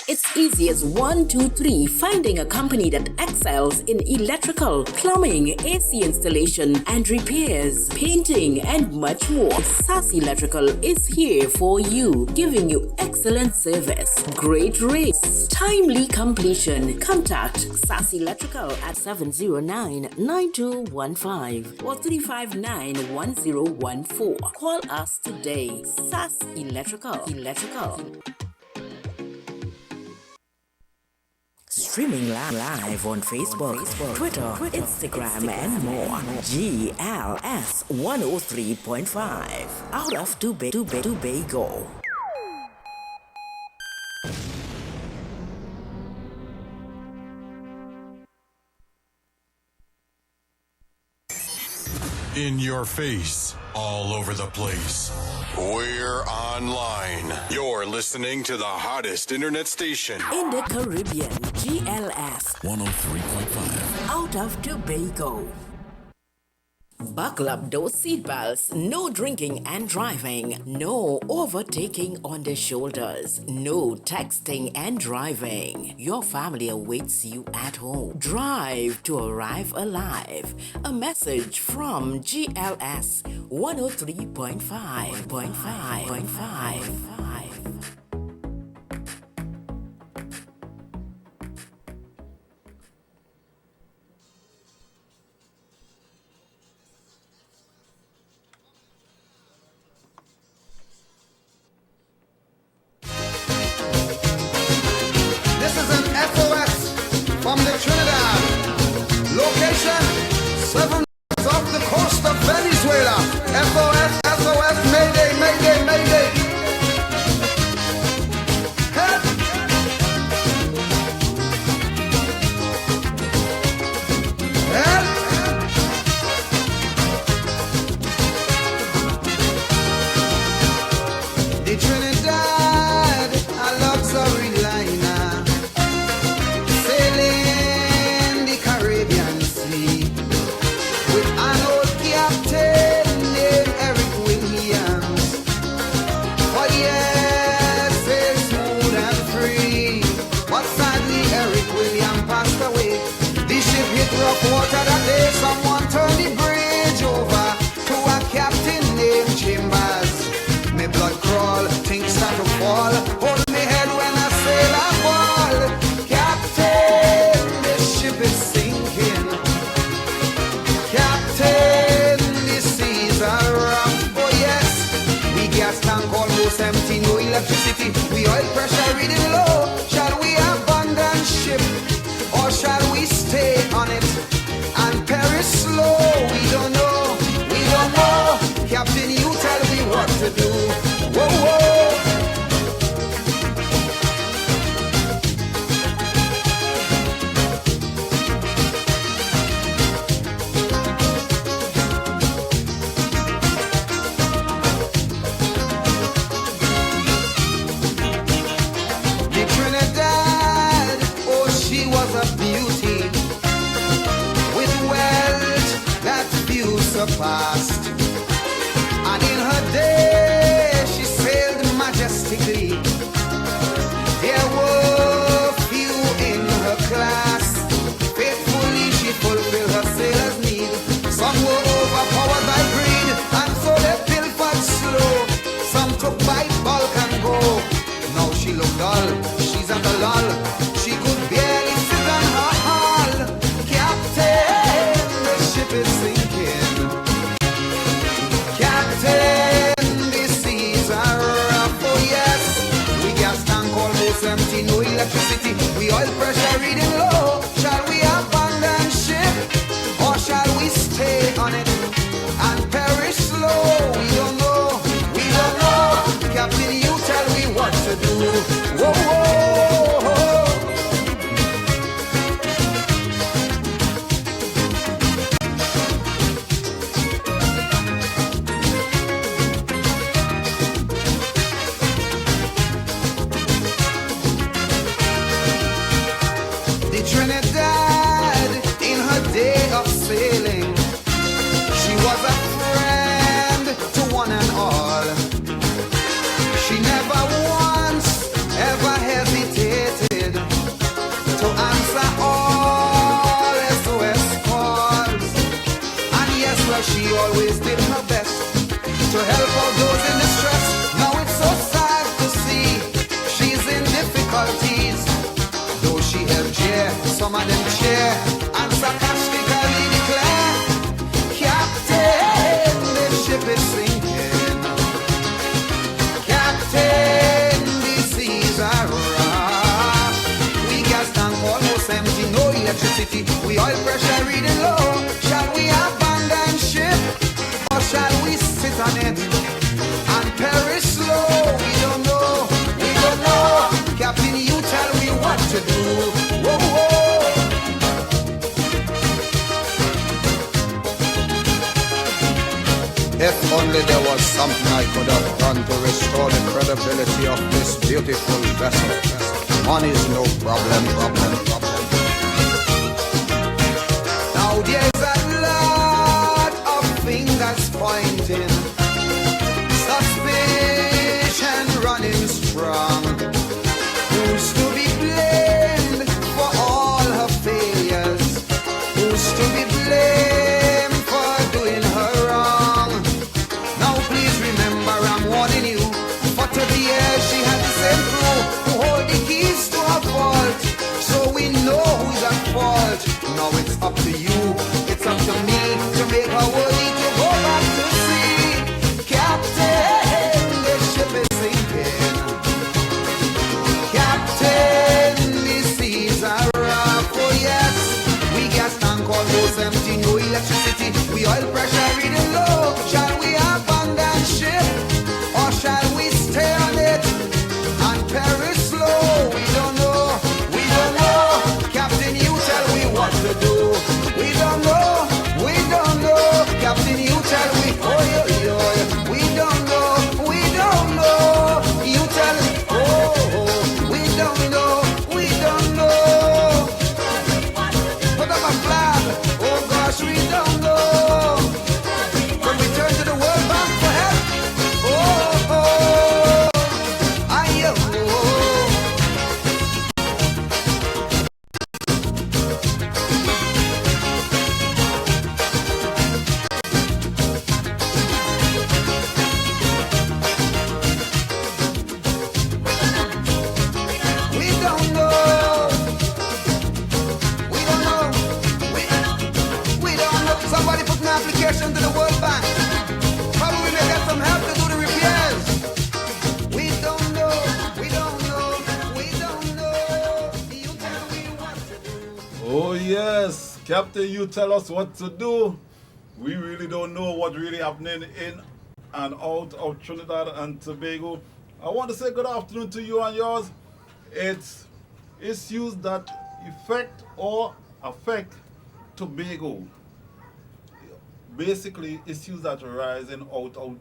It's easy as 1, 2, 3 finding a company that excels in electrical, plumbing, AC installation and repairs, painting and much more. SAS Electrical is here for you, giving you excellent service, great rates, timely completion. Contact SAS Electrical at 709-9215 or 359-1014. Call us today. SAS Electrical. Streaming live on Facebook, Twitter, Instagram, and more. GLS 103.5 out of Tobago. In your face, all over the place. We're online. You're listening to the hottest internet station In the Caribbean, GLS 103.5 out of Tobago. Buckle up those seatbelts. No drinking and driving. No overtaking on the shoulders. No texting and driving. Your family awaits you at home. Drive to arrive alive. A message from GLS 103.5. This is an SOS from the Trinidad. Location, 7 miles off the coast of Venezuela. SOS, SOS, Mayday, Mayday, Mayday. Help! Help! The Trinidad, a luxury liner, sailing the Caribbean Sea with an old captain named Eric Williams. Oh yes, it's smooth and free, but sadly Eric Williams passed away. The ship hit rough water that day. Someone turned the bridge over to a captain named Chambers. Me blood crawl, things start to fall. Hold me head when I sail a ball. Captain, the ship is sinking. Captain, the seas are rough. Oh yes, we gas tank almost empty, no electricity. We oil pressure reading low. Shall we abandon ship or shall we stay on it and perish slow? We don't know. Captain, you tell me what to do. Whoa, whoa. The Trinidad, oh, she was a beauty with wealth that few surpassed. And in her day, she sailed majestically. There were few in her class. Faithfully, she fulfilled her sailor's need. Some were overpowered by greed, and so they pilfered slow. Some took bite, bulk, and go. Now she looked dull, she's at a lull. She could barely sit on her hull. Captain, the ship is sinking. Captain, We oil pressure reading low. Shall we abandon ship or shall we sit on it and perish slow? We don't know. We don't know. Captain, you tell me what to do. Whoa, whoa. If only there was something I could have done to restore the credibility of this beautiful vessel. Money's no problem. Now there's a lot of fingers pointing, suspicion running strong. Who's to be blamed for all her failures? Who's to be blamed for doing her wrong? Now please remember I'm warning you, for to the air she had the same crew who hold the keys to her fault. So we know who's at fault. Now it's up to you, it's up to me to make her worthy to go back to sea. Captain, the ship is sinking. Captain, the seas are rough. Oh yes, we gas tank almost empty, no electricity. We oil pressure reading low. Shall we abandon ship or shall we stay on it and perish slow? We don't know. We don't know. Captain, you tell me what to do. We don't know. We don't know. Captain, you tell me. Oh yo yo. We don't know. We don't know. You tell me. Oh. We don't know. We don't know. Put up a flag. Oh gosh, we don't know. When we turn to the World Bank for help. Oh. I oh. We don't know. We don't know. We don't know. Somebody put an application to the World Bank. Probably they get some help to do the repairs. We don't know. We don't know. We don't know. You tell me what to do. Oh yes, Captain, you tell us what to do. We really don't know what really happening in and out of Trinidad and Tobago. I want to say good afternoon to you and yours. It's issues that affect Tobago. Basically, issues that are rising out of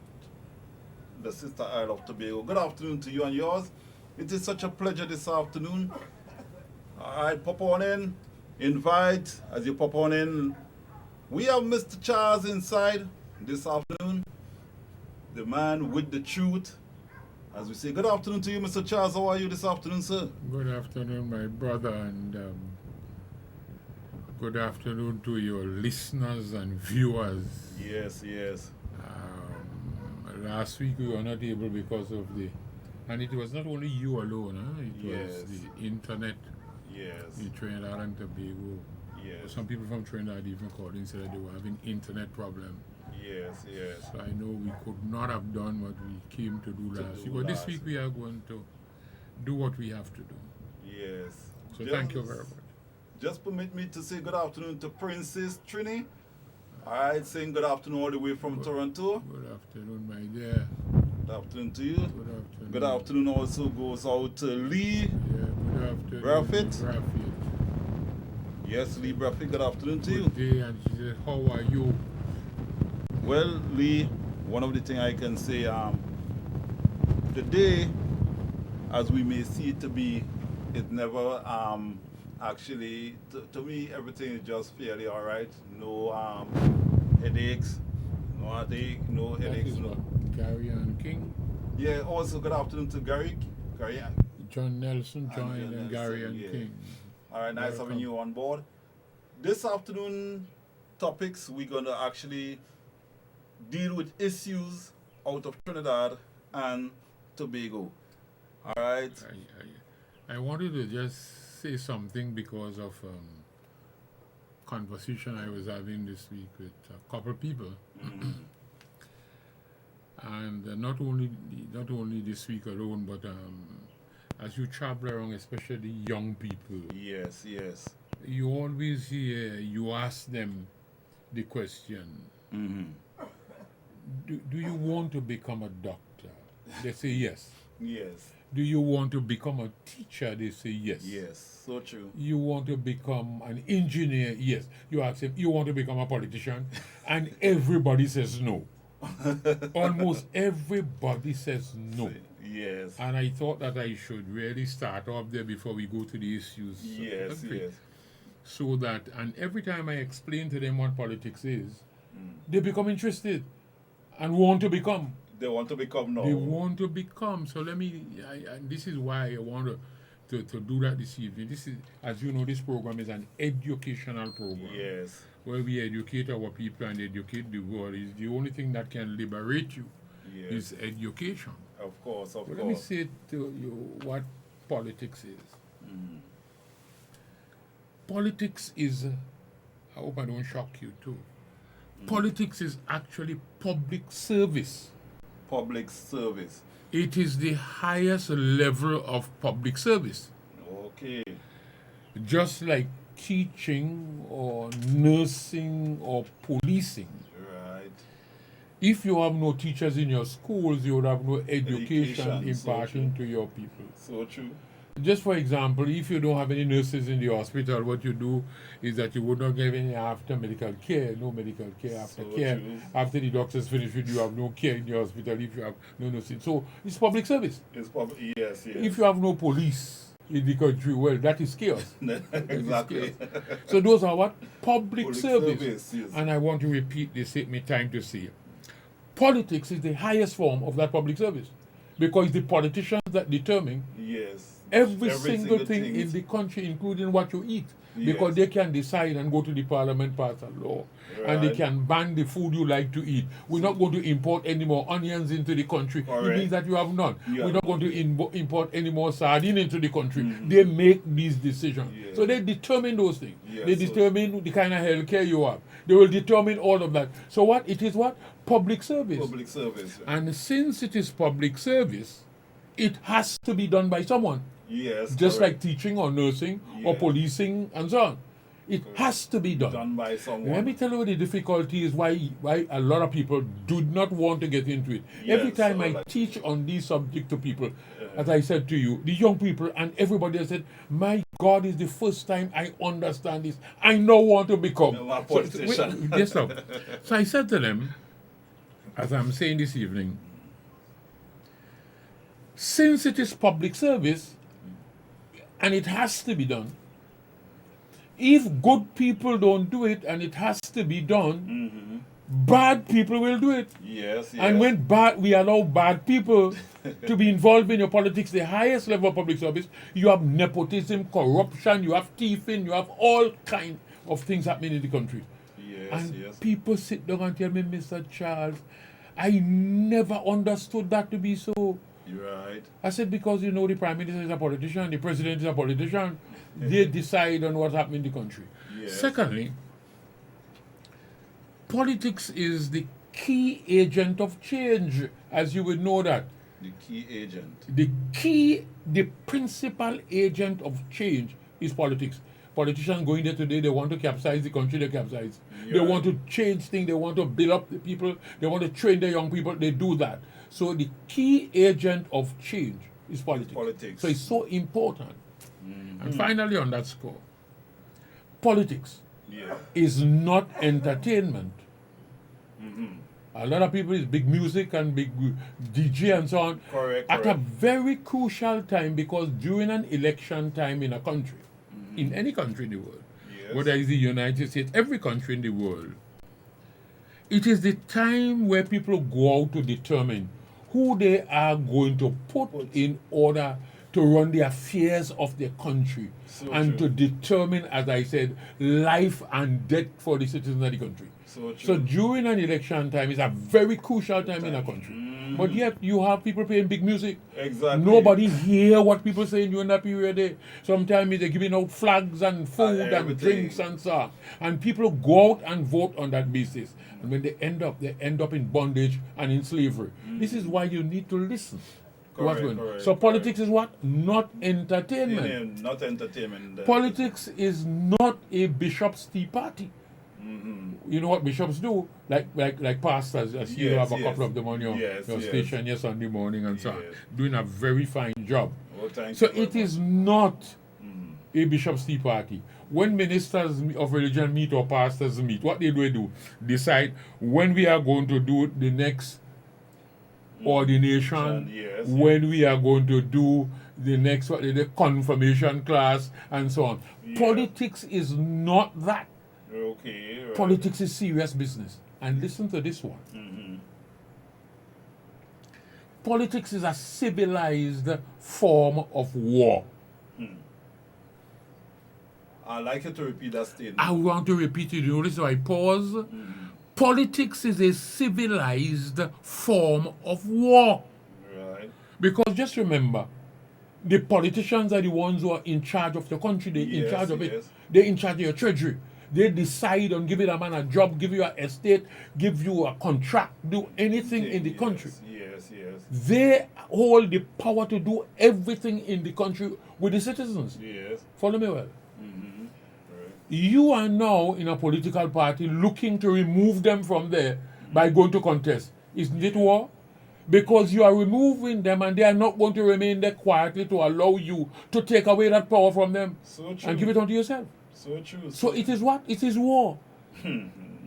the sister isle of Tobago. Good afternoon to you and yours. It is such a pleasure this afternoon. I pop on in, invite, as you pop on in, we have Mr. Charles inside this afternoon, the man with the truth. As we say, good afternoon to you, Mr. Charles. How are you this afternoon, sir? Good afternoon, my brother, and good afternoon to your listeners and viewers. Yes. Last week we were not able because of and it was not only you alone, it was the internet Yes. in Trinidad and Tobago. Yes. Some people from Trinidad even called and said that they were having internet problem. Yes. So I know we could not have done what we came to do last week, but this week we are going to do what we have to do. Yes. So thank you very much. Just permit me to say good afternoon to Princess Trini. Alright, saying good afternoon all the way from Toronto. Good afternoon, my dear. Good afternoon to you. Good afternoon. Good afternoon also goes out to Lee. Yeah, good afternoon. Raffit. Raffit. Yes, Lee Braffy, good afternoon to you. Good day, and she said, how are you? Well, Lee, one of the things I can say, the day, as we may see it to be, it never actually, to me, everything is just fairly all right. No headaches, no headache, no That headaches. is No. what, Gary and King. Yeah, also good afternoon to Gary. John Nelson John joined and Gary Nelson, and yeah. King. All right, nice having you on board. This afternoon topics, we're going to actually deal with issues out of Trinidad and Tobago. All right. I wanted to just say something because of conversation I was having this week with a couple people. And not only this week alone, but as you travel around, especially young people, Yes. you always hear, you ask them the question, do you want to become a doctor? They say yes. Yes. Do you want to become a teacher? They say yes. Yes. So true. You want to become an engineer? Yes. You ask them, you want to become a politician? And everybody says no. Almost everybody says no. Yes. And I thought that I should really start off there before we go to the issues of the Yes. country. Yes. So that, and every time I explain to them what politics is, they become interested and want to become. They want to become now. They want to become. So let me, and this is why I want to do that this evening. This is, as you know, this program is an educational program. Yes. Where we educate our people and educate the world. Is the only thing that can liberate you Yes. is education. Of course. Of But course. let me say to you what politics is. Politics is, I hope I don't shock you too. Politics is actually public service. Public service. It is the highest level of public service. Okay. Just like teaching or nursing or policing. Right. If you have no teachers in your schools, you would have no Education, education imparting so to your people. So true. Just for example, if you don't have any nurses in the hospital, what you do is that you would not give any after medical care, no medical care, after So care. true. After the doctors finish with you, have no care in the hospital if you have no nurses. So it's public service. It's public. Yes. Yes. If you have no police in the country, well, that is chaos. Exactly. So those are what? Public Public service. service, yes. And I want to repeat this, take me time to say it. Politics is the highest form of that public service because it's the politicians that determine Yes. every single thing in is- the country, including what you eat, because Yes. they can decide and go to the parliament, pass a law, and they Right. can ban the food you like to eat. We're not going to import any more onions into the country. It Correct. means that you have none. Yeah. We're not going to import any more sardine into the country. They make these decisions. Yeah. So they determine those things. Yes, They so- determine the kind of health care you have. They will determine all of that. So what? It is what? Public service. Public service. And since it is public service, it has to be done by someone. Yes. Just correct. like teaching or nursing or Yeah. policing and so on. It has to be done. Done by someone. Let me tell you what the difficulty is why a lot of people do not want to get into it. Yes, Every time so I like- teach on these subjects to people, as I said to you, the young people and everybody has said, my God, is the first time I understand this. I now want to become. I'm a politician. Yes, sir. So I said to them, as I'm saying this evening, since it is public service and it has to be done, if good people don't do it and it has to be done, bad people will do it. Yes. Yes. And when we allow bad people to be involved in your politics, the highest level of public service, you have nepotism, corruption, you have thieving, you have all kind of things happening in the country. Yes. And Yes. people sit down and tell me, Mr. Charles, I never understood that to be so. You're right. I said, because you know the Prime Minister is a politician, the President is a politician, they decide on what's happening in the country. Yes. Secondly, politics is the key agent of change, as you would know that. The key agent. The principal agent of change is politics. Politicians going there today, they want to capsize the country, they capsize. They Yeah. want to change things, they want to build up the people, they want to train the young people, they do that. So the key agent of change is politics. Politics. So it's so important. And finally, on that score, politics Yeah. is not entertainment. A lot of people is big music and big DJ and so on. Correct, At a correct. very crucial time, because during an election time in a country, in any country in the world, Yes. whether it's the United States, every country in the world, it is the time where people go out to determine who they are going to put in order to run the affairs of their country So and true. to determine, as I said, life and death for the citizens of the country. So So true. during an election time is a very crucial time in a country. But yet you have people playing big music. Exactly. Nobody hear what people saying during that period there. Sometimes they're giving out flags and food and everything. drinks and so on. And people go out and vote on that basis. And when they end up in bondage and in slavery. This is why you need to listen. what's Correct, going on. correct, So correct. politics is what? Not entertainment. Not entertainment. Politics is not a bishop's tea party. You know what bishops do? Like pastors, as you Yes, have a yes. couple of them on your Yes, yes. station yes Sunday morning and so on, Yes. doing a very fine job. Oh, thank So you very it is much. not a bishop's tea party. When ministers of religion meet or pastors meet, what they do? Decide when we are going to do the next ordination, Yes, when we are going to do the next the confirmation class and so on. Yeah. Politics is not that. Okay. Right. Politics is serious business. And listen to this one. Politics is a civilized form of war. I'd like you to repeat that statement. I want to repeat it. You notice how I pause? Politics is a civilized form of war. Right. Because just remember, the politicians are the ones who are in charge of the country. They're in Yes, charge of yes. it. They're in charge of your treasury. They decide on giving a man a job, give you an estate, give you a contract, do anything in the Yes, country. Yes, yes. They hold the power to do everything in the country with the citizens. Yes. Follow me well. Right. You are now in a political party looking to remove them from there by going to contest. Isn't it war? Because you are removing them and they are not going to remain there quietly to allow you to take away that power from them So true. and give it onto yourself. So true. So it is what? It is war.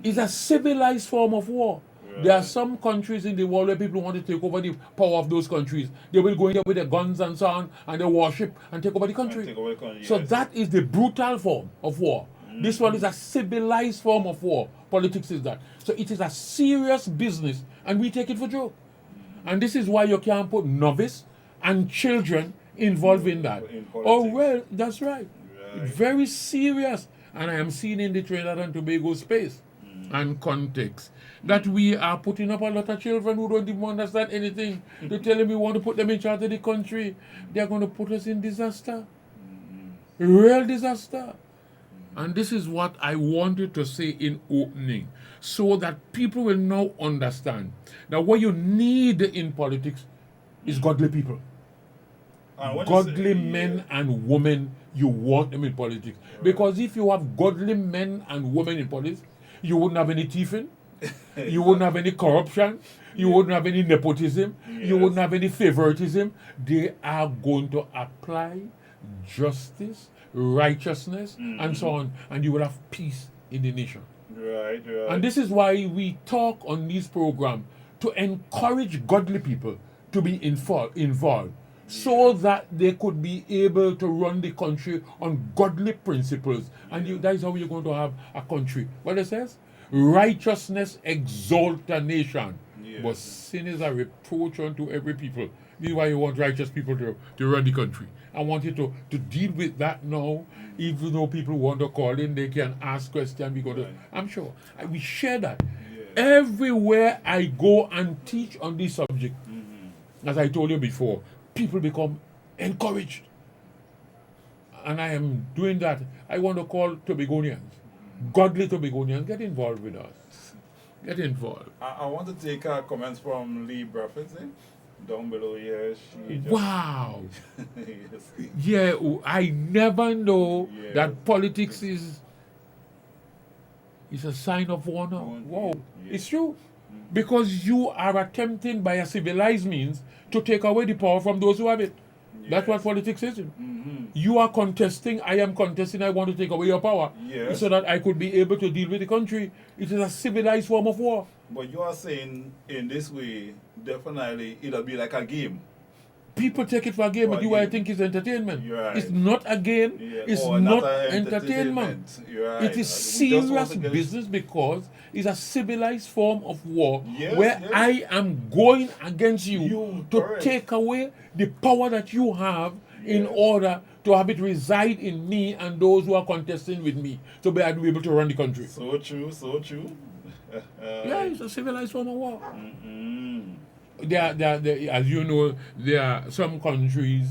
It's a civilized form of war. There are some countries in the world where people want to take over the power of those countries. They will go in there with their guns and so on and their warship and take over the country. Take away con- So yes. that is the brutal form of war. This one is a civilized form of war. Politics is that. So it is a serious business and we take it for joke. And this is why you can't put novice and children involved in that. In Oh, politics. well, that's right. Right. Very serious. And I am seeing in the Trinidad and Tobago space and context that we are putting up a lot of children who don't even understand anything. To tell them we want to put them in charge of the country. They are going to put us in disaster. Real disaster. And this is what I wanted to say in opening, so that people will now understand that what you need in politics is godly people. And when you Godly say- men and women, you want them in politics. Because if you have godly men and women in politics, you wouldn't have any thieving, you wouldn't have any corruption, you wouldn't have any nepotism, you Yes. wouldn't have any favoritism. They are going to apply justice, righteousness, and so on, and you will have peace in the nation. Right, right. And this is why we talk on this program to encourage godly people to be involved so that they could be able to run the country on godly principles. And that is how you're going to have a country. What it says? Righteousness exalt a nation, Yes. but sin is a reproach unto every people. This is why you want righteous people to run the country. I want you to deal with that now. Even though people want to call in, they can ask questions. Because I'm sure we share that. Everywhere I go and teach on this subject, as I told you before, people become encouraged. And I am doing that. I want to call Tobagonians, godly Tobagonians, get involved with us. Get involved. I want to take comments from Lee Braffett down below here. She just, Wow. yes. Yeah, I never know Yes. that politics is a sign of war now. War, Wow. yes. It's true. Because you are attempting by a civilized means to take away the power from those who have it. That's what Yes. politics is. You are contesting, I am contesting, I want to take away your power. Yes. So that I could be able to deal with the country. It is a civilized form of war. But you are saying in this way, definitely it'll be like a game. People take it for a game, but For a you I game. think it's entertainment. You're right. It's not a game. Yeah. It's Or not a entertainment. You're right. It is We just serious want to get- business because it's a civilized form of war Yes, where yes. I am going against you, You, to correct. take away the power that you have in Yes. order to have it reside in me and those who are contesting with me to be able to run the country. So true, so true. Yeah, it's a civilized form of war. Mm. There, as you know, there are some countries,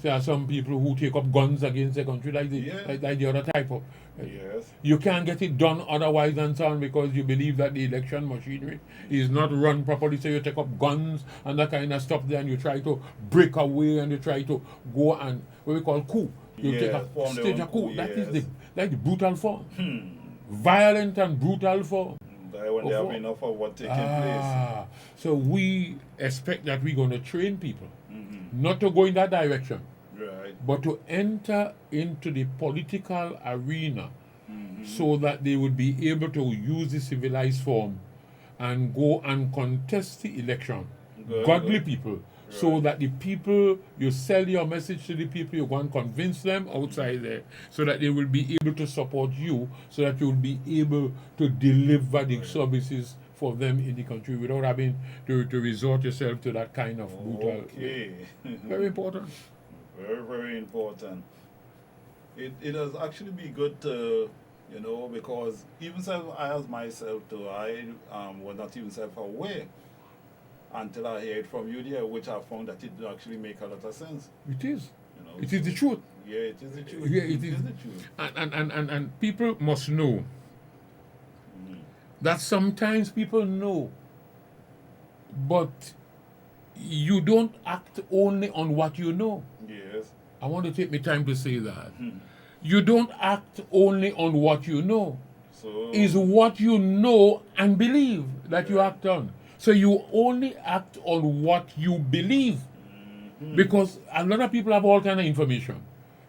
There are some people who take up guns against the country, like the other type of. Yes. You can't get it done otherwise than so on because you believe that the election machinery is not run properly. So you take up guns and that kind of stuff there, and you try to break away and you try to go and what we call coup. You take a form their stage own of coup. coup, That yes. is the brutal form. Violent and brutal form. That when they have enough of what taking place. So we expect that we're going to train people not to go in that direction, Right. but to enter into the political arena so that they would be able to use the civilized form and go and contest the election. Godly people. So that the people, you sell your message to the people, you go and convince them outside there so that they will be able to support you, so that you will be able to deliver the services for them in the country without having to resort yourself to that kind of brutal. Okay. Very important. Very, very important. It has actually be good to, because even as myself too, I was not even self-aware until I heard from you there, which I found that it actually make a lot of sense. It is. It is the truth. Yeah, it is the truth. Yeah, it is the truth. And people must know that sometimes people know, but you don't act only on what you know. Yes. I want to take my time to say that. You don't act only on what you know. So It's what you know and believe that you act on. So you only act on what you believe. Because a lot of people have all kind of information.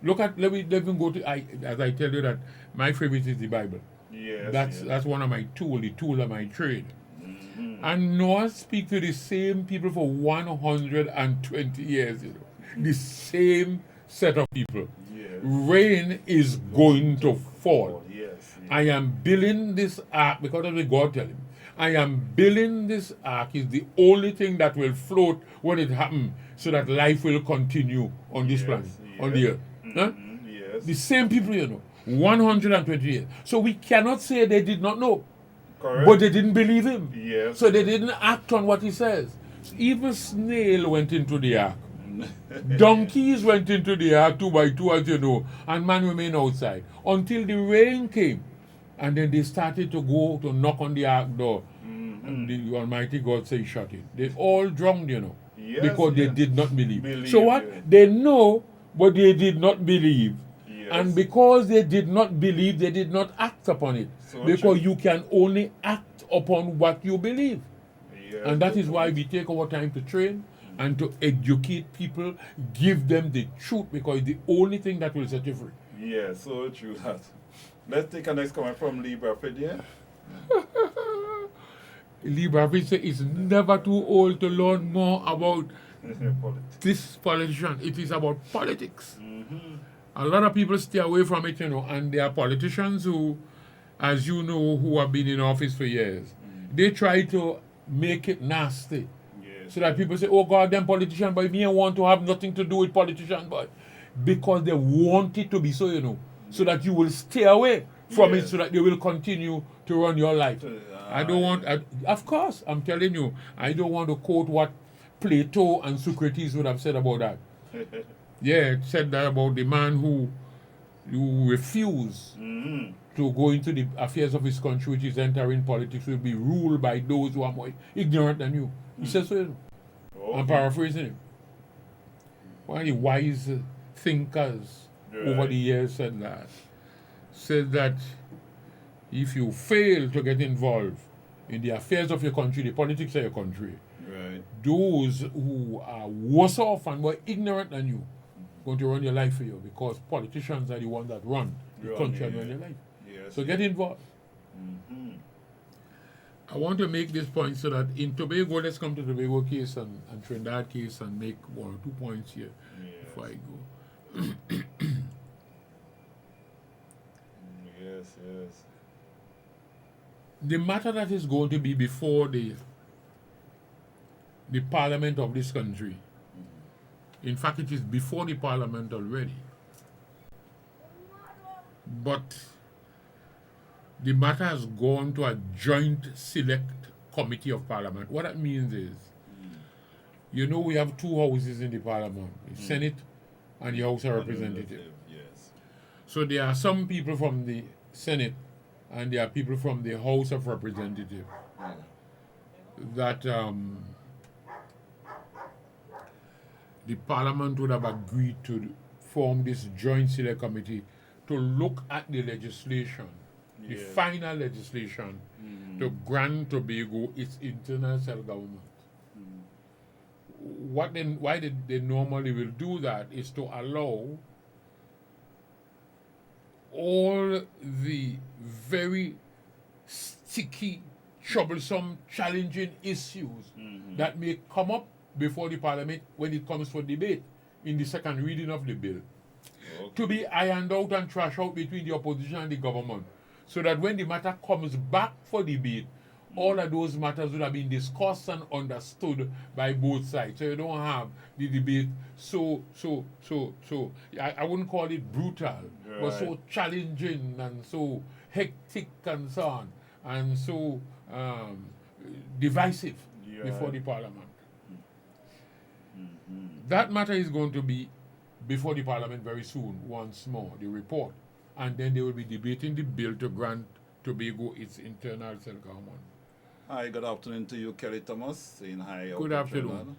Let me go to, as I tell you that my favorite is the Bible. yes, That's one of my the tool of my trade. And Noah speak to the same people for 120 years, the same set of people. Yes. Rain is going to fall. Yes. I am building this ark because of what God tell him. I am building this ark is the only thing that will float when it happens, so that life will continue on this planet, on the earth. Huh? Yes. The same people, 120 years. So we cannot say they did not know, Correct. but they didn't believe him. Yes. So they didn't act on what he says. Even snail went into the ark. Donkeys went into the ark 2 by 2, as you know, and man remained outside until the rain came. And then they started to go to knock on the ark door. And the Almighty God said, shut it. They all drowned, Yes, because they yes. did not believe. Believe, So what? yeah. They know, but they did not believe. Yes. And because they did not believe, they did not act upon it. So because true. you can only act upon what you believe. Yes, And that good is why point. we take our time to train and to educate people, give them the truth, because it's the only thing that will set you free. Yeah, so true that. Let's take a next comment from Lee Bradford here. Lee Bradford said it's never too old to learn more about this politician. It is about politics. A lot of people stay away from it, and there are politicians who, as you know, who have been in office for years. They try to make it nasty. Yes. So that people say, oh God, them politicians, but me want to have nothing to do with politicians, but because they want it to be so, so that you will stay away from it, Yes. so that they will continue to run your life. I don't want, of course, I'm telling you, I don't want to quote what Plato and Socrates would have said about that. Yeah, it said that about the man who refused to go into the affairs of his country, which is entering politics, will be ruled by those who are more ignorant than you. He says so. I'm paraphrasing him. One of the wise thinkers over the years said that if you fail to get involved in the affairs of your country, the politics of your country, Right. those who are worse off and more ignorant than you going to run your life for you, because politicians are the ones that run the country and run your life. Yes. So get involved. I want to make this point so that in Tobago, let's come to Tobago case and Trinidad case and make 1 or 2 points here before I go. Yes. The matter that is going to be before the parliament of this country, in fact, it is before the parliament already. But the matter has gone to a joint select committee of parliament. What that means is, we have 2 houses in the parliament, the Senate and the House of Representatives. Yes. So there are some people from the Senate and there are people from the House of Representatives that the Parliament would have agreed to form this joint select committee to look at the legislation, the final legislation, to grant Tobago its internal self-government. Why they normally will do that is to allow all the very sticky, troublesome, challenging issues that may come up before the Parliament when it comes for debate in the second reading of the bill to be ironed out and trashed out between the opposition and the government, so that when the matter comes back for debate, all of those matters would have been discussed and understood by both sides. So you don't have the debate I wouldn't call it brutal, but so challenging and so hectic and so on, and so divisive before the Parliament. That matter is going to be before the Parliament very soon, once more, the report. And then they will be debating the bill to grant Tobago its internal self-government. Hi, good afternoon to you, Kelly Thomas, saying hi. Good afternoon.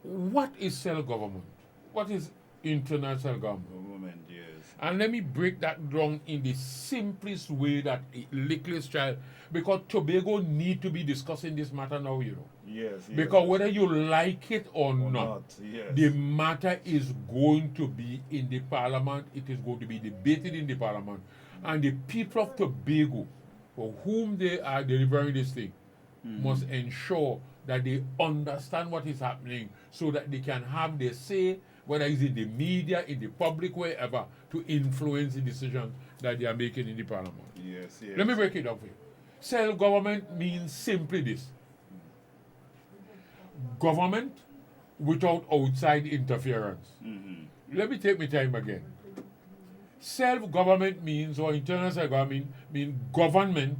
What is self-government? What is internal self-government? Government, yes. And let me break that down in the simplest way that a littlest child, because Tobago need to be discussing this matter now, you know. Yes. Because whether you like it or not, yes. the matter is going to be in the Parliament. It is going to be debated in the Parliament. And the people of Tobago, for whom they are delivering this thing, must ensure that they understand what is happening so that they can have their say, whether it's in the media, in the public, wherever, to influence the decisions that they are making in the Parliament. Yes. Let me break it down for you. Self-government means simply this: government without outside interference. Let me take my time again. Self-government means, or internal self-government means government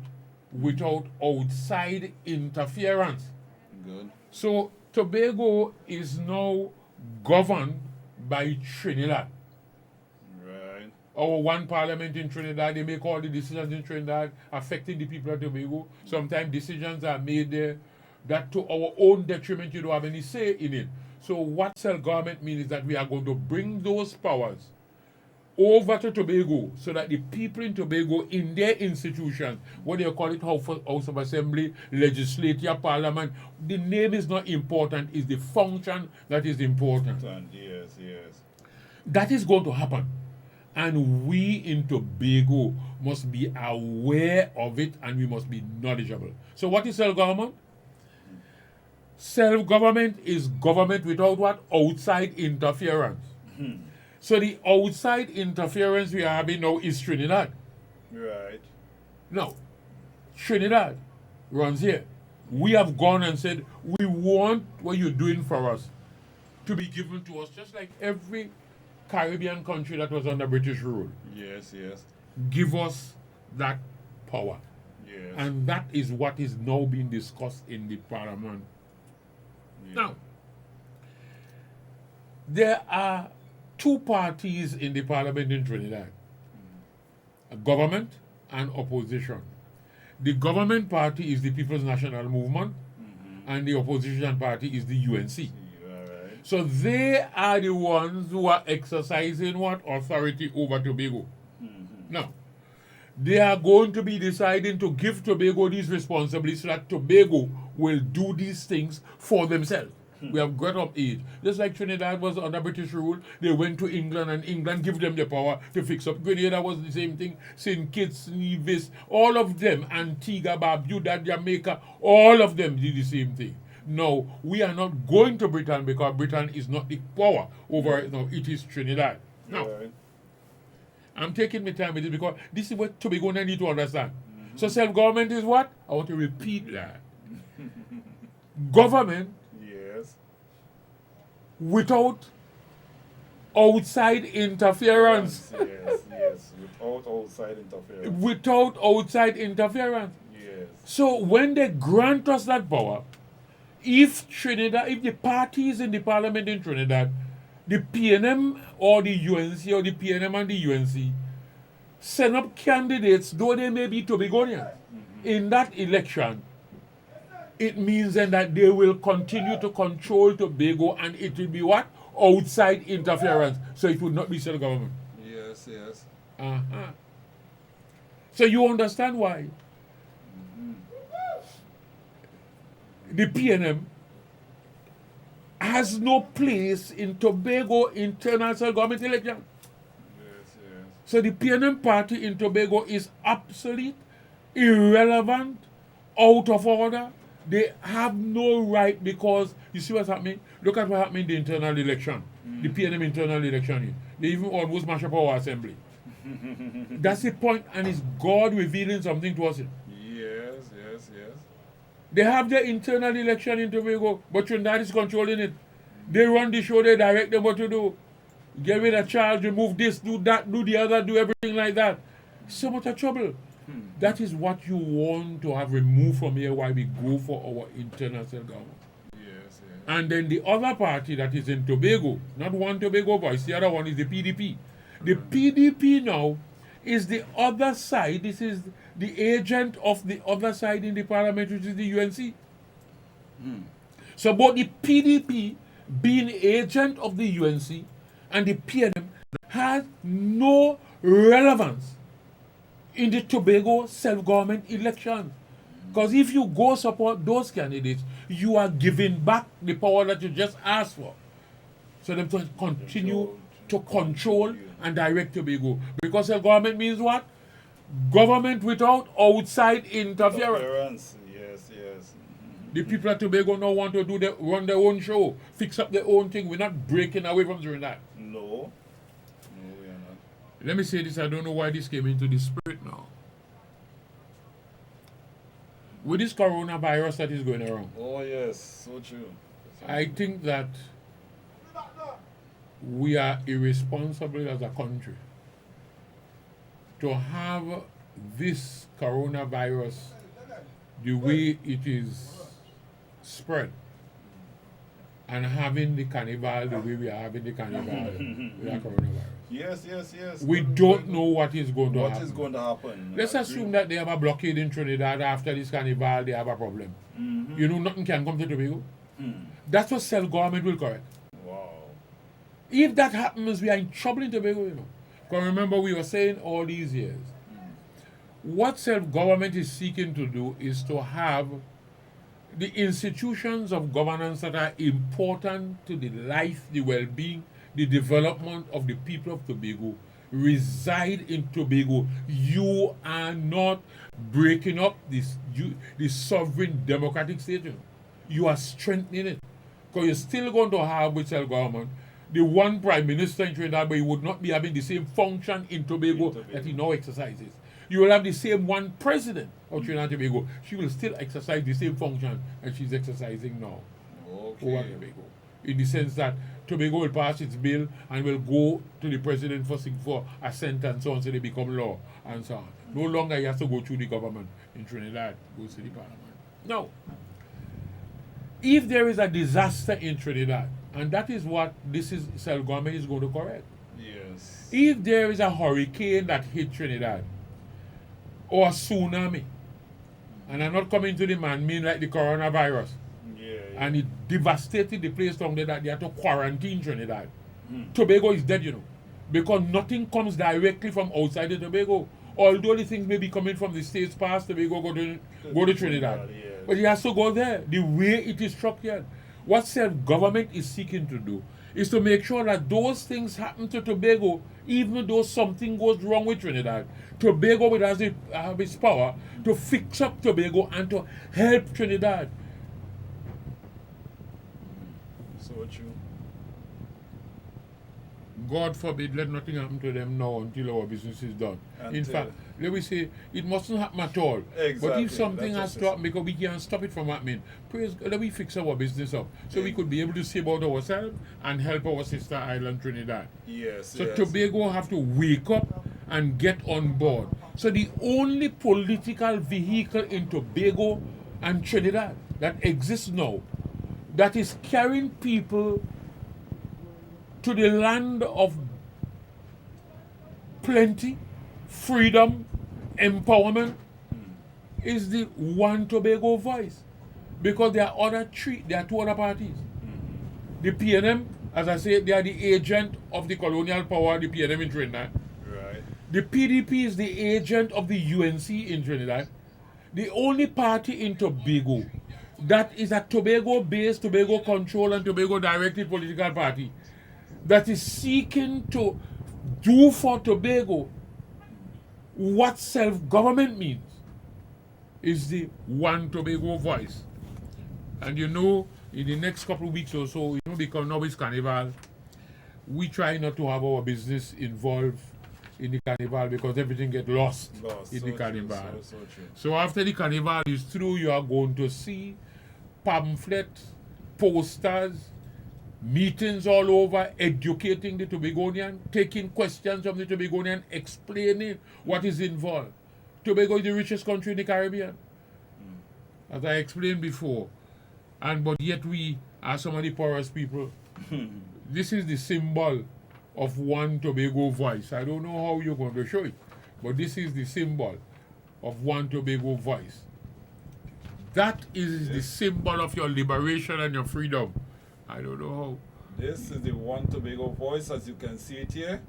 without outside interference. Good. So Tobago is now governed by Trinidad. Right. Our one parliament in Trinidad, they make all the decisions in Trinidad affecting the people of Tobago. Sometimes decisions are made there that to our own detriment, you don't have any say in it. So what self-government means is that we are going to bring those powers over to Tobago so that the people in Tobago, in their institutions, what they call it, House of Assembly, Legislature, Parliament, the name is not important, it's the function that is important. Yes. That is going to happen. And we in Tobago must be aware of it and we must be knowledgeable. So what is self-government? Self-government is government without what? Outside interference. So the outside interference we are having now is Trinidad. Right. Now, Trinidad runs here. We have gone and said, we want what you're doing for us to be given to us, just like every Caribbean country that was under British rule. Yes. Give us that power. Yes. And that is what is now being discussed in the Parliament. Now, there are two parties in the Parliament in Trinidad, a government and opposition. The government party is the People's National Movement, and the opposition party is the UNC. Right. So they are the ones who are exercising what? Authority over Tobago. Now, they are going to be deciding to give Tobago these responsibilities so that Tobago will do these things for themselves. We have got up age. Just like Trinidad was under British rule, they went to England and England gave them the power to fix up. Grenada was the same thing. St. Kitts, Nevis, all of them, Antigua, Barbuda, Jamaica, all of them did the same thing. No, we are not going to Britain because Britain is not the power over it now. It is Trinidad. Now, Right. I'm taking my time with it because this is what Tobago need to understand. So self-government is what? I want to repeat that. Government Yes. without outside interference. Yes. Without outside interference. Without outside interference. Yes. So when they grant us that power, if the parties in the parliament in Trinidad the PNM or the UNC or the PNM and the UNC send up candidates, though they may be Tobagonians, in that election, it means then that they will continue to control Tobago and it will be what? Outside interference. So it would not be self-government. Yes, yes. Uh-huh. So you understand why the PNM has no place in Tobago internal self-government election. Yes, yes. So the PNM party in Tobago is obsolete, irrelevant, out of order. They have no right because you see what's happening? Look at what happened in the internal election, the PNM internal election here. They even almost mash up our assembly. That's the point, and it's God revealing something to us. Yes, yes, yes. They have their internal election in Tobago, but Trinidad is controlling it. They run the show, they direct them what to do. Get rid of charge, remove this, do that, do the other, do everything like that. So much of trouble. That is what you want to have removed from here while we go for our internal self-government. Yes, yes. And then the other party that is in Tobago, not one Tobago voice, the other one is the PDP. The PDP now is the other side. This is the agent of the other side in the parliament, which is the UNC. So both the PDP being agent of the UNC and the PNM has no relevance in the Tobago self-government election. Because if you go support those candidates, you are giving back the power that you just asked for. So them to continue to control and direct Tobago. Because self-government means what? Government without outside interference. Yes, yes. The people at Tobago now want to run their own show, fix up their own thing. We're not breaking away from doing that. No. No, we are not. Let me say this, I don't know why this came into the spirit now. With this coronavirus that is going around, Oh, yes, so true. I think that we are irresponsible as a country to have this coronavirus the way it is spread and having the carnival the way we are having the carnival with the coronavirus. Yes, yes, yes. We don't know what is going to happen. What is going to happen. Let's assume that they have a blockade in Trinidad after this carnival, they have a problem. You know, nothing can come to Tobago. That's what self-government will correct. Wow. If that happens, we are in trouble in Tobago, you know. Because remember, we were saying all these years, what self-government is seeking to do is to have the institutions of governance that are important to the life, the well-being, the development of the people of Tobago reside in Tobago. You are not breaking up the sovereign democratic state. You know. You are strengthening it. Because you're still going to have with self-government the one prime minister in Trinidad, but he would not be having the same function in Tobago that he now exercises. You will have the same one president of Trinidad and Tobago. She will still exercise the same function that she's exercising now over Tobago. In the sense that Tobago will pass its bill and will go to the president for assent and so on, so they become law and so on. No longer he has to go through the government in Trinidad, goes to the parliament. No. If there is a disaster in Trinidad, and that is what this is self-government is going to correct. Yes. If there is a hurricane that hit Trinidad, or a tsunami, and I'm not coming to the man mean like the coronavirus, and it devastated the place down there that they had to quarantine Trinidad. Tobago is dead, you know, because nothing comes directly from outside the Tobago. Although the things may be coming from the states past Tobago, go to Trinidad. Yes. But it has to go there, the way it is structured. What self-government is seeking to do is to make sure that those things happen to Tobago, even though something goes wrong with Trinidad. Tobago will have its power to fix up Tobago and to help Trinidad. So true. God forbid, let nothing happen to them now until our business is done. In fact, let me say, it mustn't happen at all. Exactly. But if something That's has to happen, because we can't stop it from happening, praise God, let me fix our business up so we could be able to save out ourselves and help our sister island Trinidad. Yes. So yes. Tobago have to wake up and get on board. So the only political vehicle in Tobago and Trinidad that exists now, that is carrying people to the land of plenty, freedom, empowerment is the one Tobago voice. Because there are two other parties. The PNM, as I say, they are the agent of the colonial power, the PNM in Trinidad. Right. The PDP is the agent of the UNC in Trinidad. The only party in Tobago that is a Tobago-based, Tobago control and Tobago directed political party that is seeking to do for Tobago what self-government means is the One Tobago voice. And you know, in the next couple of weeks or so, you know, because now it's Carnival, we try not to have our business involved in the Carnival because everything gets lost in the Carnival. So after the Carnival is through, you are going to see pamphlets, posters, meetings all over, educating the Tobagonian, taking questions from the Tobagonian, explaining what is involved. Tobago is the richest country in the Caribbean, as I explained before. But yet we are some of the poorest people. This is the symbol of One Tobago voice. I don't know how you're going to show it, but this is the symbol of One Tobago voice. That is the symbol of your liberation and your freedom. I don't know how. This is the One Tobago voice, as you can see it here.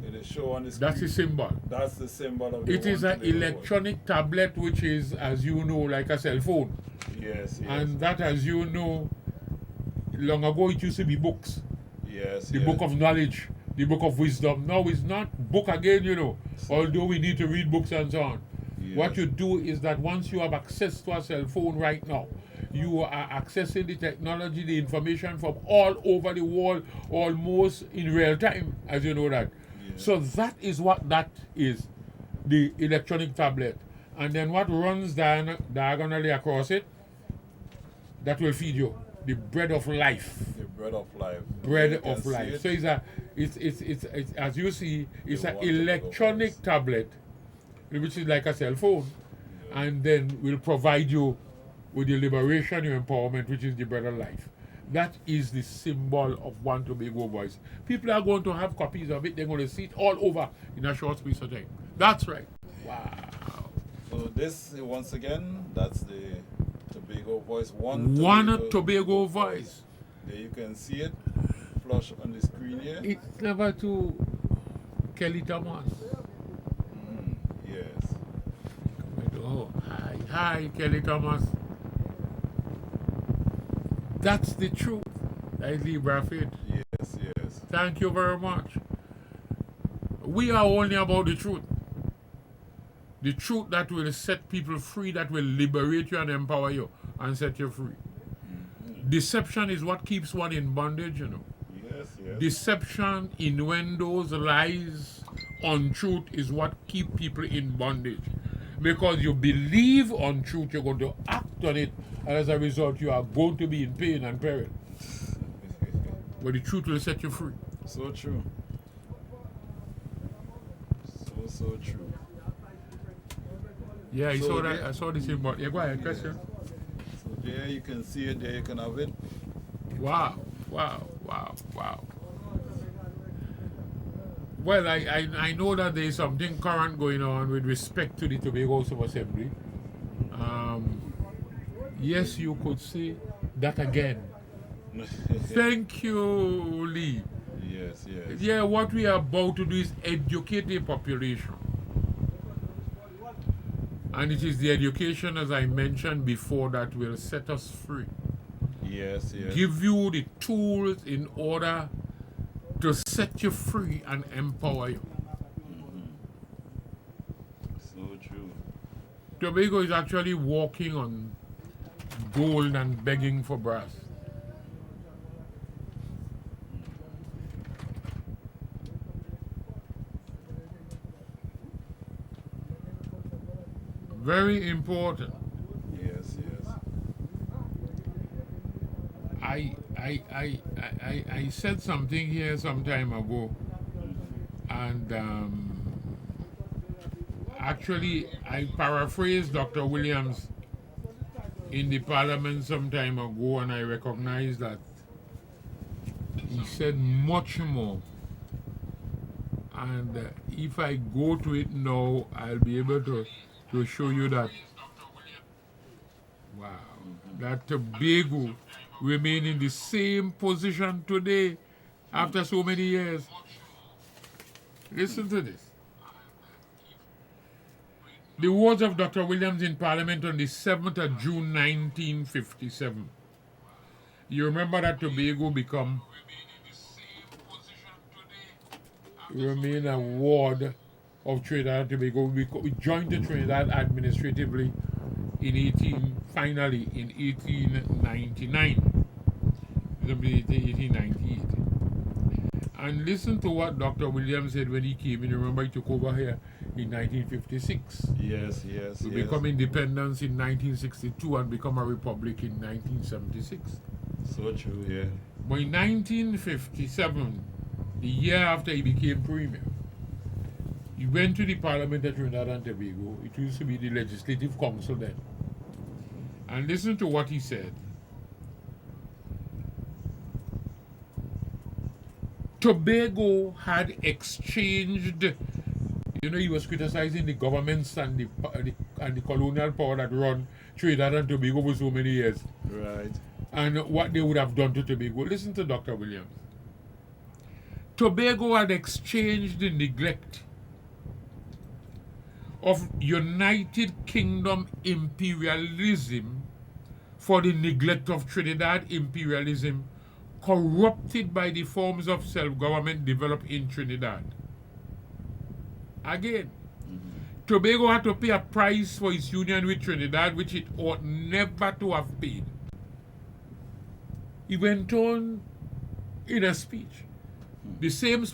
It is shown on the screen. That's the symbol. That's the symbol of the It is an electronic tablet, which is, as you know, like a cell phone. Yes, yes. And that, as you know, long ago it used to be books. Yes, The book of knowledge, the book of wisdom. Now it's not book again, you know, although we need to read books and so on. Yes. What you do is that once you have access to a cell phone right now, you are accessing the technology, the information from all over the world, almost in real time, as you know that. Yes. So that is what that is, the electronic tablet. And then what runs diagonally across it, that will feed you the bread of life. The bread of life. Bread You can of see life. it. So it's as you see, it's The an One Tobago electronic voice. tablet, which is like a cell phone, and then will provide you with your liberation, your empowerment, which is the bread of life. That is the symbol of One Tobago voice. People are going to have copies of it. They're going to see it all over in a short space of time. That's right. Wow. So this, once again, that's the Tobago voice. One Tobago voice. There you can see it flush on the screen here. It's never to Kelly Thomas. Yes. Oh, hi, Kelly Thomas. That's the truth. That's Libra Faith. Yes, yes. Thank you very much. We are only about the truth. The truth that will set people free, that will liberate you and empower you and set you free. Deception is what keeps one in bondage, you know. Yes, yes. Deception, innuendos, lies, untruth is what keep people in bondage. Because you believe untruth, you're going to act on it, and as a result, you are going to be in pain and peril. But the truth will set you free. So true. So true. Yeah, I So saw that. there- I saw the same. But yeah, go ahead, question. So there you can see it, there you can have it. Wow. Well, I know that there is something current going on with respect to the Tobago House of Assembly. Yes, you could say that again. Thank you, Lee. Yes, yes. Yeah, what we are about to do is educate the population. And it is the education, as I mentioned before, that will set us free. Yes, yes. Give you the tools in order to set you free and empower you. So true. Tobago is actually walking on gold and begging for brass. Very important. Yes, yes. I said something here some time ago, and actually I paraphrased Dr. Williams in the parliament some time ago, and I recognize that He said much more. And if I go to it now, I'll be able to show you that. Wow. That Tobago remain in the same position today after so many years. Listen to this. The words of Dr. Williams in Parliament on the 7th of June 1957. You remember that Tobago remain a ward of Trinidad and Tobago. We joined the Trinidad administratively finally in 1899. 1898. And listen to what Dr. Williams said when he came in. Remember, he took over here in 1956. Yes. We become independence in 1962 and become a republic in 1976. So true, yeah. But in 1957, the year after he became premier, he went to the Parliament of Trinidad and Tobago. It used to be the Legislative Council then. And listen to what he said. Tobago had exchanged, he was criticizing the governments and the colonial power that run Trinidad and Tobago for so many years. Right. And what they would have done to Tobago. Listen to Dr. Williams. Tobago had exchanged the neglect of United Kingdom imperialism for the neglect of Trinidad imperialism, corrupted by the forms of self-government developed in Trinidad. Again, Tobago had to pay a price for its union with Trinidad, which it ought never to have paid. He went on in a speech, the same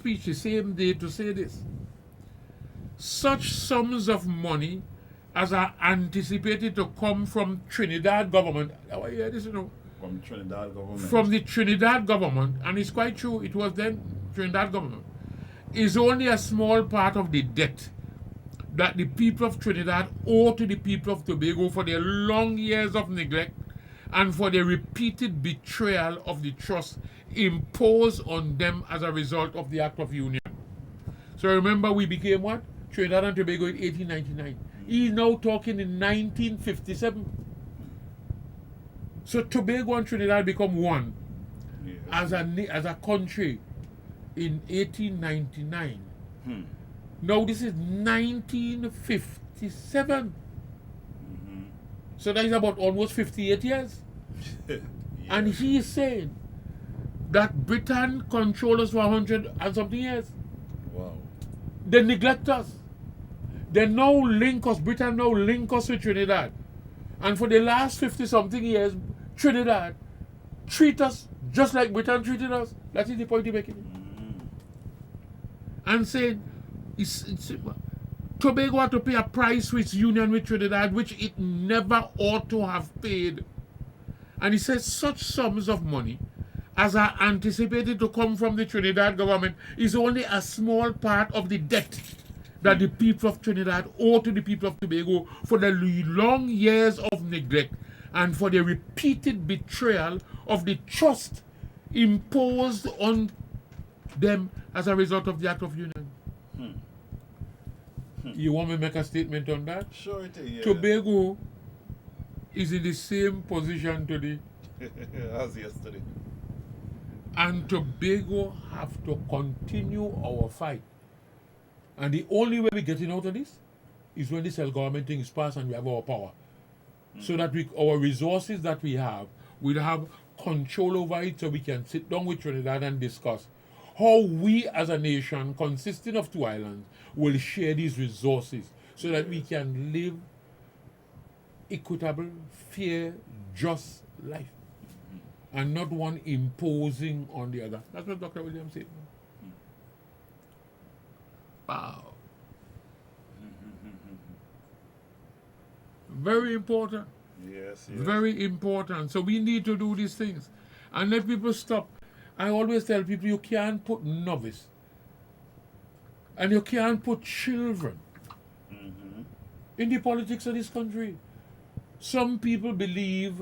day, to say this. Such sums of money as are anticipated to come from Trinidad government. Oh, yeah, this From Trinidad government. From the Trinidad government, and it's quite true, it was then Trinidad government, is only a small part of the debt that the people of Trinidad owe to the people of Tobago for their long years of neglect and for the repeated betrayal of the trust imposed on them as a result of the Act of Union. So remember, we became what? Trinidad and Tobago in 1899. He's now talking in 1957. So Tobago and Trinidad become one as a country in 1899. Now this is 1957. So that is about almost 58 years. And he is saying that Britain controlled us for 100 and something years. Wow. They neglect us. They now link us, Britain now link us with Trinidad. And for the last 50 something years, Trinidad treat us just like Britain treated us. That is the point he's making. And saying, Tobago had to pay a price for its union with Trinidad, which it never ought to have paid. And he says such sums of money as are anticipated to come from the Trinidad government is only a small part of the debt that the people of Trinidad owe to the people of Tobago for the long years of neglect and for the repeated betrayal of the trust imposed on them as a result of the Act of Union. You want me to make a statement on that? Sure it is, yeah. Tobago is in the same position today. As yesterday. And Tobago have to continue our fight. And the only way we're getting out of this is when the self-government thing is passed and we have our power. So that our resources that we have, we'll have control over it, so we can sit down with Trinidad and discuss how we as a nation consisting of two islands will share these resources so that we can live equitable, fair, just life. And not one imposing on the other. That's what Dr. Williams said. Wow. Very important. Yes. Very important. So we need to do these things. And let people stop. I always tell people you can't put novice and you can't put children in the politics of this country. Some people believe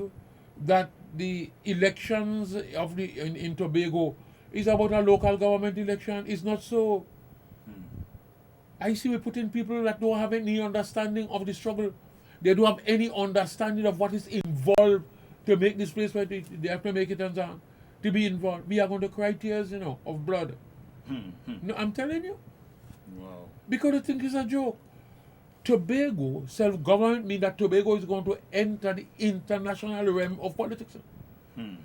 that the elections in Tobago is about a local government election. It's not so. I see we put in people that don't have any understanding of the struggle. They don't have any understanding of what is involved to make this place where they have to make it and so on. To be involved. We are going to cry tears, of blood. No, I'm telling you. Wow. Because they think it's a joke. Tobago, self-government means that Tobago is going to enter the international realm of politics.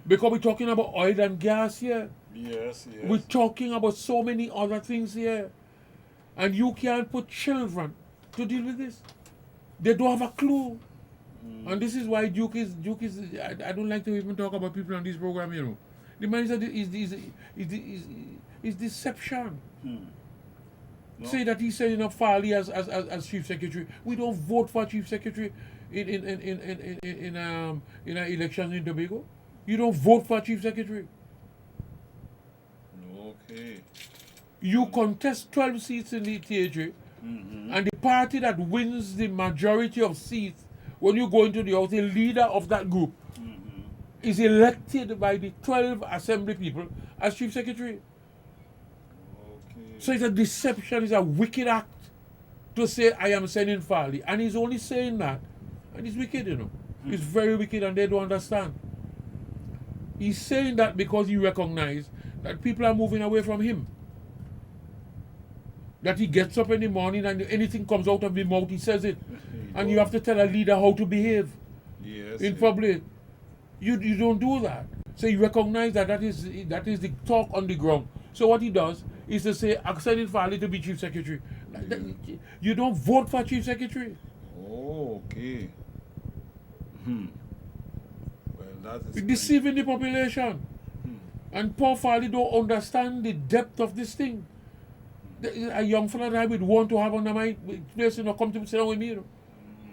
Because we're talking about oil and gas here. Yes. We're talking about so many other things here. And you can't put children to deal with this. They don't have a clue. And this is why Duke is I don't like to even talk about people on this program, The man is deception. No. Say that he's setting up Farley as chief secretary. We don't vote for chief secretary in an election in Tobago. You don't vote for chief secretary. Okay. You contest 12 seats in the THA, and the party that wins the majority of seats, when you go into the house, the leader of that group is elected by the 12 assembly people as chief secretary. Okay. So it's a deception, it's a wicked act to say, I am sending Farley. And he's only saying that, and it's wicked, It's very wicked, and they don't understand. He's saying that because he recognizes that people are moving away from him. That he gets up in the morning and anything comes out of his mouth, he says it. And you have to tell a leader how to behave in public. You don't do that. So you recognize that is the talk on the ground. So what he does is to say, I'm sending Farley to be chief secretary. You don't vote for chief secretary. Oh, okay. Well, that is You're deceiving the population. And poor Farley don't understand the depth of this thing. A young fella that I would want to have under my place, come to sit down with me,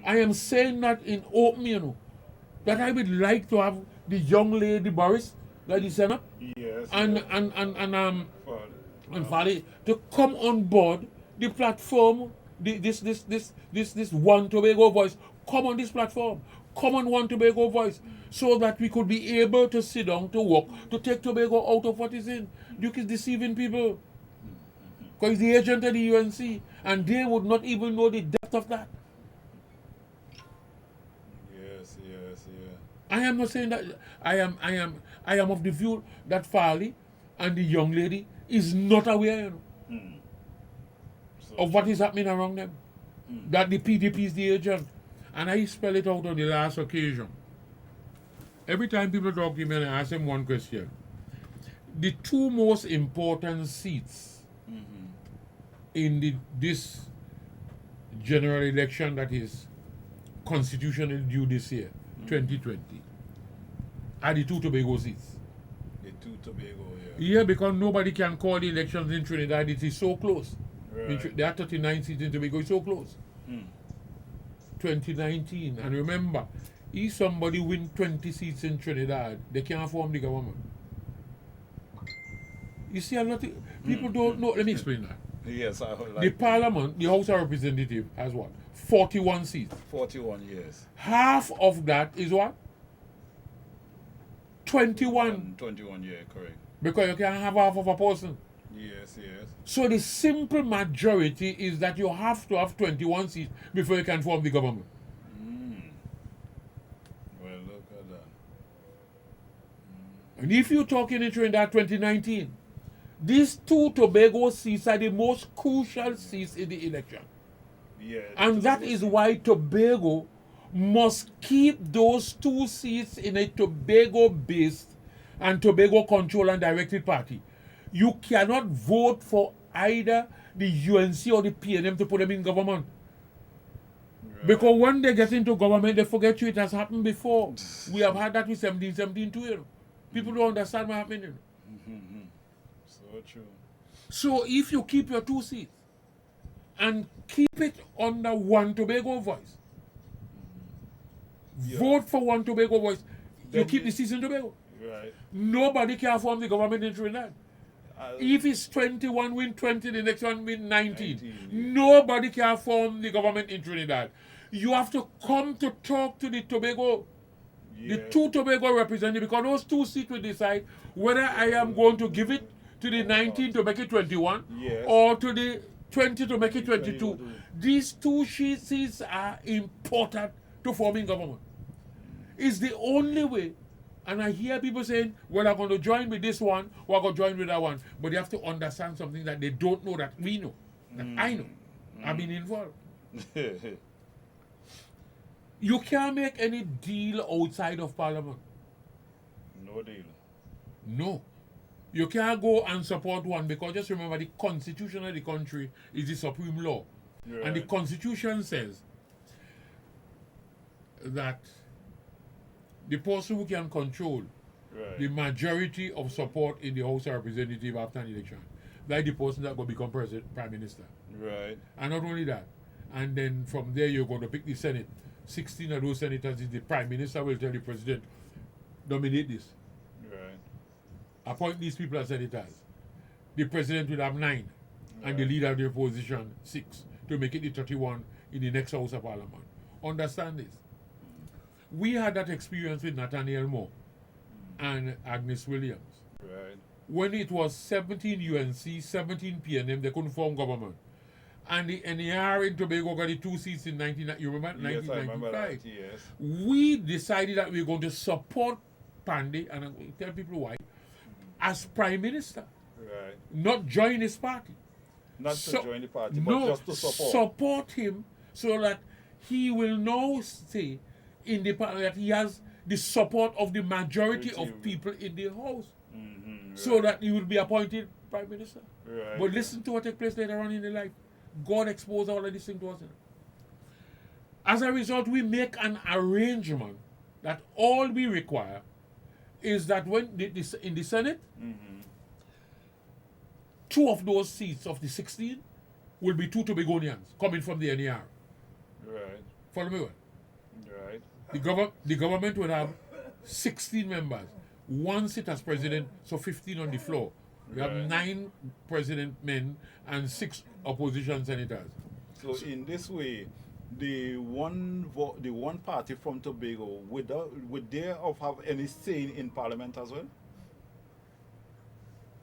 I am saying that in open, that I would like to have the young lady Boris, that is sent up, Yes. and Farley to come on board the platform, this One Tobago Voice, come on this platform, come on One Tobago Voice, so that we could be able to sit down, to work, to take Tobago out of what is in. Duke is deceiving people. Because he's the agent of the UNC, and they would not even know the depth of that. Yes. I am not saying that. I am of the view that Farley and the young lady is not aware, of what is happening around them. That the PDP is the agent, and I spell it out on the last occasion. Every time people talk to me, and I ask them one question: the two most important seats in this general election that is constitutionally due this year, 2020, are the two Tobago seats. The two Tobago, Yeah, because nobody can call the elections in Trinidad. It is so close. Right. There are 39 seats in Tobago. It's so close. 2019. And remember, if somebody win 20 seats in Trinidad, they can't form the government. You see, a lot of people don't know. Let me explain that. Yes, I would The like parliament, the House of Representatives, has what? 41 seats. 41 years. Half of that is what? 21. 21, yeah, correct. Because you can't have half of a person. Yes. So the simple majority is that you have to have 21 seats before you can form the government. Well, look at that. And if you're talking in Trinidad 2019, these two Tobago seats are the most crucial seats in the election. Yeah. And that is why Tobago must keep those two seats in a Tobago-based and Tobago-controlled and directed party. You cannot vote for either the UNC or the PNM to put them in government. Right. Because when they get into government, they forget you. It has happened before. We have had that with 1717 too. People don't understand what happened. So true. So if you keep your two seats and keep it under One Tobago Voice, vote for One Tobago Voice, you keep the seats in Tobago. Right. Nobody can form the government in Trinidad. If it's 21 win 20, the next one win 19. Nobody can form the government in Trinidad. You have to come to talk to the Tobago, the two Tobago representatives, because those two seats will decide whether I am going to give it to the 19 to make it 21, Yes. or to the 20 to make it 22. 22. These two seats are important to forming government. It's the only way. And I hear people saying, well, I'm going to join with this one, or I'm going to join with that one. But they have to understand something that they don't know that we know, that I know. I've been involved. You can't make any deal outside of Parliament. No deal. No. You can't go and support one, because just remember, the constitution of the country is the supreme law. Right. And the constitution says that the person who can control Right. the majority of support in the House of Representatives after an election, like the person that will become Prime Minister. Right. And not only that, and then from there you're going to pick the Senate. 16 of those senators is the Prime Minister will tell the President, nominate this. Right. Appoint these people as senators. The President will have 9, and the leader of the opposition 6, to make it the 31 in the next House of Parliament. Understand this. We had that experience with Nathaniel Moore and Agnes Williams. Right. When it was 17 UNC, 17 PNM, they couldn't form government. And the NER in Tobago got the 2 seats in 1990. You remember? Yes, I remember 1995. that. Yes. We decided that we were going to support Pandey, and I'm going to tell people why, as Prime Minister, Right. not join his party. Not So- to join the party, no, but just to support. support him so that he will now say in the party that he has the support of the majority of people in the House, so that he will be appointed Prime Minister. Right. But listen to what took place later on in the life. God exposed all of these things to us. As a result, we make an arrangement that all we require is that when in the Senate, 2 of those seats of the 16 will be 2 Tobagonians coming from the NER. Right. Follow me well. Right. The government will have 16 members, 1 seat as president, so 15 on the floor. We have Right. 9 president men and 6 opposition senators. So in this way, the one party from Tobago would they have any say in Parliament as well?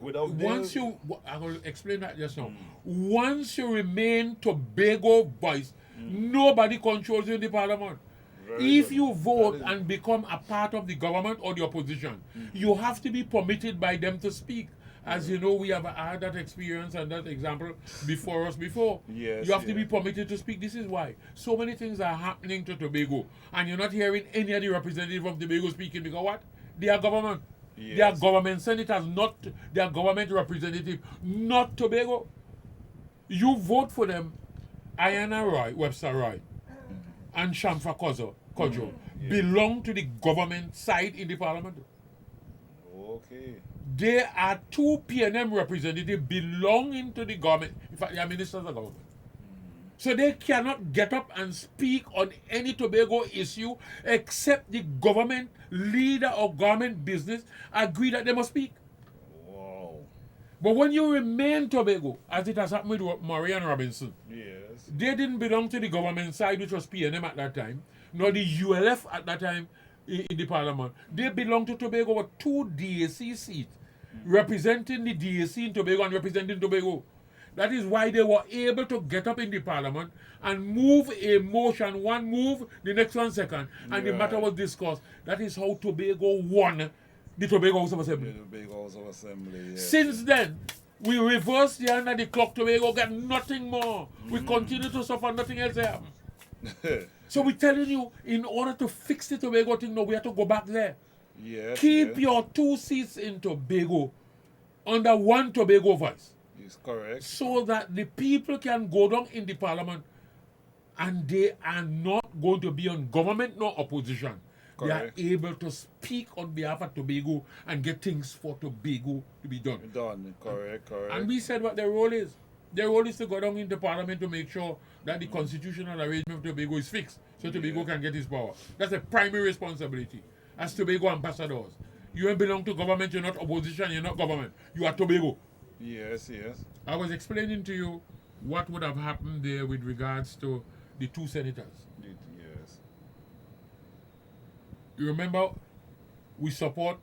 Without Once you, I will explain that just now. Once you remain Tobago voice, nobody controls you in the Parliament. Very If good. you vote That is- and become a part of the government or the opposition, you have to be permitted by them to speak. As you know, we have had that experience and that example before us before. Yes, You have to be yes. permitted to speak. This is why so many things are happening to Tobago, and you're not hearing any of the representatives of Tobago speaking, because what? They are government. They are Yes. government senators, not they are government representative, not Tobago. You vote for them, Ayana Roy, Webster Roy, and Shamfa Kojo belong to the government side in the parliament. Okay. They are 2 PNM representatives belonging to the government. In fact, they are ministers of government. So they cannot get up and speak on any Tobago issue except the government leader or government business agree that they must speak. Wow. But when you remain Tobago, as it has happened with Murray and Robinson, Yes. they didn't belong to the government side, which was PNM at that time, nor the ULF at that time in the parliament. They belonged to Tobago with 2 DAC seats, representing the DAC in Tobago and representing Tobago. That is why they were able to get up in the parliament and move a motion, one move, the next one second, and the matter was discussed. That is how Tobago won the Tobago House of Assembly. The big House of Assembly. Yes. Since then, we reversed the hand of the clock. Tobago get nothing more. We continue to suffer, nothing else happen. So we're telling you, in order to fix the Tobago thing, no, we have to go back there. Yes. Keep yes. your 2 seats in Tobago under one Tobago voice, It's correct. so that the people can go down in the parliament and they are not going to be on government nor opposition. Correct. They are able to speak on behalf of Tobago and get things for Tobago to be done. Done. Correct. Correct. And we said what their role is. Their role is to go down into parliament to make sure that the constitutional arrangement of Tobago is fixed, so Tobago can get its power. That's a primary responsibility as Tobago ambassadors. You don't belong to government, you're not opposition, you're not government. You are Tobago. Yes. Yes. I was explaining to you what would have happened there with regards to the 2 senators. Yes. You remember, we support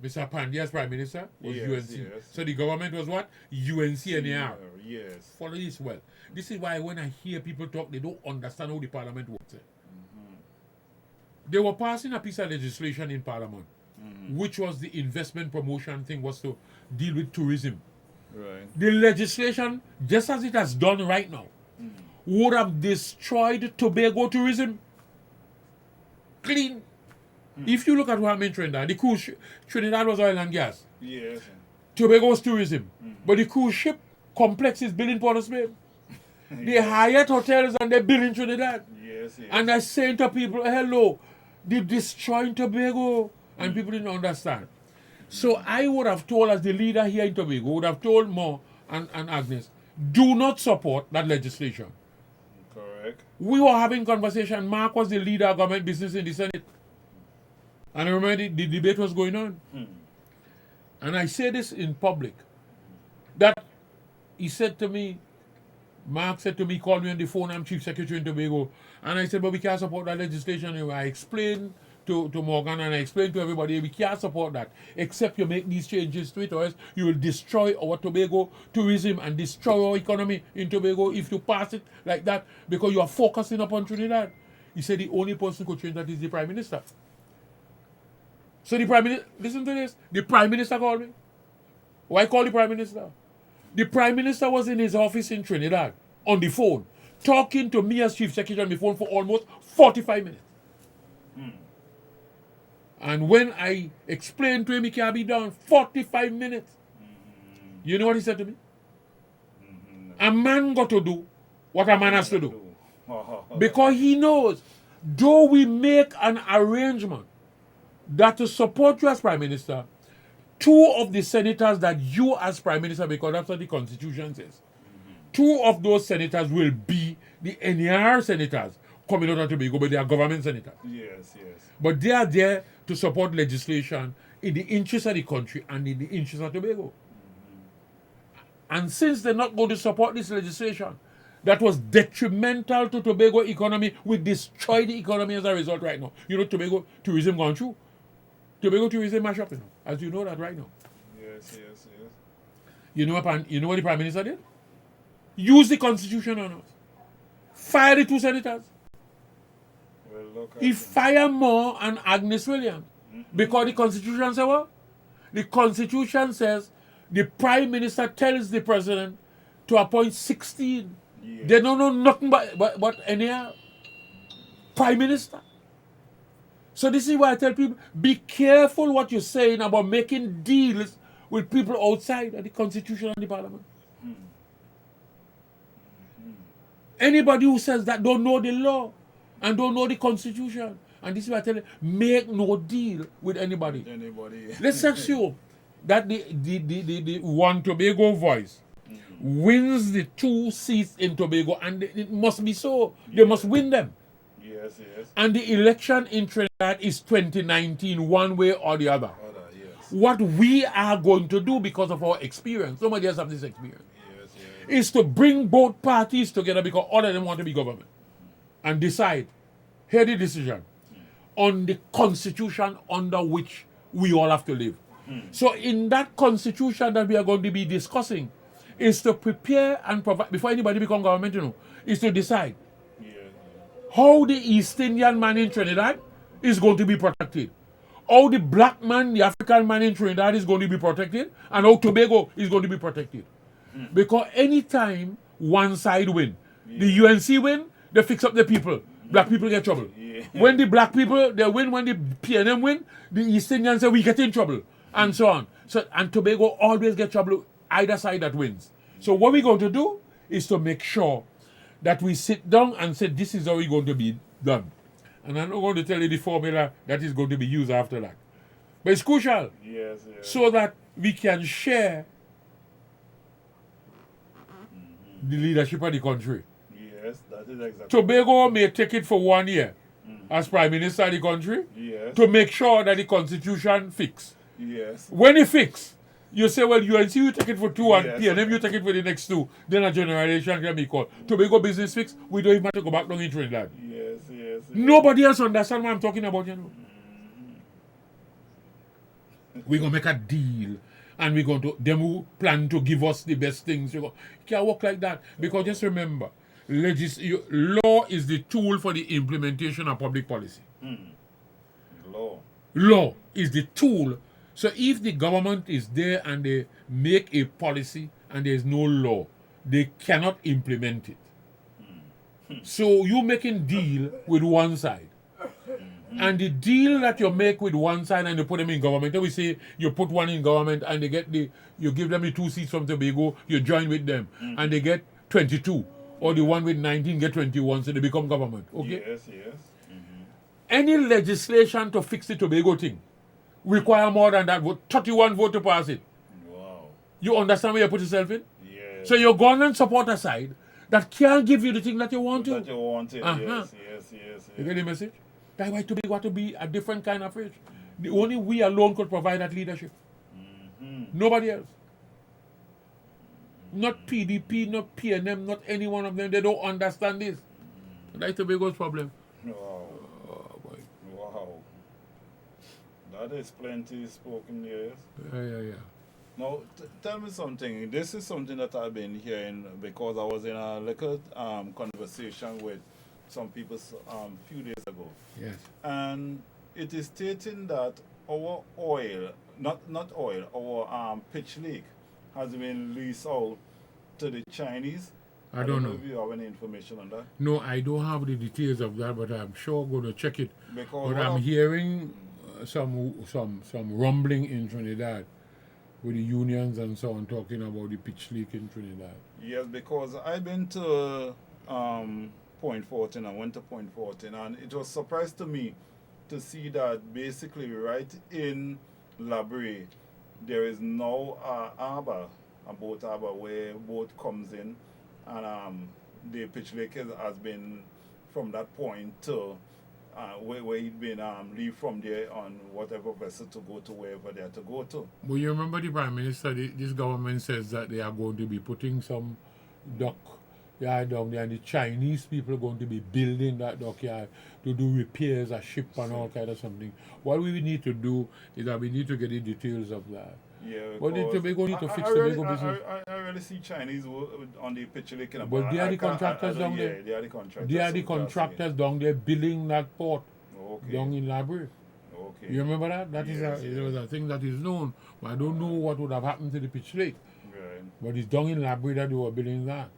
Mr. Pandya's Prime Minister was Yes, UNC. yes. So the government was what? UNCNAR. Yes. Follow this well. This is why when I hear people talk, they don't understand how the parliament works. They were passing a piece of legislation in parliament, which was the investment promotion thing, was to deal with tourism. Right. The legislation, just as it has done right now, would have destroyed Tobago tourism. Clean. If you look at what happened in Trinidad, the cruise Trinidad was oil and gas. Yes. Tobago was tourism. But the cruise ship complex is built in Port of Spain. They hired hotels and they built in Trinidad. Yes. Yes. And they're saying to people, hello, they're destroying Tobago. And people didn't understand. So I would have told, as the leader here in Tobago, would have told Mo and Agnes, do not support that legislation. Correct. We were having conversation. Mark was the leader of government business in the Senate. And I remember the debate was going on. And I say this in public. That he said to me, Mark said to me, call me on the phone, I'm Chief Secretary in Tobago. And I said, but we can't support that legislation. And I explained to Morgan and I explained to everybody, we can't support that except you make these changes to it, or else you will destroy our Tobago tourism and destroy our economy in Tobago if you pass it like that because you are focusing upon Trinidad. He said the only person who could change that is the Prime Minister. So the Prime Minister, listen to this, the Prime Minister called me. Why call the Prime Minister? The Prime Minister was in his office in Trinidad on the phone, talking to me as Chief Secretary on the phone for almost 45 minutes. And when I explained to him he can't be done, 45 minutes. You know what he said to me? A man got to do what a man has to do. Because he knows, though we make an arrangement that to support you as Prime Minister, two of the senators that you as Prime Minister, because that's what the Constitution says, two of those senators will be the NAR senators coming out of Tobago, but they are government senators. Yes, yes. But they are there to support legislation in the interest of the country and in the interest of Tobago. And since they're not going to support this legislation that was detrimental to Tobago economy, will destroy the economy as a result right now. You know, Tobago tourism gone through. Tobago tourism mash up, as you know that right now. Yes, yes, yes. You know what the Prime Minister did? Use the Constitution on us. Fire the two senators. Well, look at He fired Moore and Agnes Williams. Because the Constitution says what? The Constitution says the Prime Minister tells the President to appoint 16. Yes. They don't know nothing but any Prime Minister. So this is why I tell people, be careful what you're saying about making deals with people outside of the Constitution and the Parliament. Anybody who says that don't know the law and don't know the Constitution. And this is why I tell you, make no deal with anybody. anybody. Let's assume that the one Tobago voice wins the 2 seats in Tobago, and it must be so. They must win them. Yes, yes. And the election in Trinidad is 2019, one way or the other. Yes. What we are going to do because of our experience, somebody else have this experience, Yes, yes. is to bring both parties together because all of them want to be government and decide, hear the decision, on the constitution under which we all have to live. So in that constitution that we are going to be discussing is to prepare and provide, before anybody become government, is to decide how the East Indian man in Trinidad is going to be protected, how the black man, the African man in Trinidad is going to be protected, and how Tobago is going to be protected. Because anytime one side win, the UNC win, they fix up the people. Black people get trouble. When the black people, they win, when the PNM win, the East Indians say we get in trouble, and so on. So, and Tobago always get trouble, either side that wins. So what we're going to do is to make sure that we sit down and say, this is how it's going to be done. And I'm not going to tell you the formula that is going to be used after that. But it's crucial. Yes, yes. So that we can share the leadership of the country. Yes, that is exactly. Tobago may take it for 1 year as Prime Minister of the country Yes. to make sure that the Constitution fix. Yes. When it fix, you say, well, UNC, you take it for 2 and Yes. PNM, you take it for the next 2. Then a general election can be called. Tobago business fix, we don't even have to go back down in Trinidad. Yes, yes. Nobody else understands what I'm talking about, we're going to make a deal, and we're going to, them who plan to give us the best things. You can't work like that. Because just remember, law is the tool for the implementation of public policy. Law. Law is the tool. So if the government is there and they make a policy and there is no law, they cannot implement it. So you making deal with one side. And the deal that you make with one side and you put them in government, we say you put one in government and they get you give them the 2 seats from Tobago, you join with them, and they get 22. Or the one with 19 get 21, so they become government. Okay? Yes. Any legislation to fix the Tobago thing require more than that vote, 31 vote to pass it. Wow. You understand where you put yourself in? Yes. So you're going and support a side that can't give you the thing that you want to. That you want it. Yes. You get the message? That's why Tobago got to be a different kind of fish. The only we alone could provide that leadership. Nobody else. Not PDP, not PNM, not any one of them. They don't understand this. That's Tobago's problem. Wow. Oh, boy. Wow. That is plenty spoken, yes. Yeah. Now, tell me something. This is something that I've been hearing because I was in a little conversation with some people few days ago. Yes. And it is stating that our oil, not oil, our pitch lake has been leased out to the Chinese. I don't know. If you have any information on that. No, I don't have the details of that, but I'm sure going to check it. Because But I'm hearing some rumbling in Trinidad with the unions and so on talking about the pitch leak in Trinidad. Yes, because I've been to Point 14. I went to Point 14, and it was surprise to me to see that basically right in Labrie there is now a boat harbor where boat comes in, and the pitch lake has been from that point to where he'd been leave from there on whatever vessel to go to wherever they are to go to. But you remember the Prime Minister, this government says that they are going to be putting some dockyard down there, and the Chinese people are going to be building that dockyard to do repairs, a ship and all kind of something. What we need to do is that we need to get the details of that. Yeah, but the Tobago need to fix really, Tobago business. I really see Chinese on the pitch lake. But they are the contractors down there. Yeah, they are the contractors. They are the contractors down there building that port down in Labrie. Okay. You remember that? That is it was a thing that is known. But I don't know what would have happened to the pitch lake. Right. But it's down in Labrie that they were building that.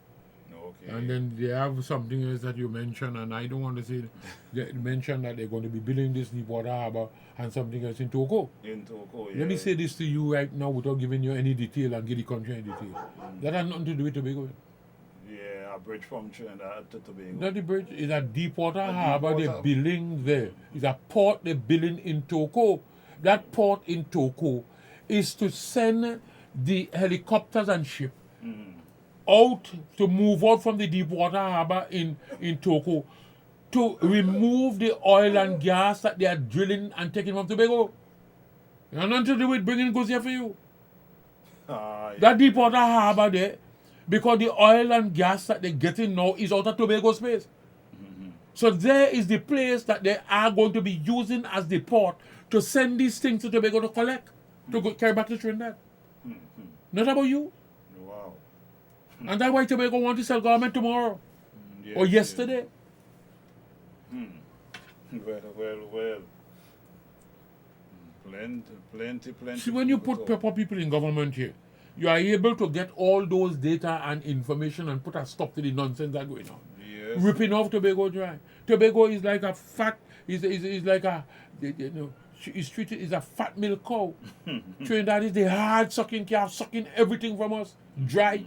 Okay. And then they have something else that you mentioned, and I don't want to say they mentioned that they're going to be building this Deepwater Harbor and something else in Toko. In Toko, yeah. Let me say this to you right now without giving you any detail and give the country any detail. That has nothing to do with Tobago. Yeah, a bridge from Trinidad to Tobago. Not the bridge, it's a Deepwater Harbor they're building there. It's a port they're building in Toko. That port in Toko is to send the helicopters and ships out to move out from the Deepwater Harbor in Toko to remove the oil and gas that they are drilling and taking from Tobago. And nothing to do with bringing goods here for you. Yeah. That Deepwater Harbor there, because the oil and gas that they're getting now is out of Tobago space. So there is the place that they are going to be using as the port to send these things to Tobago to collect, to go carry back to Trinidad. Not about you. Wow. And that's why Tobago want to sell government tomorrow or yesterday. Well. Plenty. See, when you put proper people in government here, you are able to get all those data and information and put a stop to the nonsense that's going on. Yes. Ripping off Tobago dry. Tobago is like a fat, is like a, it's treated as a fat milk cow. Trinidad is the hard sucking calf, sucking everything from us dry,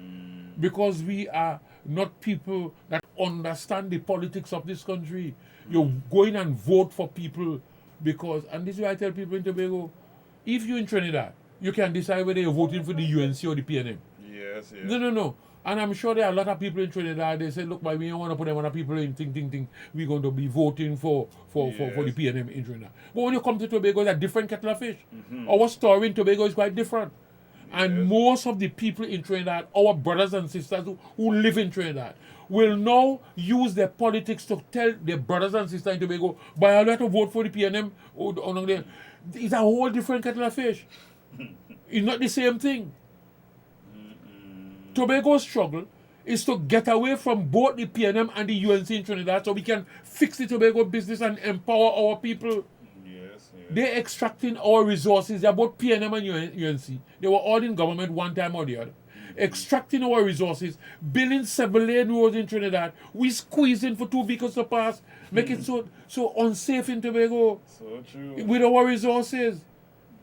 because we are not people that understand the politics of this country. You're going and vote for people because, and this is why I tell people in Tobago, if you're in Trinidad, you can decide whether you're voting for the UNC or the PNM. Yes. No. And I'm sure there are a lot of people in Trinidad, they say, look, we don't want to put them on people in think. We're going to be voting for the PNM in Trinidad. But when you come to Tobago, it's a different kettle of fish. Our story in Tobago is quite different. And Yes. most of the people in Trinidad, our brothers and sisters who live in Trinidad, will now use their politics to tell their brothers and sisters in Tobago, by all you have to vote for the PNM. It's a whole different kettle of fish. It's not the same thing. Tobago's struggle is to get away from both the PNM and the UNC in Trinidad so we can fix the Tobago business and empower our people. Yes. They're extracting our resources. They're both PNM and UNC. They were all in government one time or the other. Extracting our resources, building 7-lane roads in Trinidad. We squeezing for 2 vehicles to pass, make it so unsafe in Tobago So true. with our resources.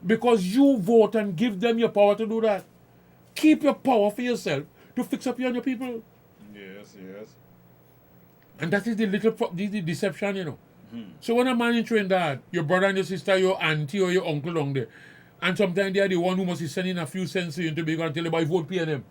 Because you vote and give them your power to do that. Keep your power for yourself to fix up you and your people. Yes. And that is the deception, you know. So when a man in Trinidad, your brother and your sister, your auntie or your uncle down there, and sometimes they are the one who must be sending a few cents to you to be going to tell you about vote PNM.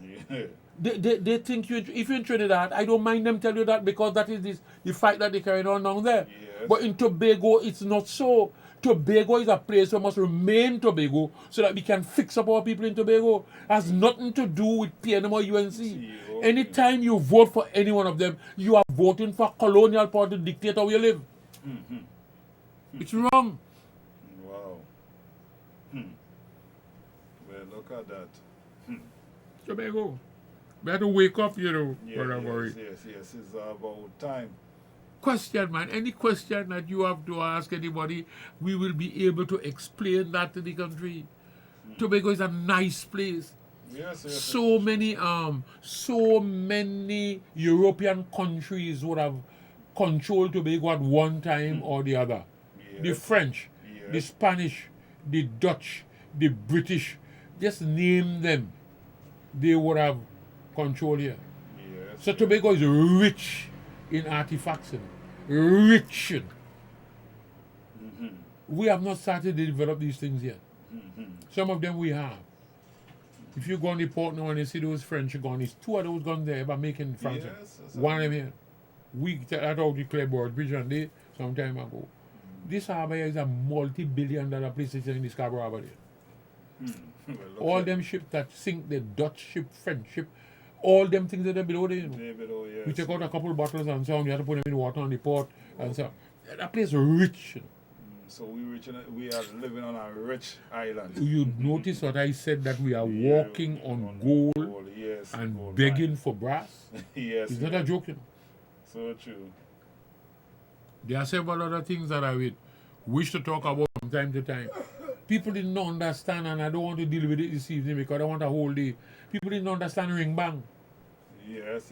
Yeah. They think if you're in Trinidad, I don't mind them tell you that because that is the fight that they carry on down there. Yes. But in Tobago, it's not so. Tobago is a place where must remain Tobago so that we can fix up our people in Tobago. It has nothing to do with PNM or UNC. Okay. Anytime you vote for any one of them, you are voting for colonial power to dictate how you live. It's wrong. Wow. Well, look at that. Tobago. We have to wake up, you know. Yes. It's about time. Question, man. Any question that you have to ask anybody, we will be able to explain that to the country. Tobago is a nice place. Yes. So many European countries would have controlled Tobago at one time or the other. The Yes. French, the Yes. Spanish, the Dutch, the British, just name them. They would have control here. Yes. So Tobago is rich in artifacts, you know. Rich. You know. We have not started to develop these things yet. Some of them we have. If you go on the port now and you see those French guns, 2 of those guns there by making France. Yes, yes, One of them here. We took that out the Claiborne Bridge and they some time ago. This harbour here is a multi-billion-dollar place in the Scarborough Harbour there. Well, look All at them ships that sink, the Dutch ship, French ship, all them things that are below there, you know. there below, yes. We take out a couple bottles and so on, you have to put them in water on the port and so on. That place is rich. You know. So we are living on a rich island. You notice what I said, that we are Yeah, walking on gold yes, and gold begging mine. for brass. Yes. It's not a joke, you know. So true. There are several other things that I would wish to talk about from time to time. People didn't understand, and I don't want to deal with it this evening because I want a whole day. People didn't understand ring bang. Yes.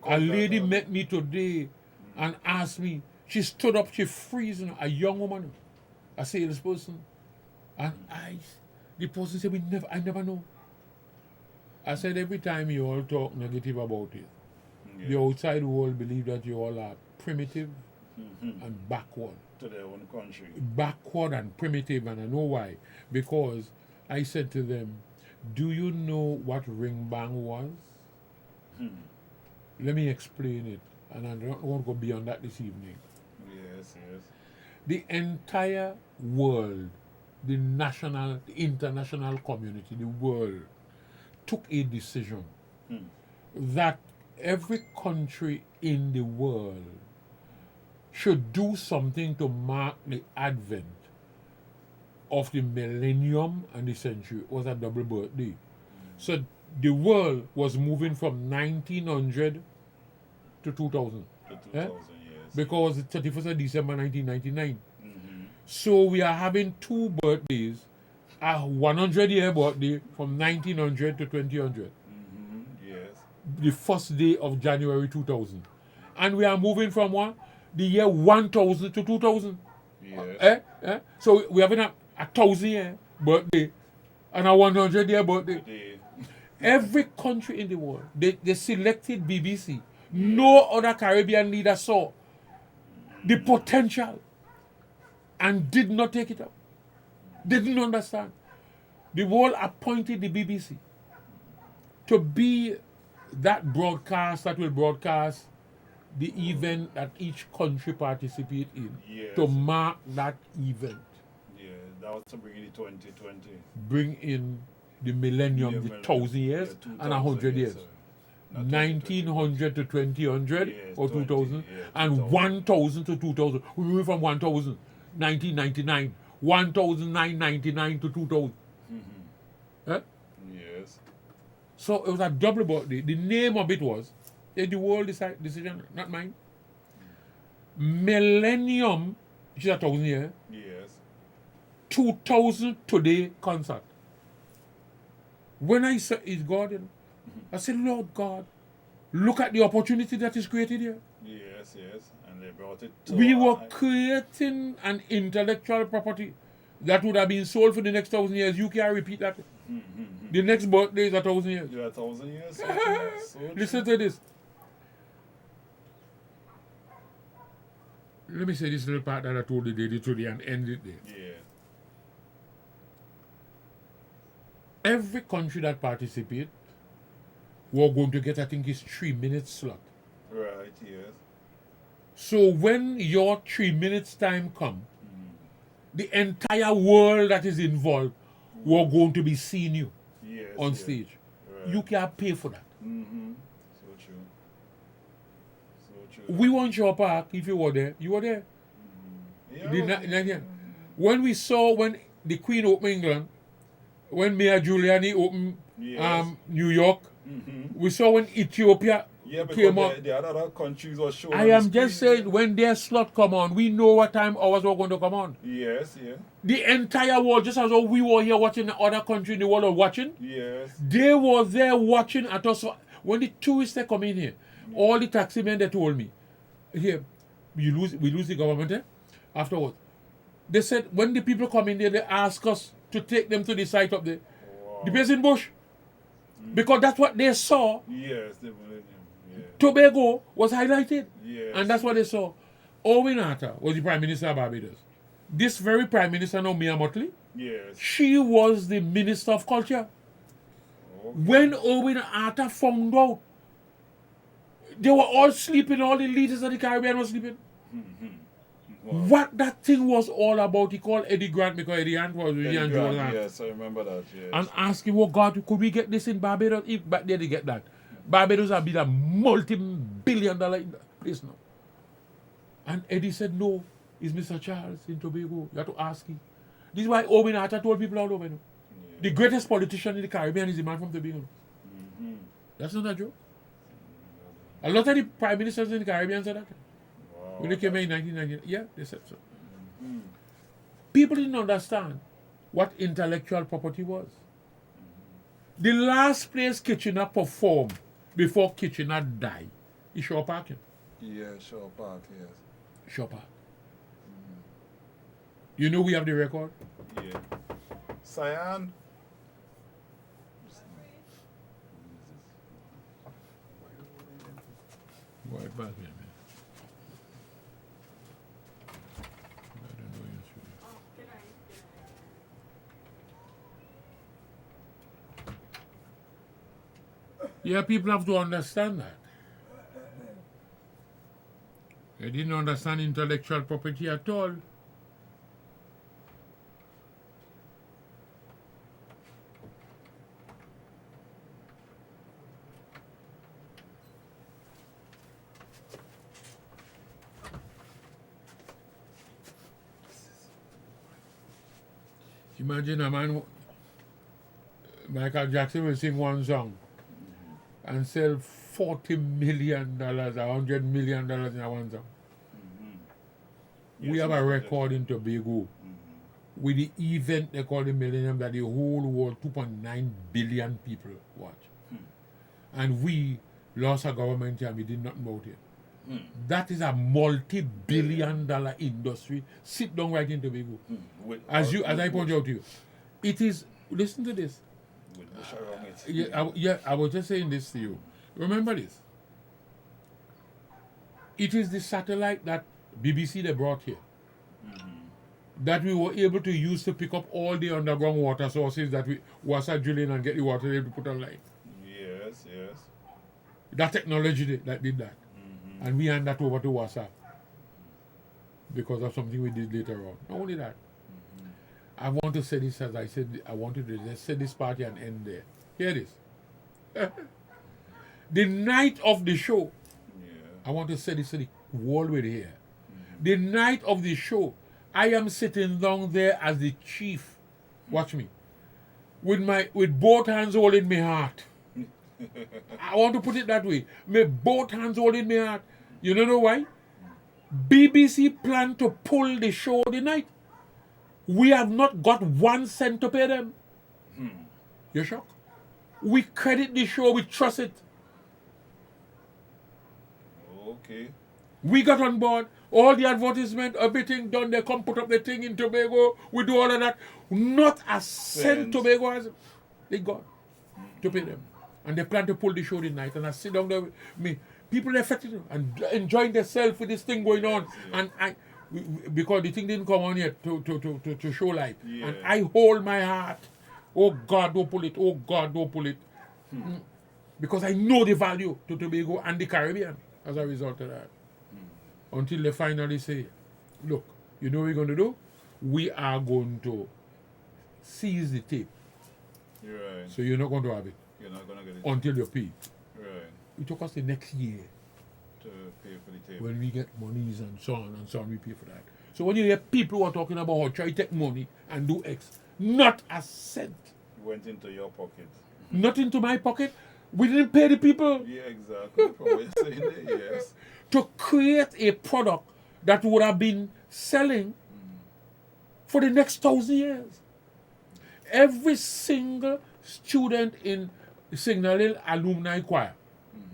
A lady met me today and asked me, she stood up, she freezing, a young woman, a salesperson. And the person said, I never know. I said, every time you all talk negative about it, the outside world believe that you all are primitive and backward. To their own country. Backward and primitive, and I know why. Because I said to them, do you know what ring bang was? Let me explain it, and I don't want to go beyond that this evening. Yes. The entire world, the national, the international community, the world, took a decision that every country in the world should do something to mark the advent of the millennium and the century. It was a double birthday. So the world was moving from 1900 to 2000. The 2000 Eh? years. Because it's 31st of December 1999. So we are having 2 birthdays, a 100-year birthday from 1900 to 2000. Yes. The first day of January 2000. And we are moving from what? The year 1000 to 2000. Yes. So we're having a 1000-year birthday and a 100-year birthday. Every country in the world, they selected BBC. No other Caribbean leader saw the potential and did not take it up. They didn't understand. The world appointed the BBC to be that broadcast that will broadcast the event that each country participate in, Yes. to mark that event. Yeah, that was to bring in the 2020. Bring in the millennium, Yeah, the millennium. 1,000 years, Yeah, 2,000 and 100 years. sir. Not 1900 to 2000 Yes, or 20, 2000 yeah, and 2000. 1000 to 2000. We moved from 1000, 1999, 1999 to 2000. Eh? Yes. So it was a double birthday. The name of it was, the world decision, not mine. Millennium, which is 1,000 years, Yes. 2000 today concert. When I said, it's God, you know, I said, Lord God, look at the opportunity that is created here. Yes, yes. And they brought it to We were creating an intellectual property that would have been sold for the next 1,000 years. You can't repeat that. The next birthday is 1,000 years. Yeah, 1,000 years. So true, so Listen true. to this. Let me say this little part that I told you today and end it there. Yeah. Every country that participate, we're going to get, I think, it's 3 minutes slot. Right, yes. So when your 3 minutes time come, the entire world that is involved, we're going to be seeing you Yes. on yes. stage. Right. You can't pay for that. So true. So true. We won Shaw Park. If you were there, you were there. Yeah, When we saw when the Queen opened England, when Mayor Giuliani opened Yes. New York, we saw when Ethiopia yeah, came because up. the other countries were showing. I on the am just screen. saying, when their slot come on, we know what time ours were going to come on. Yes, yeah. The entire world, just as though we were here watching the other country in the world are watching, Yes. they were there watching at us. When the tourists they come in here, all the taxi men they told me, here, we lose the government afterwards. They said when the people come in there, they ask us to take them to the site up there, the Basin Bush, because that's what they saw. Yes, the millennium. Yeah. Tobago was highlighted, Yes. and that's what they saw. Owen Atta was the Prime Minister of Barbados. This very Prime Minister now, Mia Mottley, Yes. she was the Minister of Culture. When Owen Atta found out, they were all sleeping, all the leaders of the Caribbean were sleeping. What that thing was all about, he called Eddie Grant, because Eddie Grant was with Ian Joel Land, Yes, I remember that. Yes. and asked him, oh God, could we get this in Barbados? If back there they get that. Barbados have been a multi-billion-dollar place now. And Eddie said, no, it's Mr. Charles in Tobago. You have to ask him. This is why Owen Atta told people all over. The greatest politician in the Caribbean is the man from Tobago. That's not a joke. A lot of the prime ministers in the Caribbean said that. When they came in 1990, yeah, they said so. People didn't understand what intellectual property was. The last place Kitchener performed before Kitchener died is Shaw Park. Yeah, Shaw Park, yes. Shaw Park. You know we have the record? Yeah. Cyan. Go ahead, back here, man. I don't know your story. Yeah, people have to understand that. They didn't understand intellectual property at all. Imagine a man, Michael Jackson will sing one song and sell $40 million, $100 million in a one song. We have a record in Tobago with the event they call the Millennium that the whole world, 2.9 billion people watch. And we lost our government and we did nothing about it. That is a multi-billion-dollar industry. Sit down right in Tobago. As I pointed out to you, it is. Listen to this. With bush around it. I was just saying this to you. Remember this. It is the satellite that BBC they brought here that we were able to use to pick up all the underground water sources that we was drilling and get the water they put online. Yes, yes. That technology that did that. And we hand that over to WhatsApp because of something we did later on. Not only that. I want to say this as I said, I wanted to just say this party and end there. Hear this. The night of the show, I want to say this to the world with here. The night of the show, I am sitting down there as the chief. Watch me. With both hands holding my heart. I want to put it that way. Both hands holding my heart. You don't know why? BBC planned to pull the show the night. We have not got 1 cent to pay them. You're shocked? We credit the show, we trust it. Okay. We got on board, all the advertisement, everything done, they come put up the thing in Tobago, we do all of that. Not a cent Tobago has, they got to pay them. And they plan to pull the show the night, and I sit down there with me. People are affected and enjoying themselves with this thing going on. And because the thing didn't come on yet to show light. Yeah. And I hold my heart. Oh God, don't pull it. Oh God, don't pull it. Because I know the value to Tobago and the Caribbean as a result of that. Until they finally say, look, you know what we're going to do? We are going to seize the tape. Right. So you're not going to have it. You're not going to get it. Until you pay. Right. It took us the next year. To pay for the tape. When we get monies and so on, we pay for that. So when you hear people who are talking about how try to take money and do X, not a cent. Went into your pocket. Not into my pocket. We didn't pay the people Yeah, exactly. From what you're saying there, yes. to create a product that would have been selling for the next 1,000 years. Every single student in Signal Hill Alumni Choir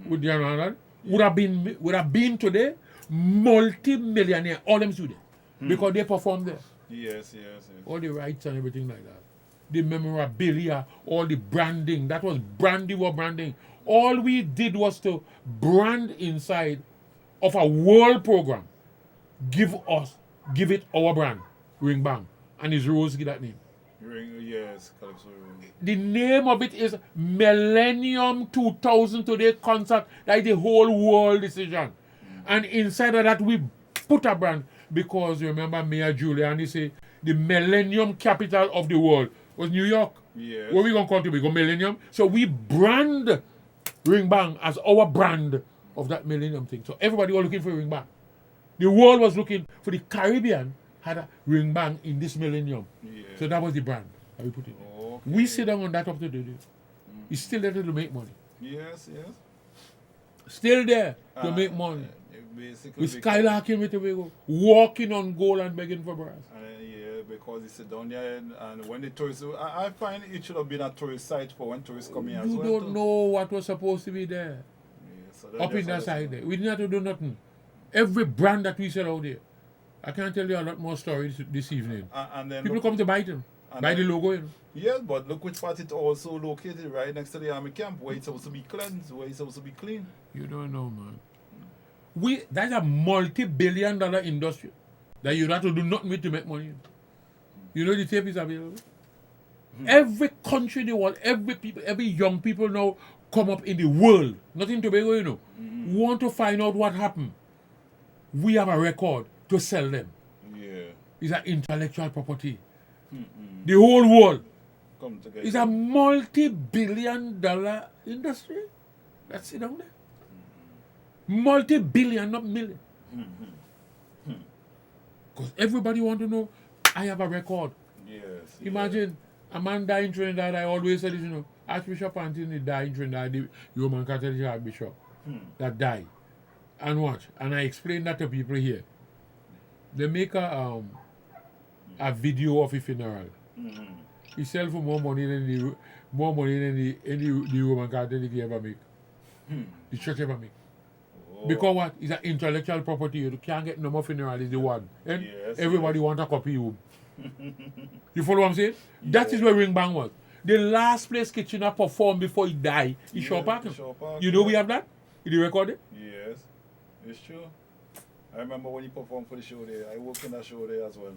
with the Ireland would have been today multi-millionaire, all them students, because they performed there. Yes. All the rights and everything like that. The memorabilia, all the branding, that was branding. All we did was to brand inside of a world program. Give it our brand, Ring Bang. And his Rose give that name. Yes, Calypso Ring. The name of it is Millennium 2000 Today Concert. That is the whole world decision. And inside of that, we put a brand. Because you remember Mayor Giuliani say, the Millennium capital of the world was New York. Yes. What we going to call it? We go Millennium. So we brand Ring Bang as our brand of that Millennium thing. So everybody was looking for Ring Bang. The world was looking for the Caribbean had a Ring Bang in this Millennium. Yes. So that was the brand that we put in. Okay. We sit down on that up to today. It's still there to make money. Yes. Still there to make money. Basically, We skylarking with Tobago, walking on gold and begging for brass. Yeah, because it's down there, and when the tourists, I find it should have been a tourist site for when tourists come here as You well. don't know what was supposed to be there. Yeah, so that's Up in just that how side there. We didn't have to do nothing. Every brand that we sell out there. I can't tell you a lot more stories this evening. And then People look, come to buy them. and Buy the then- logo, you know. Yes, but look which part it's also located right next to the army camp, where it's supposed to be cleansed, where it's supposed to be clean. You don't know, man. That's a multi-billion-dollar industry that you have to do nothing with to make money. You know the tape is available. Every country in the world, every young people now come up in the world, not in Tobago, you know, want to find out what happened. We have a record to sell them. Yeah. It's an intellectual property. The whole world. Come together. It's a multi-billion-dollar industry. That's it down there. Multi-billion, not million. Because everybody want to know, I have a record. Yes. Imagine a man died in Trinidad. I always said this, you know, Archbishop Anthony died in Trinidad, the Roman Catholic Archbishop that died. And watch, and I explained that to people here. They make a video of a funeral. He sell for more money than the Roman Catholic ever make. The church ever make. Because what? It's an intellectual property. You can't get no more funeral. It's the one. And Yes, everybody want a copy home. You follow what I'm saying? That is where Ring Bang was. The last place Kitchener performed before he died is Shaw Park. Shaw Park, You know yeah. we have that? Did you record it? Yes, it's true. I remember when he performed for the show there. I worked in that show there as well.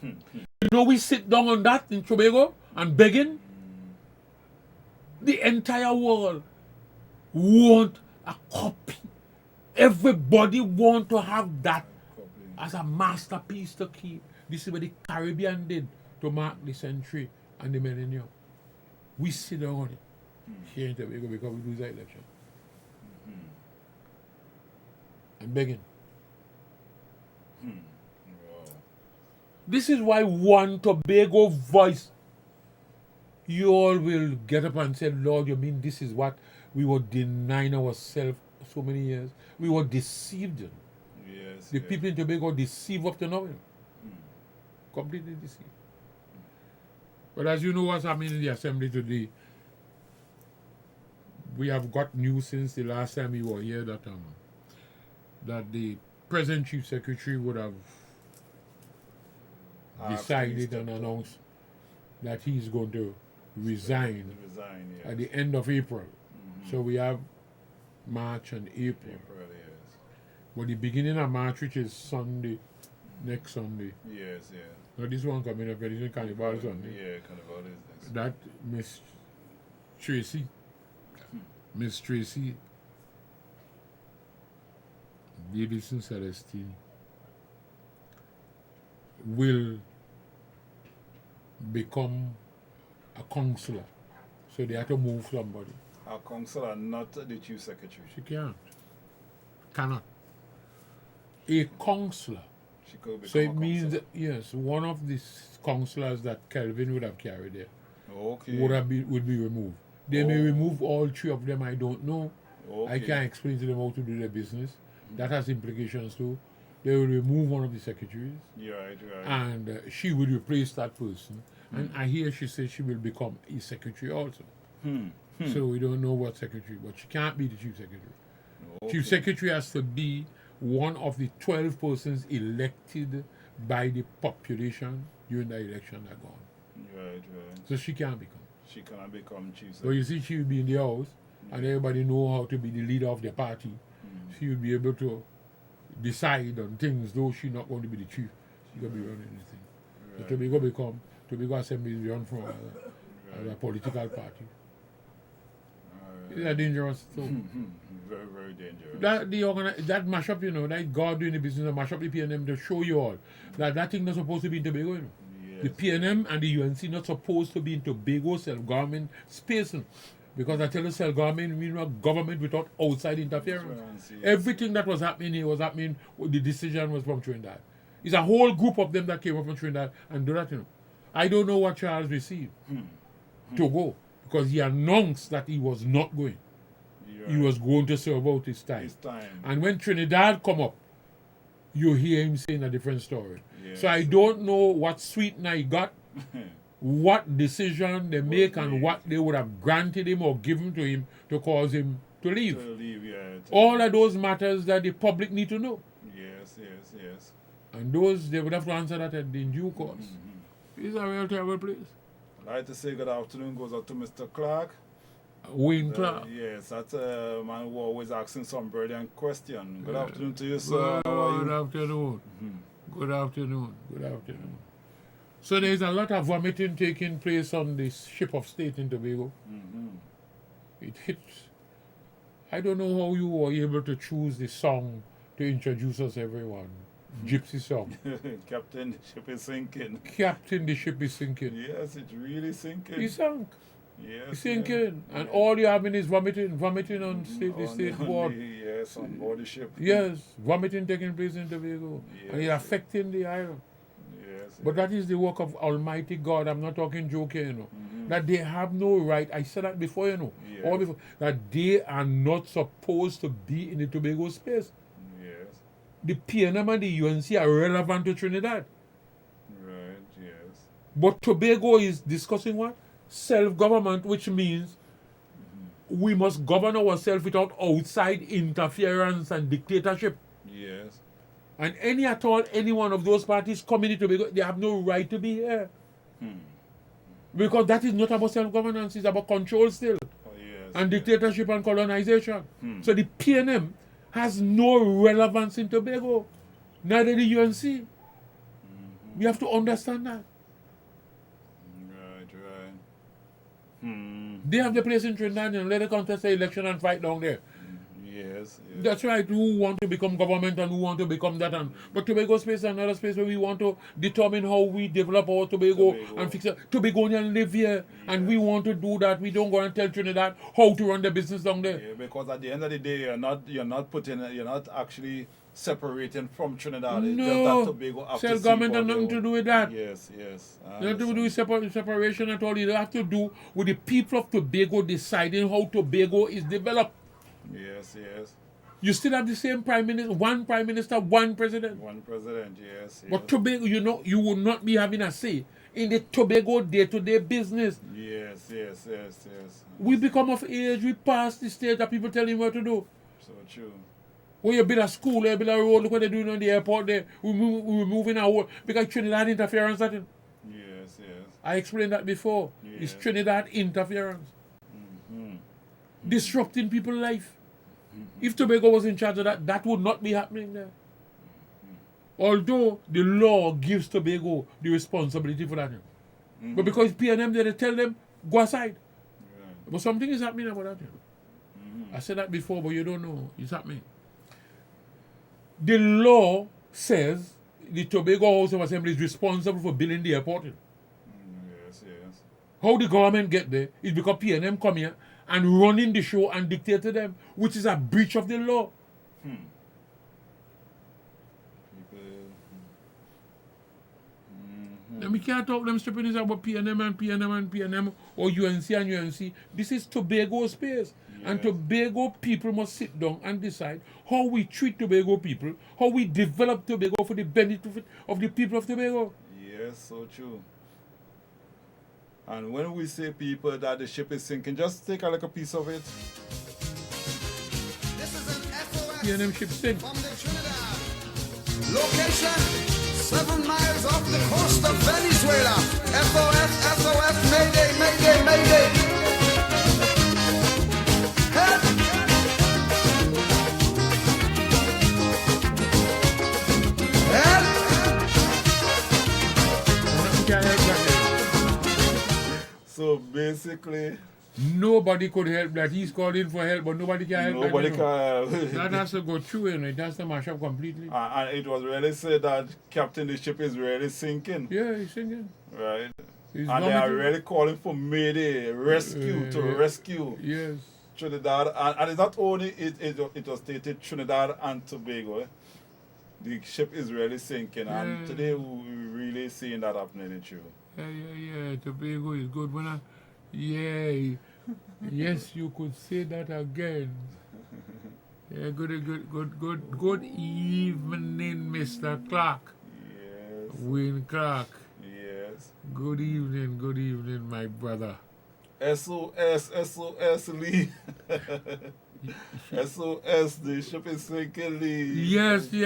You know we sit down on that in Tobago and begging. The entire world want a copy. Everybody want to have that as a masterpiece to keep. This is what the Caribbean did to mark the century and the millennium. We sit down on it here in Tobago because we lose the election. I'm begging. Wow. This is why one Tobago voice, you all will get up and say, Lord, you mean this is what we were denying ourselves so many years? We were deceived. Yes. The people in Tobago deceived up to now. Completely deceived. But as you know what's happening in the assembly today, we have got news since the last time we were here that the present chief secretary would have decided and announced that he's going to resign at the end of April. So we have March and April. But the beginning of March, which is Sunday, next Sunday. Yes. Now this one coming up, this is Carnival Sunday. Yeah, Carnival is next. That Miss Tracy Davidson Celestine will become a counselor. So they have to move somebody. A counselor, not the chief secretary. She can't. Cannot. A counselor. She could become So a it means counselor. that, yes, one of the counselors that Kelvin would have carried there Okay. would be removed. They may remove all three of them, I don't know. Okay. I can't explain to them how to do their business. That has implications too. They will remove one of the secretaries Right. and she will replace that person. And I hear she says she will become a secretary also. So we don't know what secretary, but she can't be the chief secretary. Okay. Chief secretary has to be one of the 12 persons elected by the population during the election that gone. Right. So she can't become. She cannot become chief So secretary. you see, she will be in the house, and everybody know how to be the leader of the party. She will be able to decide on things, though she's not going to be the chief. She's going to be running anything. So Tobago Assembly is run from a political party. It's a dangerous thing. Very, very dangerous. That mash up, that God doing the business of mash up the PNM to show you all that thing not supposed to be in Tobago, Yes. The PNM and the UNC not supposed to be in Tobago self-government space. Because I tell you, self-government means a government without outside interference. Yes. Everything that was happening here was happening, the decision was from Trinidad. It's a whole group of them that came up from Trinidad and do that, I don't know what Charles received to go, because he announced that he was not going. He was going to serve out his time. And when Trinidad come up, you hear him saying a different story. Yes. So I don't know what sweetener he got, what decision they make, and what they would have granted him or given to him to cause him to leave. All of those matters that the public need to know. Yes. And those, they would have to answer that in due course. It's a real terrible place. I'd like to say good afternoon goes out to Mr. Clark. Wayne Clark. Yes, that's a man who always asking some brilliant question. Good afternoon to you, sir. How are Good you? afternoon. Good afternoon. So there's a lot of vomiting taking place on this ship of state in Tobago. It hits. I don't know how you were able to choose the song to introduce us, everyone. Gypsy song. Captain, the ship is sinking. Captain, the ship is sinking. Yes, it's really sinking. He sunk. Yes, He's sinking. And all you having is vomiting on the state board. Yes, on board the ship. Yes, vomiting taking place in Tobago. And it's Yes. affecting the island. Yes. But that is the work of Almighty God. I'm not talking joke here, That they have no right. I said that before, Yes. All before, that they are not supposed to be in the Tobago space. Yes. The PNM and the UNC are relevant to Trinidad. Right, yes. But Tobago is discussing what? Self-government, which means we must govern ourselves without outside interference and dictatorship. Yes. And any one of those parties coming into Tobago, they have no right to be here. Because that is not about self-governance, it's about control still. Oh, yes. And dictatorship and colonization. So the PNM has no relevance in Tobago. Neither the UNC. We have to understand that. Right. They have the place in Trinidad and let the contest the election and fight down there. Yes. That's right. Who want to become government and who want to become that. But Tobago space is another space where we want to determine how we develop our Tobago. And fix it. Tobagonians live here, and we want to do that. We don't go and tell Trinidad how to run the business down there. Yeah, because at the end of the day, you're not actually separating from Trinidad. It's just that No, Tobago have to self-government see has nothing to do with that. Yes. Nothing to do with separation at all. It has to do with the people of Tobago deciding how Tobago is developed. Yes. You still have the same prime minister, one president. One president, yes. But Tobago, you will not be having a say in the Tobago day-to-day business. Yes. We become of age, we pass the stage that people tell him what to do. So true. When you build a school, you build a road, look what they're doing on the airport there. We're moving our world because Trinidad interference. That Yes. I explained that before. It's Trinidad interference. Disrupting people's life. If Tobago was in charge of that, that would not be happening there. Although the law gives Tobago the responsibility for that. But because PNM there, they tell them, go aside. But something is happening about that. I said that before, but you don't know. It's happening. The law says the Tobago House of Assembly is responsible for building the airport. Yes. How the government get there is because PNM come here and running the show and dictate to them, which is a breach of the law. And we can't talk them stupidness about PNM or UNC and UNC. This is Tobago space. And Tobago people must sit down and decide how we treat Tobago people, how we develop Tobago for the benefit of the people of Tobago. Yes, so true. And when we say people that the ship is sinking, just take a little piece of it. This is an SOS PNM ship sink. from the Trinidad. Location 7 miles off the coast of Venezuela. SOS, Mayday. Help! So basically, Nobody could help that. He's calling for help, but nobody can help nobody that. can. That has to go through, It has to mash up completely. And it was really said that Captain, the ship is really sinking. Yeah, he's singing. Right. He's And they are vomiting. really calling for Mayday, rescue, to rescue Yes. Trinidad. And it's not only, it was stated Trinidad and Tobago. The ship is really sinking. And Yeah. today we're really seeing that happening in True. Yeah. Tobago is good. Yes, you could say that again. Yeah, good evening, Mr. Clark. Yes. Wayne Clark. Yes. Good evening, my brother. SOS, Lee. SOS, the ship is sinking, Lee. Yes. We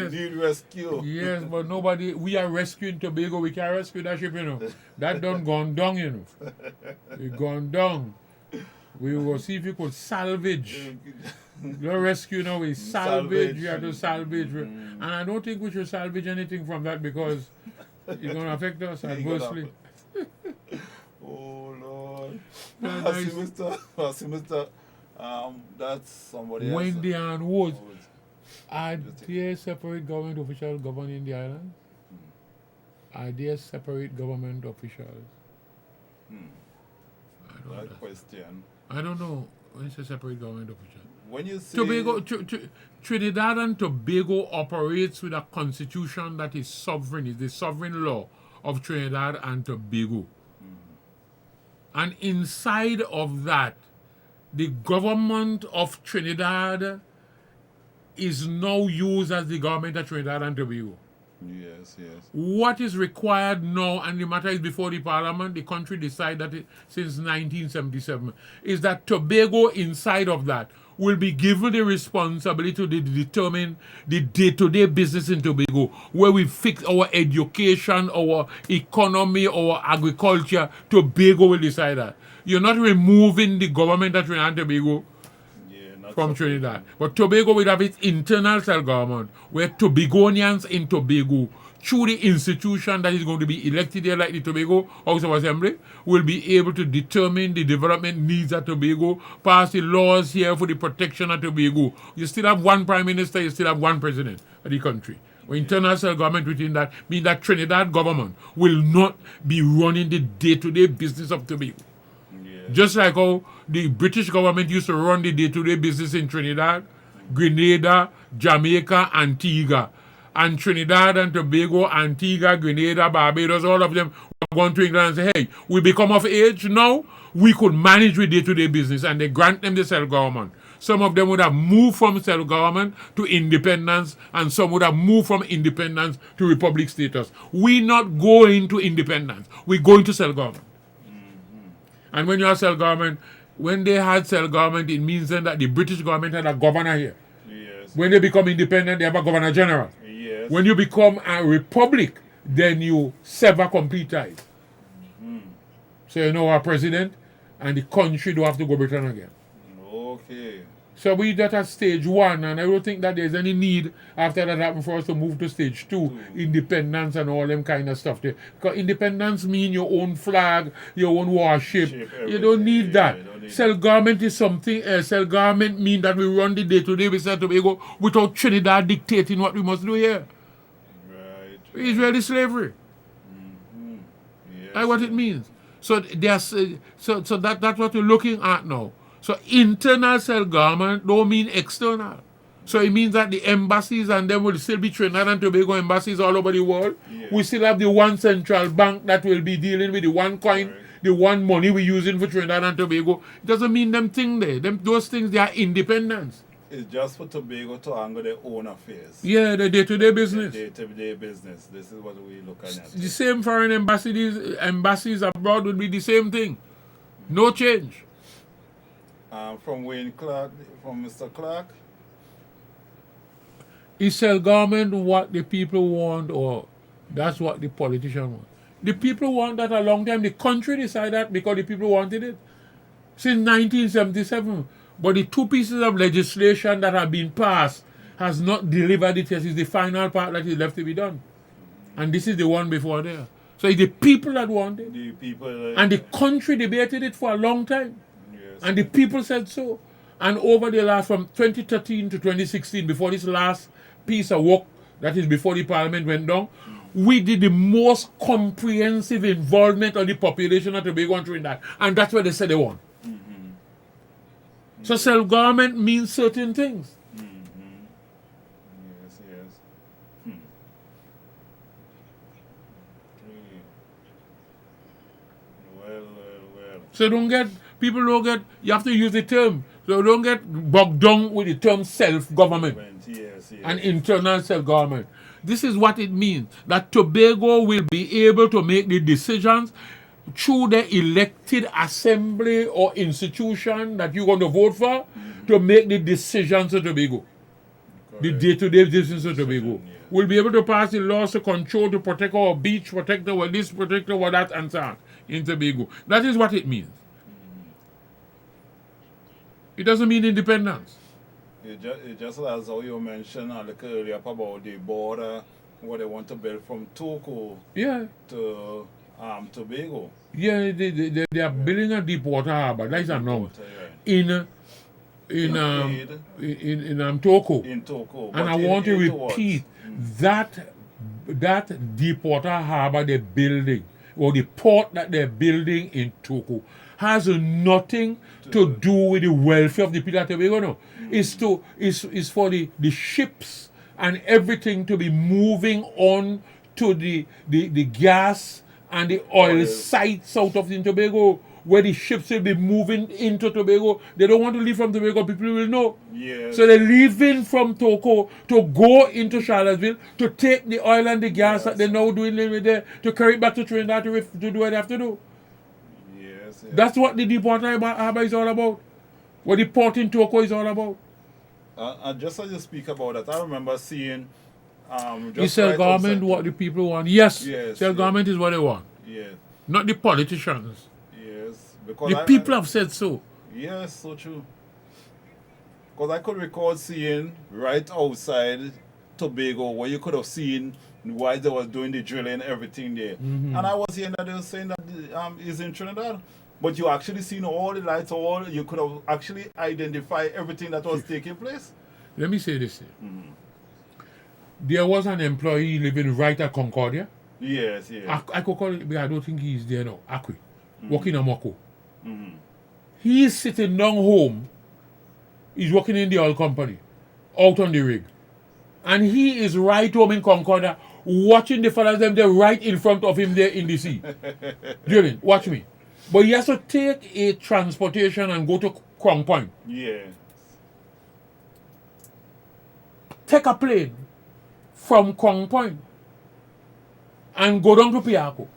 need rescue. Yes, but we are rescuing Tobago. We can't rescue that ship, That done gone down, It gone down. We will see if we could salvage. No rescue now, we salvage. You have to salvage. And I don't think we should salvage anything from that because it's going to affect us adversely. Oh, Lord. Yeah, I see, nice. Mr. That's somebody else. Wendy and Woods. Woods. Are there separate government officials governing the island? Are there separate government officials? That question. I don't know when you say separate government official. When you say Tobago, Trinidad and Tobago operates with a constitution that is sovereign. It's the sovereign law of Trinidad and Tobago. And inside of that, the government of Trinidad is now used as the government of Trinidad and Tobago. Yes. What is required now, and the matter is before the parliament, the country decided that since 1977, is that Tobago inside of that will be given the responsibility to determine the day-to-day business in Tobago, where we fix our education, our economy, our agriculture. Tobago will decide that. You're not removing the government of Trinidad and Tobago from Trinidad. But Tobago will have its internal self-government, where Tobagonians in Tobago through the institution that is going to be elected here, like the Tobago House of Assembly, will be able to determine the development needs of Tobago, pass the laws here for the protection of Tobago. You still have one prime minister, you still have one president of the country. Or internal self-government within that means that Trinidad government will not be running the day-to-day business of Tobago. Just like how the British government used to run the day-to-day business in Trinidad, Grenada, Jamaica, Antigua. And Trinidad and Tobago, Antigua, Grenada, Barbados, all of them were going to England and say, hey, we become of age now, we could manage with day-to-day business, and they grant them the self-government. Some of them would have moved from self-government to independence, and some would have moved from independence to republic status. We not going to independence. We're going to self-government. And when you have self-government, when they had self-government, it means then that the British government had a governor here. Yes. When they become independent, they have a governor general. Yes. When you become a republic, then you sever complete ties. So you know our president, and the country don't have to go Britain again. Okay. So we that at stage 1, and I don't think that there's any need after that happen for us to move to stage 2, independence and all them kind of stuff there. Because independence mean your own flag, your own warship. You don't need that. Self-government is something else. Self-government mean that we run the day-to-day business of Tobago without Trinidad dictating what we must do here. Right. It's really slavery. Yes. That's what it means. So that's that's what we're looking at now. So internal self-government don't mean external. So it means that the embassies and them will still be Trinidad and Tobago embassies all over the world. Yeah. We still have the one central bank that will be dealing with the one coin, the one money we're using for Trinidad and Tobago. It doesn't mean them things there. Those things, they are independence. It's just for Tobago to handle their own affairs. Yeah, the day-to-day business. Day-to-day business. This is what we're looking at. The same foreign embassies abroad would be the same thing. No change. From Wayne Clark, from Mr. Clark. Is self-government what the people want, or that's what the politician want? The people want that a long time. The country decided that because the people wanted it since 1977. But the 2 pieces of legislation that have been passed has not delivered it yet. It's the final part that is left to be done. And this is the one before there. So it's the people that want it. The people. And the country debated it for a long time. Yes. And the people said so. And over the last, from 2013 to 2016, before this last piece of work, that is before the parliament went down, we did the most comprehensive involvement of the population of Tobago and Trinidad. And that's what they said they want. So self-government means certain things. Yes, yes. Well. So people don't get, you have to use the term. So don't get bogged down with the term self-government Yes, yes. and internal self-government. This is what it means, that Tobago will be able to make the decisions through the elected assembly or institution that you're going to vote for to make the decisions of Tobago. The day-to-day business of Tobago. Yeah. We'll be able to pass the laws to control, to protect our beach, protect our this, protect our that, and so on in Tobago. That is what it means. It doesn't mean independence. It just as how you mentioned a little earlier about the border, what they want to build from Toco Yeah. to Tobago. Yeah, they are building a deep water harbor. That is announced Yeah. in Toco. In Toco. And But I want to towards- repeat that deep water harbor they're building, or the port that they're building in Toco, has nothing to do with the welfare of the people of Tobago. No. It's for the ships and everything to be moving on to the gas and the oil sites out of Tobago, where the ships will be moving into Tobago. They don't want to leave from Tobago, people will know. Yes. So they're leaving from Toco to go into Charlottesville to take the oil and the gas that they're now doing over there, to carry it back to Trinidad to do what they have to do. Yes, yes. That's what the Deepwater Harbor is all about. What the port in Toco is all about. And just as you speak about that, I remember seeing Is self-government what the people want? Yes. Yes, Self-government is what they want. Yeah. Not the politicians. Yes. Because The people have said so. Yes, so true. Because I could recall seeing right outside Tobago, where you could have seen why they was doing the drilling, everything there. And I was hearing that they were saying that is in Trinidad. But you actually seen all the lights, all you could have actually identified everything that was taking place. Let me say this. There was an employee living right at Concordia. Yes, yes. I could call it, but I don't think he's there now. Akwi. Working at Moko. He's sitting down home. He's working in the oil company. Out on the rig. And he is right home in Concordia watching the fellas them there right in front of him there in the sea. Drilling. Watch me. But he has to take a transportation and go to Crown Point. Yeah. Take a plane from Crown Point and go down to Piaco.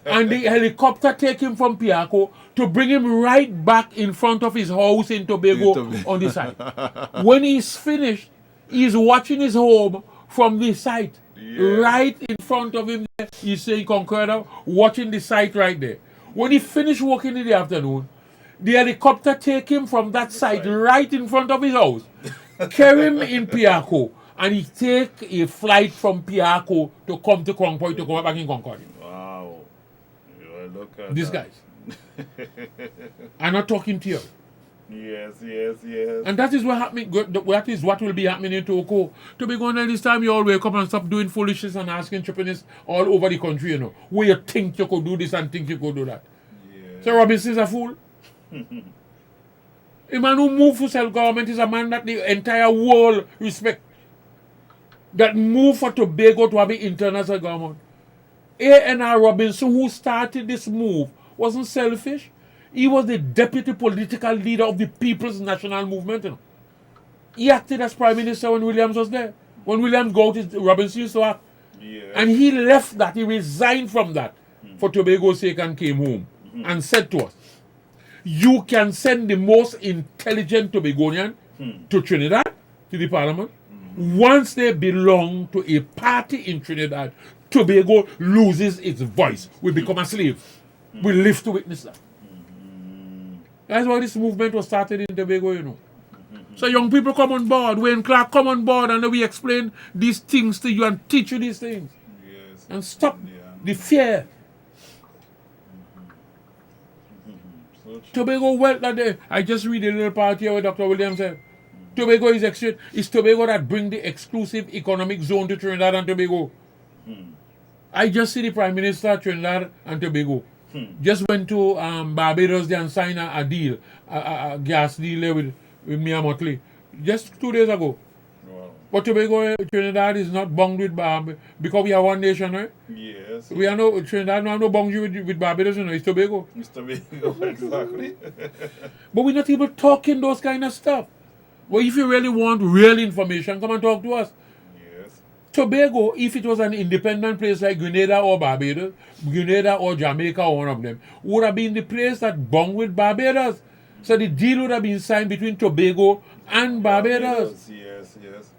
And the helicopter take him from Piaco to bring him right back in front of his house in Tobago on the side. When he's finished, he's watching his home from the site. Yeah. Right in front of him there. He's saying Concordia, watching the site right there. When he finished working in the afternoon, the helicopter take him from that site right in front of his house, carry him in Piaco, and he take a flight from Piaco to come to Crown Point to come back in Concordia. Wow. Look at These that. guys. I'm not talking to you. Yes, yes, yes. And that is what happening. That is what will be happening in Togo. To be going this time, you all wake up and stop doing foolishness and asking entrepreneurs all over the country, you know, where you think you could do this and think you could do that. Yeah. So Robinson's a fool. A man who moved for self-government is a man that the entire world respect. That moved for Tobago to have an internal self-government. A.N.R. Robinson, who started this move, wasn't selfish. He was the deputy political leader of the People's National Movement. You know. He acted as Prime Minister when Williams was there. When Williams got it, Robinson used to act. Yeah. And he left that. He resigned from that for Tobago's sake and came home and said to us, you can send the most intelligent Tobagonian to Trinidad, to the Parliament. Once they belong to a party in Trinidad, Tobago loses its voice. We become a slave. We live to witness that. That's why this movement was started in Tobago, you know. So young people come on board, Wayne Clark come on board, and then we explain these things to you and teach you these things. Yes. And stop the fear. So true. Tobago wealth that day. I just read a little part here where Dr. Williams said. Tobago is it's Tobago that bring the exclusive economic zone to Trinidad and Tobago. I just see the Prime Minister of Trinidad and Tobago. Just went to Barbados there and signed a deal, a gas deal there with Mia Motley. Just 2 days ago. Wow. But Tobago, Trinidad is not bound with Barbados because we are one nation, right? Yes. We are no Trinidad, no have no boundary with Barbados, you know, it's Tobago. Mr. Bingo, exactly. But we're not even talking those kind of stuff. Well, if you really want real information, come and talk to us. Yes. Tobago, if it was an independent place like Grenada or Barbados, Grenada or Jamaica or one of them, would have been the place that bound with Barbados. So the deal would have been signed between Tobago and Barbados. Yes, yes.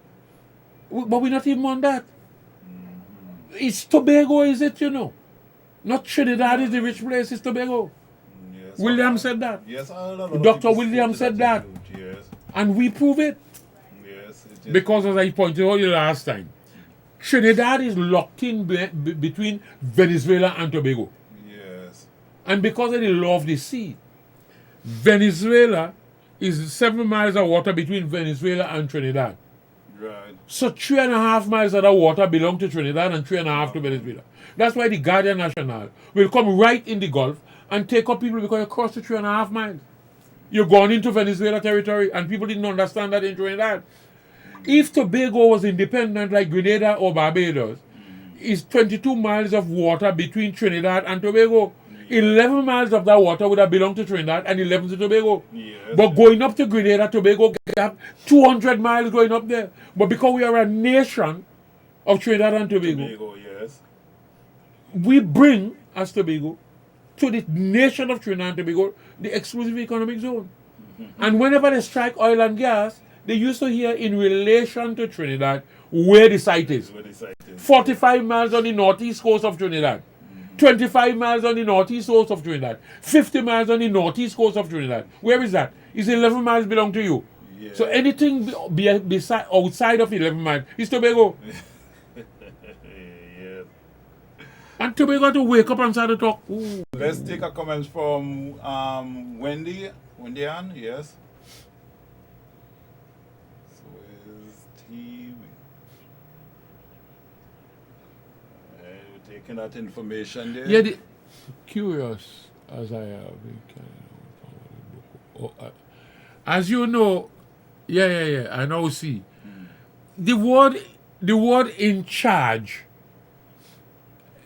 But we're not even on that. It's Tobago, is it, you know? Not Trinidad is the rich place, it's Tobago. Yes. William said that. Yes, I heard a lot of Dr. people William say said that. Yes. And we prove it. Yes, it is. Because as I pointed out the last time, Trinidad is locked in between Venezuela and Tobago. Yes. And because of the law of the sea, Venezuela is 7 miles of water between Venezuela and Trinidad. Right. So 3.5 miles of that water belong to Trinidad and 3.5 to Venezuela. That's why the Guardian National will come right in the Gulf and take up people because you cross the 3.5 miles. You're gone into Venezuela territory and people didn't understand that in Trinidad. If Tobago was independent like Grenada or Barbados, it's 22 miles of water between Trinidad and Tobago. 11 miles of that water would have belonged to Trinidad and 11 to Tobago. Yes. But going up to Grenada, Tobago, have 200 miles going up there. But because we are a nation of Trinidad and Tobago, Tobago, yes. we bring, as Tobago, to the nation of Trinidad and Tobago, the exclusive economic zone. And whenever they strike oil and gas, they used to hear in relation to Trinidad where the site is. Where the site is. 45 miles on the northeast coast of Trinidad. 25 miles on the northeast coast of Trinidad. 50 miles on the northeast coast of Trinidad. Where is that? Is 11 miles belong to you? Yeah. So anything beside outside of 11 miles is Tobago. Yes. And Tobago got to wake up and start to talk. Ooh. Let's take a comment from Wendy. Wendy Ann, yes. So is TV. We're taking that information there. Yeah, curious as I have been. As you know, I now see. The word in charge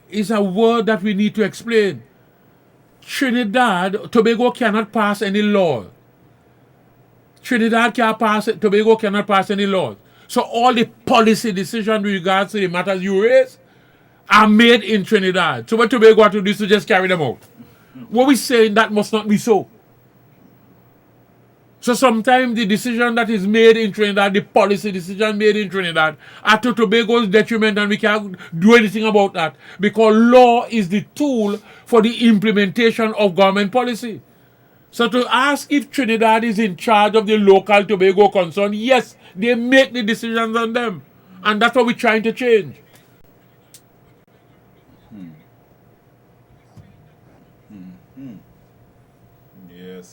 is a word that we need to explain. Trinidad, Tobago cannot pass any law. Tobago cannot pass any laws. So all the policy decisions with regards to the matters you raise are made in Trinidad. So what Tobago have to do is to just carry them out. What we saying that must not be so. So sometimes the decision that is made in Trinidad, the policy decision made in Trinidad, are to Tobago's detriment, and we can't do anything about that because law is the tool for the implementation of government policy. So to ask if Trinidad is in charge of the local Tobago concern, yes, they make the decisions on them. And that's what we're trying to change.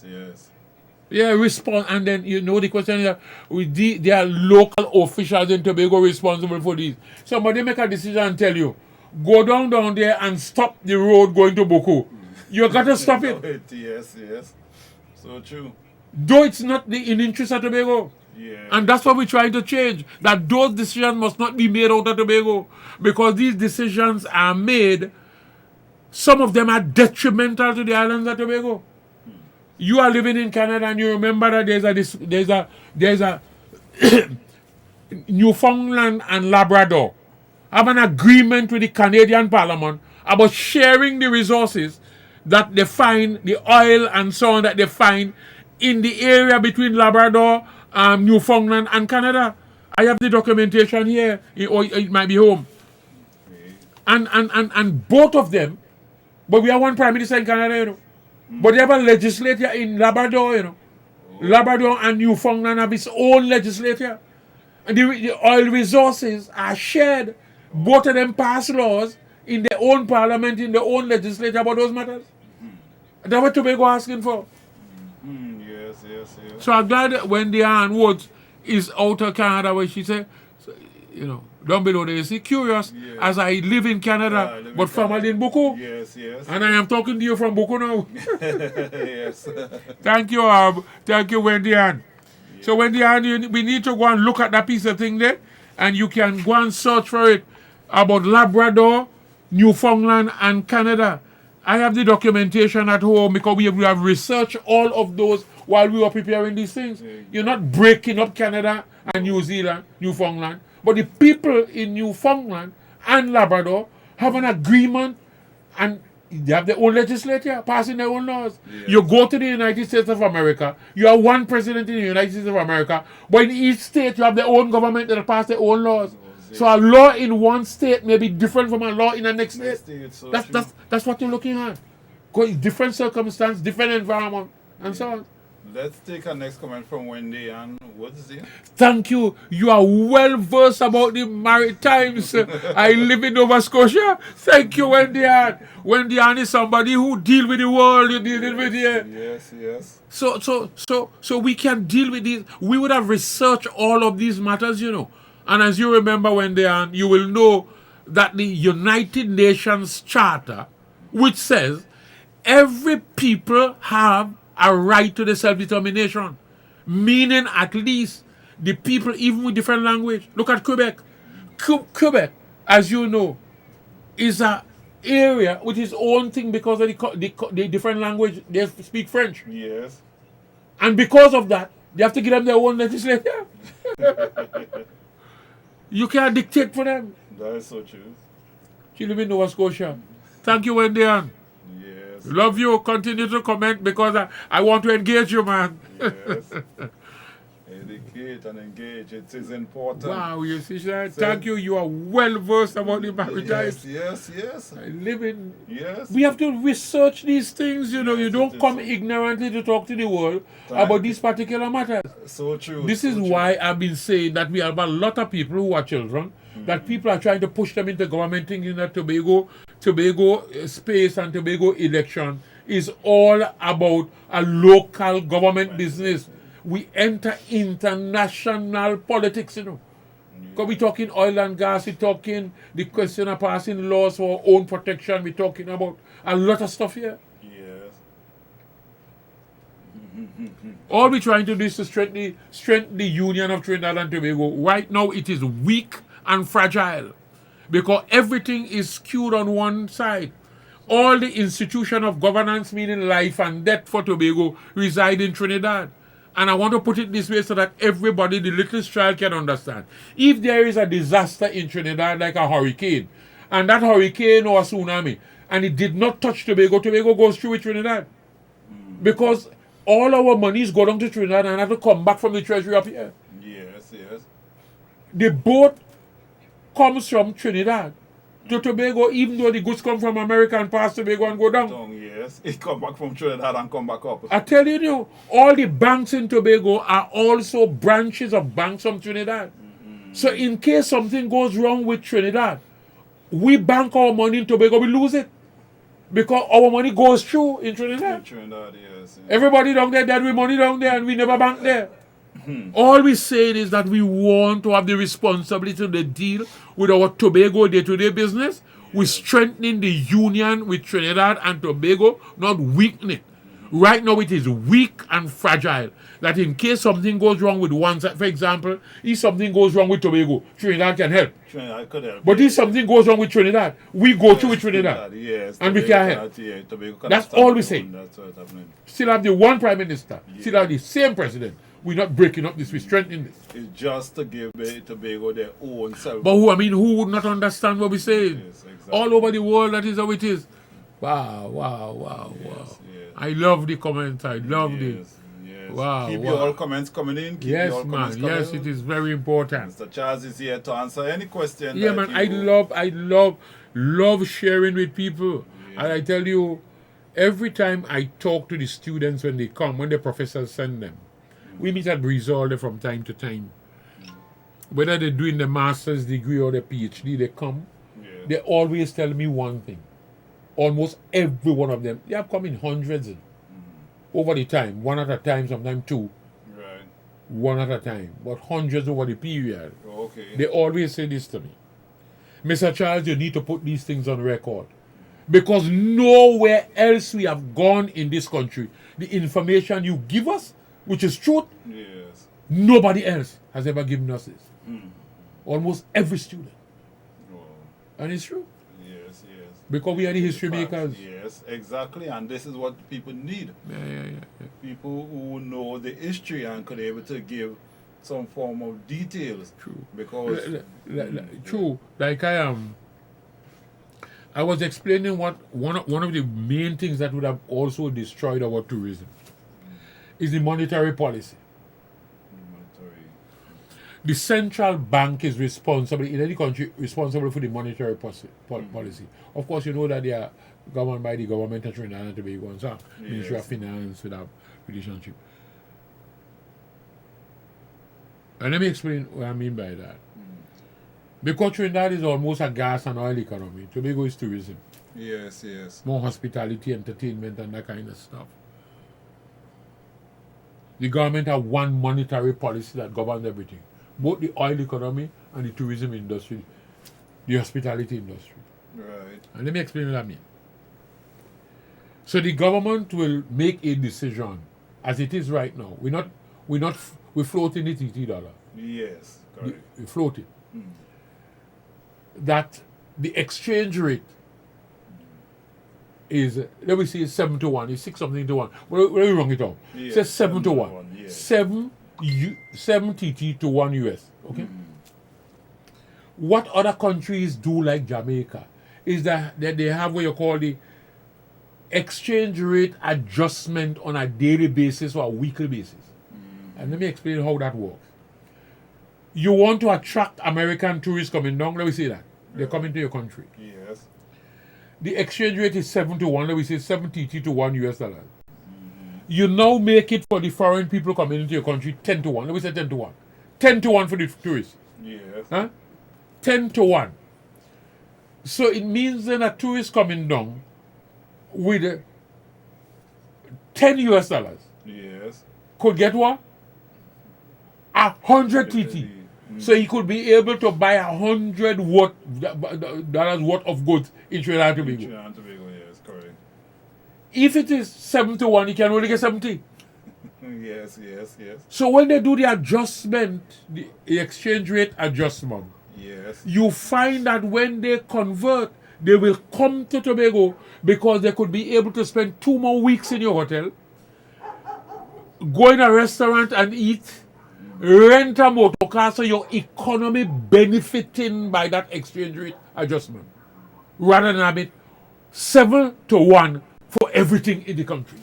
Yes. Yeah, respond. And then, the question is, there are local officials in Tobago responsible for this. Somebody make a decision and tell you, go down there and stop the road going to Boko. You got to stop it. Yes. So true. Though it's not in interest of Tobago. Yeah. And that's what we're trying to change. That those decisions must not be made out of Tobago. Because these decisions are made, some of them are detrimental to the islands of Tobago. You are living in Canada and you remember that there's a Newfoundland and Labrador have an agreement with the Canadian Parliament about sharing the resources that they find, the oil and so on that they find in the area between Labrador, Newfoundland and Canada. I have the documentation here, or it might be home. And both of them, but we have one Prime Minister in Canada, But they have a legislature in Labrador, Labrador and Newfoundland have its own legislature. And the oil resources are shared. Both of them pass laws in their own parliament, in their own legislature about those matters. That's what Tobago asking for. Yes. So I'm glad that when Ann Woods is out of Canada, where she said, down below there, you see, curious, as I live in Canada, but family in Boko. Yes. And I am talking to you from Boko now. Yes. Thank you, Wendy Ann. Yeah. So Wendy Ann, we need to go and look at that piece of thing there, and you can go and search for it about Labrador, Newfoundland, and Canada. I have the documentation at home because we have researched all of those while we were preparing these things. You're not breaking up Canada and New Zealand, Newfoundland, but the people in Newfoundland and Labrador have an agreement and they have their own legislature passing their own laws. Yes. You go to the United States of America, you have one president in the United States of America, but in each state you have their own government that pass their own laws. So a law in one state may be different from a law in the next state. That's what you're looking at. Because different circumstance, different environment, and so on. Let's take our next comment from Wendy Ann. What is it? Thank you. You are well versed about the Maritimes. I live in Nova Scotia. Thank you, Wendy Ann. Wendy Ann is somebody who deal with the world. You dealing with here. Yes. So we can deal with these. We would have researched all of these matters, And as you remember, Wendy Ann, you will know that the United Nations Charter, which says every people have a right to the self-determination, meaning at least the people, even with different language. Look at Quebec. Quebec, as you know, is an area with its own thing because of the different language. They speak French. Yes. And because of that, they have to give them their own legislature. You can't dictate for them. That is so true. You live in Nova Scotia. Thank you, Wendy Ann. Yes. Love you. Continue to comment because I want to engage you, man. Yes. educate and engage. It is important. Wow, you see, sir, thank you. You are well versed about the maritime. Yes. Living. Yes. We have to research these things, you know. You Yes, don't it is come so. ignorantly to talk to the world Thank about you. these particular matters. So true. This so is true. why I've been saying that we have a lot of people who are children, that people are trying to push them into government, thinking that Tobago space and Tobago election is all about a local government business. We enter international politics, you know. Because we're talking oil and gas, we're talking the question of passing laws for our own protection, we're talking about a lot of stuff here. Yes. All we're trying to do is to strengthen the union of Trinidad and Tobago. Right now, it is weak and fragile because everything is skewed on one side. All the institution of governance, meaning life and death for Tobago, reside in Trinidad. And I want to put it this way so that everybody, the littlest child, can understand. If there is a disaster in Trinidad, like a hurricane, and that hurricane or a tsunami, and it did not touch Tobago, Tobago goes through with Trinidad. Because all our monies go down to Trinidad and have to come back from the treasury up here. Yes. The boat comes from Trinidad to Tobago, even though the goods come from America and pass Tobago and go down. Yes. It come back from Trinidad and come back up. I tell you, all the banks in Tobago are also branches of banks from Trinidad. So in case something goes wrong with Trinidad, we bank our money in Tobago, we lose it. Because our money goes through in Trinidad. Yes. Everybody down there dead with money down there and we never bank there. All we say is that we want to have the responsibility to deal with our Tobago day-to-day business. We're strengthening the union with Trinidad and Tobago, not weakening it. Right now it is weak and fragile. That in case something goes wrong with one side, for example, if something goes wrong with Tobago, Trinidad can help. Trinidad could help. But if something goes wrong with Trinidad, we go through with Trinidad. Yes. And we can't help. Tobago That's stand all we alone. say. That's what's happening. Still have the one prime minister, still have the same president. We're not breaking up this, we're strengthening this. It's just to give Tobago their own self. But who would not understand what we're saying? Yes, exactly. All over the world, that is how it is. Wow. Yes. I love the comments, I love Yes. Wow, Keep wow. your all comments coming in. Keep Yes, your all man, comments coming yes, in. it is very important. Mr. Charles is here to answer any question. Yeah, that man, you- I love sharing with people. And I tell you, every time I talk to the students when they come, when the professors send them, we meet at Brizolde from time to time. Whether they're doing the master's degree or the PhD, they come. Yeah. They always tell me one thing. Almost every one of them, they have come in hundreds over the time, one at a time, sometimes two, Right. one at a time, but hundreds over the period. Okay. They always say this to me. Mr. Charles, you need to put these things on record. Because nowhere else we have gone in this country, the information you give us, which is truth, Yes. nobody else has ever given us this. Almost every student. Oh, And it's true. yes. Because we are the history Facts. makers. Yes, exactly. And this is what people need. Yeah. People who know the history and could be able to give some form of details. True. Because True. Like I was explaining what one of the main things that would have also destroyed our tourism is the monetary policy. The central bank is responsible in any country responsible for the monetary policy. Of course, you know that they are governed by the government of Trinidad and Tobago and so Ministry of Finance with our relationship. And let me explain what I mean by that. Because Trinidad is almost a gas and oil economy, Tobago is tourism. yes. More hospitality, entertainment, and that kind of stuff. The government have one monetary policy that governs everything. Both the oil economy and the tourism industry, the hospitality industry. Right. And let me explain what I mean. So the government will make a decision as it is right now. We're floating the TT dollar. Yes. Correct. We're floating. That the exchange rate is, let me see, 7 to 1. It's 6 something to 1. Where we wrong it out? Yeah, It says 7 to 7 to 1. 1, yeah. 7 TT to 1 US. Okay? What other countries do, like Jamaica, is that they have what you call the exchange rate adjustment on a daily basis or a weekly basis. And let me explain how that works. You want to attract American tourists coming down, let me say that. They're coming to your country. Yes. The exchange rate is 7 to 1, let me say 70 to 1 US dollar. You now make it for the foreign people coming into your country 10 to 1. Let me say 10 to 1. 10 to 1 for the tourists. Yes. Huh? 10 to 1. So it means then a tourist coming down with 10 US dollars Yes. could get what? 100 TT. So he could be able to buy $100 worth of goods in Trinidad and Tobago. Trinidad and Tobago, yes, correct. If it is 7 to 1, he can only get 70. Yes, yes, yes. So when they do the adjustment, the exchange rate adjustment, Yes. you find that when they convert, they will come to Tobago because they could be able to spend 2 more weeks in your hotel, go in a restaurant and eat, rent a motor car, so your economy benefiting by that exchange rate adjustment, rather than have it 7 to 1 for everything in the country.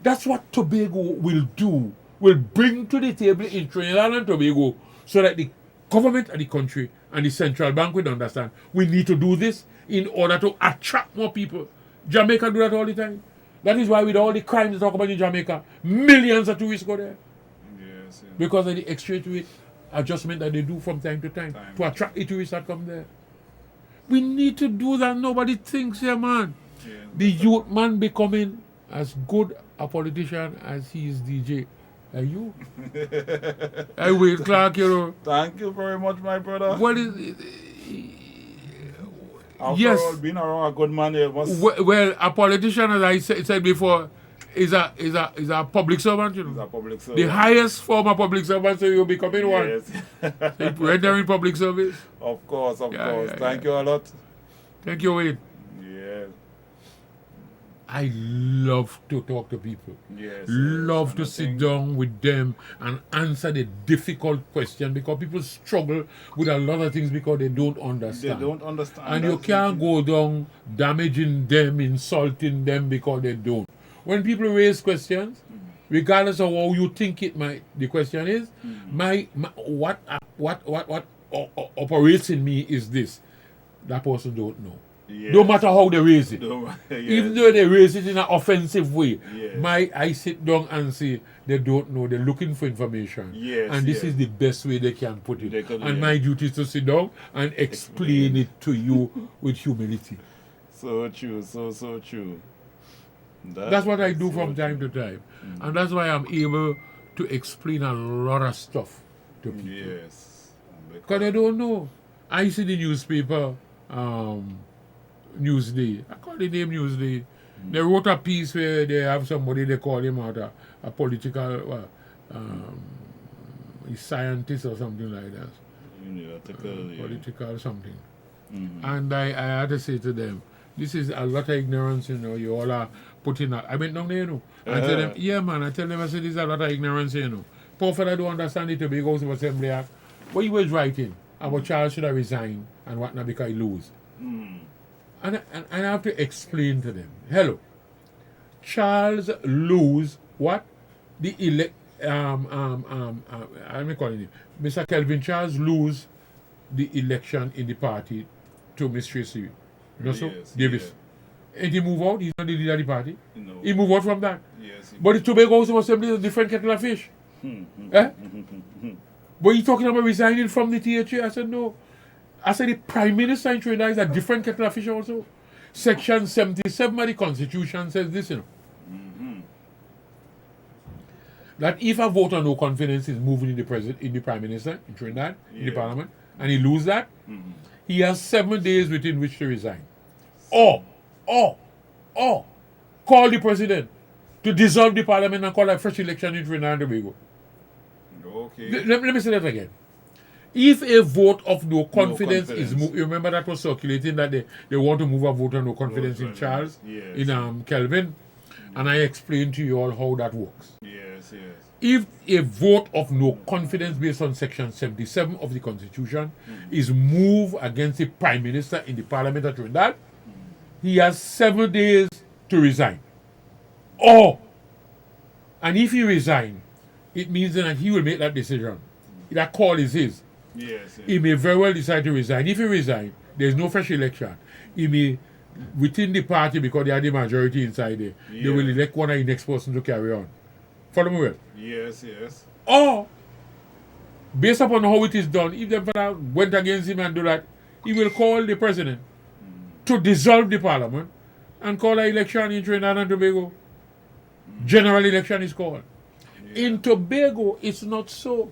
That's what Tobago will do, will bring to the table in Trinidad and Tobago, so that the government and the country and the central bank will understand we need to do this in order to attract more people. Jamaica do that all the time. That is why with all the crimes they talk about in Jamaica, millions of tourists go there. Yes, yes. Because of the exchange rate adjustment that they do from time to time to attract the tourists that come there. We need to do that. Nobody thinks here, man. Yeah. The youth man becoming as good a politician as he is DJ. Are you? I will, Clark, you know. Thank you very much, my brother. What is After yes. all, being around a good man, you must. well, a politician, as I said before, is a public servant, you know. He's a public servant. The highest form of public servant, so you're becoming one. Yes. So you render in public service. Of course, of Yeah, course. yeah, Thank you a lot. Thank you, Wade. Yeah. I love to talk to people. Yes. Love yes. to sit down with them and answer the difficult question, because people struggle with a lot of things because they don't They understand. don't understand. And you That's can't the go down damaging them, insulting them because they don't. When people raise questions, regardless of how you think it might, the question is, what operates in me is this. That person don't know. Yes. No matter how they raise it. Yes. Even though they raise it in an offensive way, Yes. I sit down and say they don't know, they're looking for information. Yes, and this yes. is the best way they can put it. They could, and yeah. my duty is to sit down and explain it to you with humility. So true, so true. That's what I do so from time to time. And that's why I'm able to explain a lot of stuff to people. Yes. Because they don't know. I see the newspaper, Newsday. I call the name Newsday. They wrote a piece where they have somebody, they call him out a political, a scientist or something like that. Political something. And I had to say to them, this is a lot of ignorance, you know, you all are putting out. I went down there, you know. I tell them, yeah, man, I tell them, I said, this is a lot of ignorance, you know. Poor fella don't understand the Tobago House of Assembly Act. What he was writing about Charles should have resigned and whatnot because he lose. And I have to explain to them, hello, Charles lose what? The let me call him. Mr. Kelvin Charles lose the election in the party to Miss Tracy. You know so? Yes, Davis. And he move out, he's not the leader of the party. No. He move out from that. Yes. But the Tobago House of Assembly is a different kettle of fish. Eh? But you talking about resigning from the THA? I said, no. I said, the Prime Minister in Trinidad is a different kettle of fish also. Section 77 of the Constitution says this, you know. That if a vote of no confidence is moving in the Prime Minister in Trinidad, in the Parliament, and he lose that, he has 7 days within which to resign. Or call the President to dissolve the Parliament and call a fresh election in Trinidad and Tobago. Okay. Let me say that again. If a vote of no confidence is moved, you remember that was circulating that they want to move a vote of no confidence in Charles, in Kelvin, and I explained to you all how that works. Yes. If a vote of no confidence based on Section 77 of the Constitution is moved against the Prime Minister in the Parliament of Trinidad, he has 7 days to resign. And if he resigns, it means that he will make that decision that call is his. Yes, He may very well decide to resign. If he resigns, there's no fresh election. He may, within the party, because they are the majority inside there, they will elect one of the next person to carry on. Follow me well? Yes, yes. Or, based upon how it is done, if the fellow went against him and do that, he will call the president to dissolve the parliament and call an election in Trinidad and Tobago. General election is called. In Tobago, it's not so.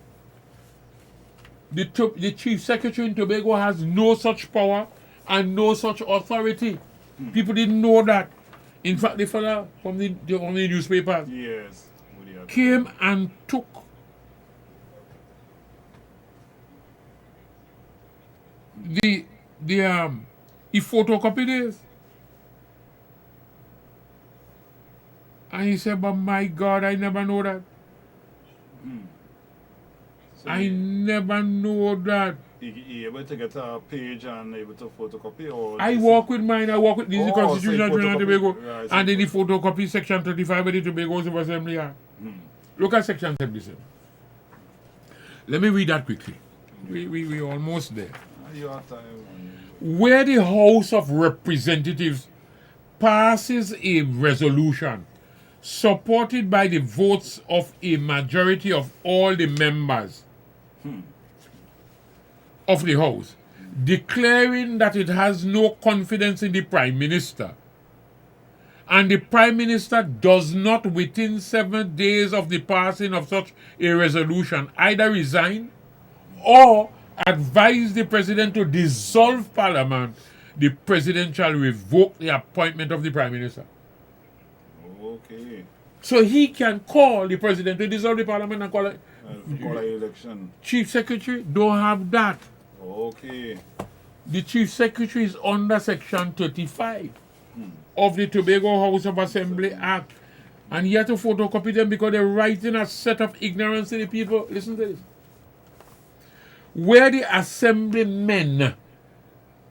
The chief secretary in Tobago has no such power and no such authority. People didn't know that. In fact, the fella from the newspapers came and took he photocopied this. And he said, but my God, I never know that. So I never know that. You able to get a page and able to photocopy? Or I work with mine. I work with this is the Oh, Constitution so of you Trinidad and photocopy- Tobago. right, so And then you the photocopy section 35 of the Tobago House of Assembly. Look at section 77. Let me read that quickly. We almost there. Your time. Where the House of Representatives passes a resolution supported by the votes of a majority of all the members of the House, declaring that it has no confidence in the Prime Minister, and the Prime Minister does not within 7 days of the passing of such a resolution either resign or advise the President to dissolve Parliament, the President shall revoke the appointment of the Prime Minister. Okay. So he can call the President to dissolve the Parliament and call it. Call an election. Chief Secretary don't have that. Okay. The Chief Secretary is under Section 35 of the Tobago House of Assembly Act. And he had to photocopy them because they're writing a set of ignorance to the people. Listen to this. Where the assemblymen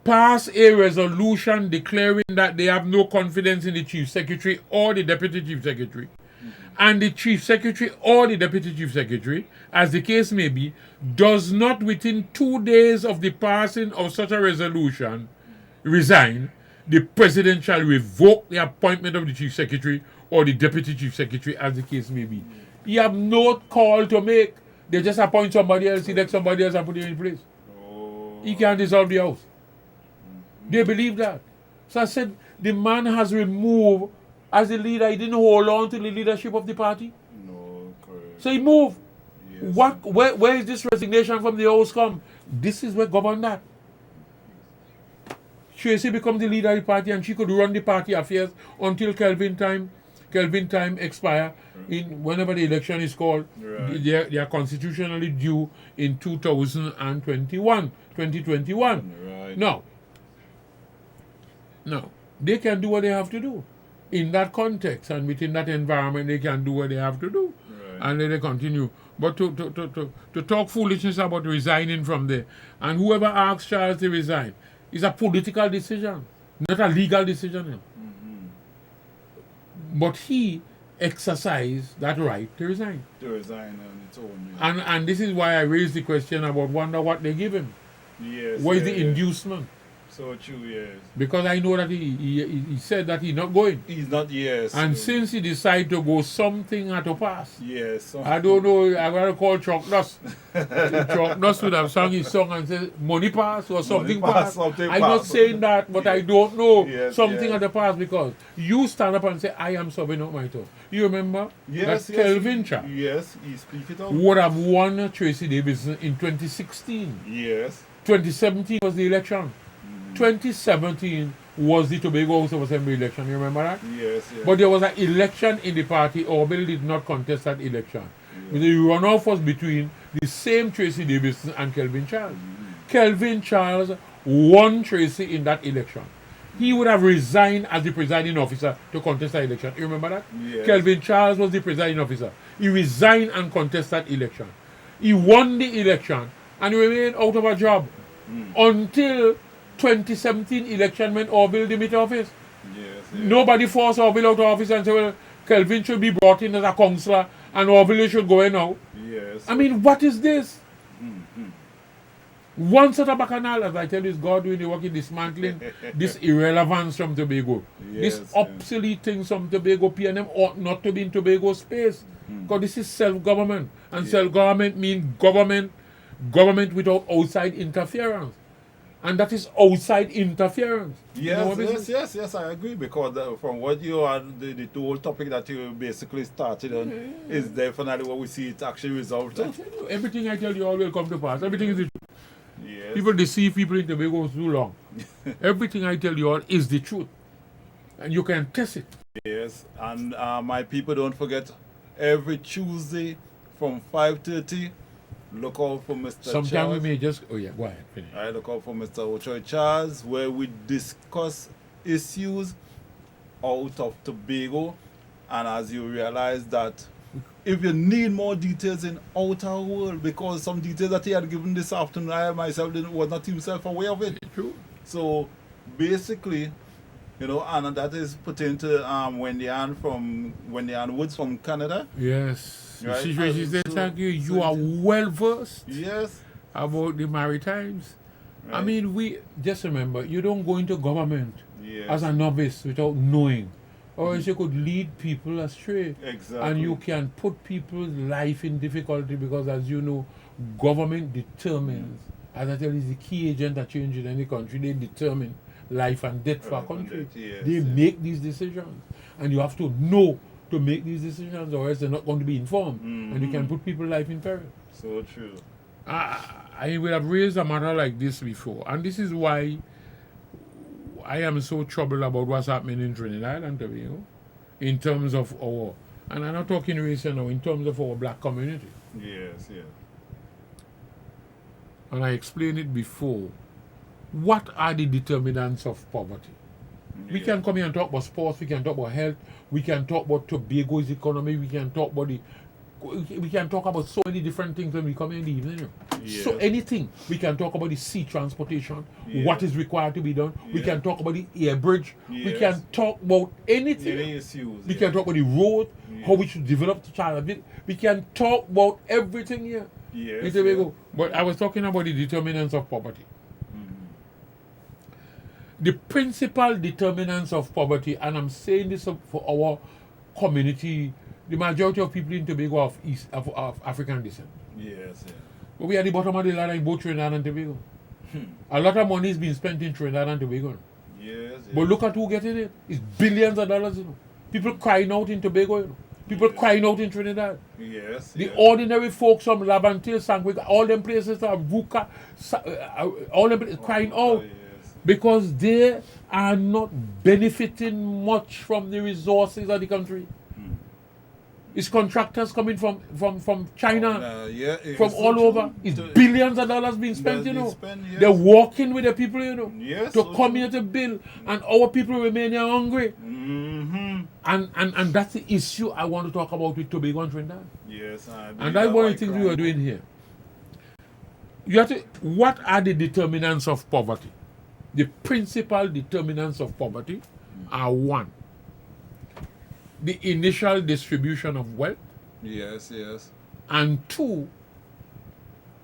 pass a resolution declaring that they have no confidence in the Chief Secretary or the Deputy Chief Secretary, and the Chief Secretary or the Deputy Chief Secretary, as the case may be, does not within 2 days of the passing of such a resolution resign, the President shall revoke the appointment of the Chief Secretary or the Deputy Chief Secretary, as the case may be. You have no call to make. They just appoint somebody else, elect somebody else and put him in place. He can't dissolve the House. They believe that. So I said, the man has removed, as the leader, he didn't hold on to the leadership of the party. No, correct. So he moved. Yes. Where is this resignation from the House come? This is where govern that. Tracy become the leader of the party and she could run the party affairs until Kelvin time expire in whenever the election is called. Right. They are constitutionally due in 2021. Right. No, they can do what they have to do in that context and within that environment. They can do what they have to do, Right. and then they continue. But to talk foolishness about resigning from there, and whoever asks Charles to resign, is a political decision, not a legal decision. But he exercised that right to resign. To resign on its own. And this is why I raised the question about wonder what they give him. Yes. What is the inducement? So true, yes. Because I know that he said that he's not going. He's not, yes. And since he decided to go, something had to pass. Yes. So I don't know, I'm going to call Chuck Nuss. Chuck Nuss would have sung his song and said, money pass or something pass. something I'm not pass. saying that, but I don't know. Yes, Something yes. had to pass because you stand up and say, I am subbing out my toe. You remember Yes, that yes. Kelvin Cha Yes, he speak it out. would have won Tracy Davidson in 2016. Yes. 2017 was the election. 2017 was the Tobago House of Assembly election. You remember that? Yes, yes. But there was an election in the party. Orville did not contest that election. The runoff was between the same Tracy Davidson and Kelvin Charles. Kelvin Charles won Tracy in that election. He would have resigned as the presiding officer to contest that election. You remember that? Yes. Kelvin Charles was the presiding officer. He resigned and contested that election. He won the election and remained out of a job until 2017 election when Orville demit office. Yes, yes. Nobody forced Orville out of office and said, well, Kelvin should be brought in as a councillor and Orville should go in now. Yes. I mean, what is this? One set of bacchanal, as I tell you, is God doing the work in dismantling this irrelevance from Tobago. Yes, This obsolete things from Tobago, PNM ought not to be in Tobago space. Because this is self-government. And self-government means government without outside interference. And that is outside interference. You know what I mean? Yes, I agree, because from what you and the whole topic that you basically started on is definitely what we see it actually resulted. Everything I tell you all will come to pass. Everything is the truth. Yes. People deceive people in Tobago too long. Everything I tell you all is the truth. And you can test it. Yes, and my people, don't forget, every Tuesday from 5:30, look out for Mr. Sometimes Charles. we may just... Oh, yeah, go ahead. Finish. I look out for Mr. Ochoy Charles, where we discuss issues out of Tobago. And as you realize that if you need more details in outer world, because some details that he had given this afternoon, I myself was not himself aware of it. True. So basically, you know, and that is pertaining to Wendy Ann Woods from Canada. Yes. Right. She said, So- thank you. so You are it- well versed Yes. about the Maritimes. I Right. mean, we just remember, you don't go into government Yes. as a novice without knowing. Or else you could lead people astray. Exactly. And you can put people's life in difficulty because, as you know, government determines, as I tell you, is the key agent that change in any country. They determine life and death for a Life and country. death, yes, They yes. make these decisions. And you have to know to make these decisions, or else they're not going to be informed. And you can put people's life in peril. So true. I will have raised a matter like this before, and this is why I am so troubled about what's happening in Trinidad and Tobago in terms of our, and I'm not talking race now, in terms of our black community. Yes, yes. And I explained it before. What are the determinants of poverty? We Yeah. can come here and talk about sports, we can talk about health, we can talk about Tobago's economy, we can talk about so many different things when we come in the evening. You know. So Yes. anything. We can talk about the sea transportation, Yeah. what is required to be done. We Yeah. can talk about the air bridge. We Yes. can talk about anything. Any issues. We can talk about the road, how Yeah. we should develop the child a bit. We can talk about everything here. Yes, in Tobago. yeah. But I was talking about the determinants of poverty. The principal determinants of poverty, and I'm saying this for our community, the majority of people in Tobago are of African descent. Yes, yeah. But we are the bottom of the ladder in both Trinidad and Tobago. A lot of money is being spent in Trinidad and Tobago. Yes, But look at who getting it. It's billions of dollars, you know. People crying out in Tobago, you know. People crying out in Trinidad. Yes. The yeah. ordinary folks from Labantil, Sangwig, all them places are Vuka, all them places crying out. Yes. Because they are not benefiting much from the resources of the country. It's contractors coming from China, Yeah, from it's all so over. true. It's billions of dollars being spent, That's you being know. spent, yes. They're walking with the people, you know, Yes, to so come true. here to build. And our people remain here hungry. Mm-hmm. And that's the issue I want to talk about with Tobago and Trinidad. Yes, And that's one of the things we are doing here. You have to, what are the determinants of poverty? The principal determinants of poverty are one, the initial distribution of wealth, Yes, yes. and two,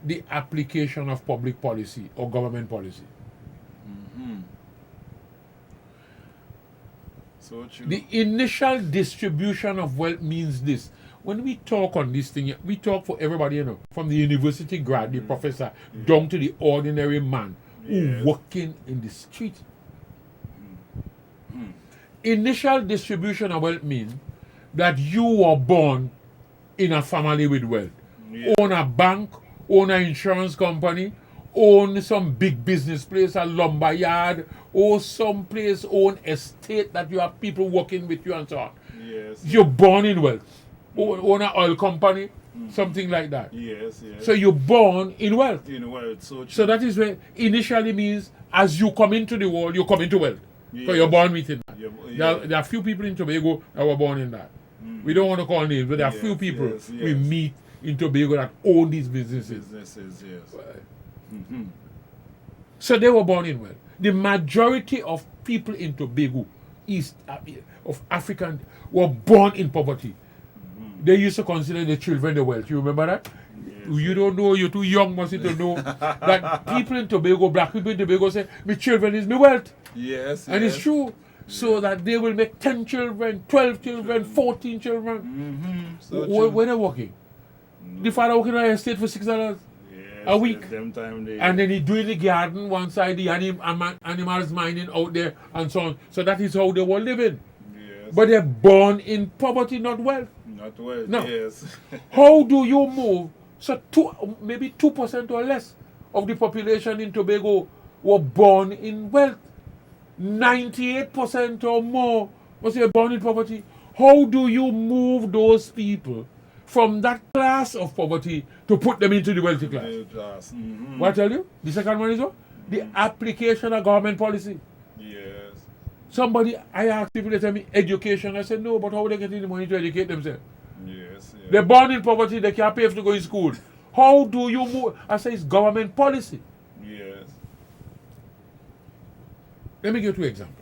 the application of public policy or government policy. So true. The initial distribution of wealth means this. When we talk on this thing, we talk for everybody, you know, from the university grad, the professor, down to the ordinary man who Yes. working in the street. Initial distribution of wealth means that you were born in a family with wealth. Yeah. Own a bank, own an insurance company, own some big business place, a lumber yard, or some place, own estate that you have people working with you and so on. Yes. You're born in wealth. Own an oil company, something like that. Yes, yes. So you're born in wealth. in world, so true. So that is where initially means as you come into the world, you come into wealth. So Yes. you're born with it. Yeah, There are few people in Tobago that were born in that. We don't want to call names, but there are few Yes, people yes, we yes. meet in Tobago that own these businesses. businesses, yes. So they were born in wealth. The majority of people in Tobago, of African, were born in poverty. They used to consider the children the wealth. You remember that? You don't know, you're too young, must you to know that people in Tobago, black people in Tobago say, my children is my wealth. Yes. And it's true. So that they will make 10 children, 12 children, 14 children. So When they're working. The father working on the estate for $6 a week. Them time they, And then he doing the garden one side, the animals mining out there and so on. So that is how they were living. yes. But they're born in poverty, not wealth. Not well. No. Yes. How do you move? So maybe 2% or less of the population in Tobago were born in wealth. 98% or more was born in poverty. How do you move those people from that class of poverty to put them into the wealthy class? Middle class. What I tell you? The second one is what? The application of government policy. Yes. I asked people to tell me education. I said, no, but how are they getting the money to educate themselves? Yes. They're born in poverty, they can't pay to go in school. How do you move? I say it's government policy. Yes. Let me give 2 examples.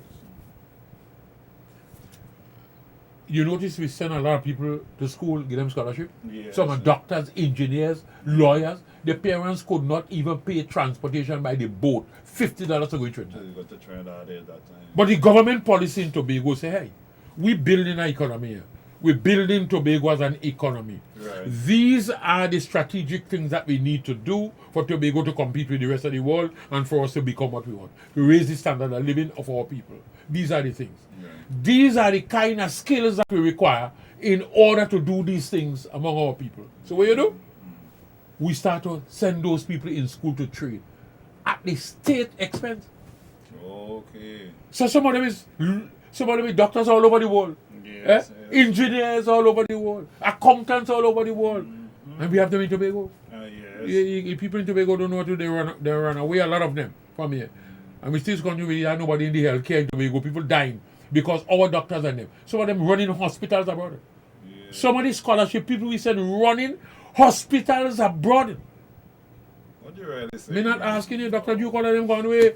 You notice we send a lot of people to school, give them scholarship. Yes. Some are doctors, engineers, lawyers. The parents could not even pay transportation by the boat. $50 to go to So Trinidad. you got to Trinidad at that time. But the government policy in Tobago say, hey, we building an economy here. We're building Tobago as an economy. Right. These are the strategic things that we need to do for Tobago to compete with the rest of the world and for us to become what we want. To raise the standard of living of our people. These are the things. Right. These are the kind of skills that we require in order to do these things among our people. So what you do? We start to send those people in school to trade at the state expense. Okay. So some of them is doctors all over the world. Yes. Engineers all over the world, accountants all over the world, and we have them in Tobago. Yes. People in Tobago don't know what to do. They run away, a lot of them from here. And we still continue with have nobody in the healthcare in Tobago, people dying because our doctors and them. Some of them running hospitals abroad. Yes. Some of the scholarship people we send running hospitals abroad. What do you really say? Me not asking you, Dr. Duke, all of them gone away,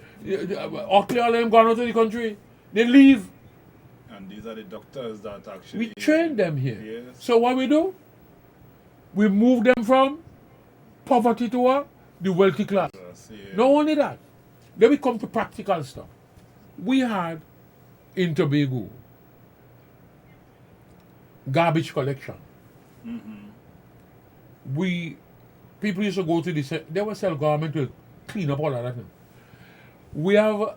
Oakley, all of them gone out of the country. They leave. And these are the doctors that actually... We train them here. Yes. So what we do? We move them from poverty to what? The wealthy class. Yes. Not only that. Then we come to practical stuff. We had in Tobago garbage collection. People used to go to the... They were sell government to clean up all of that. We have...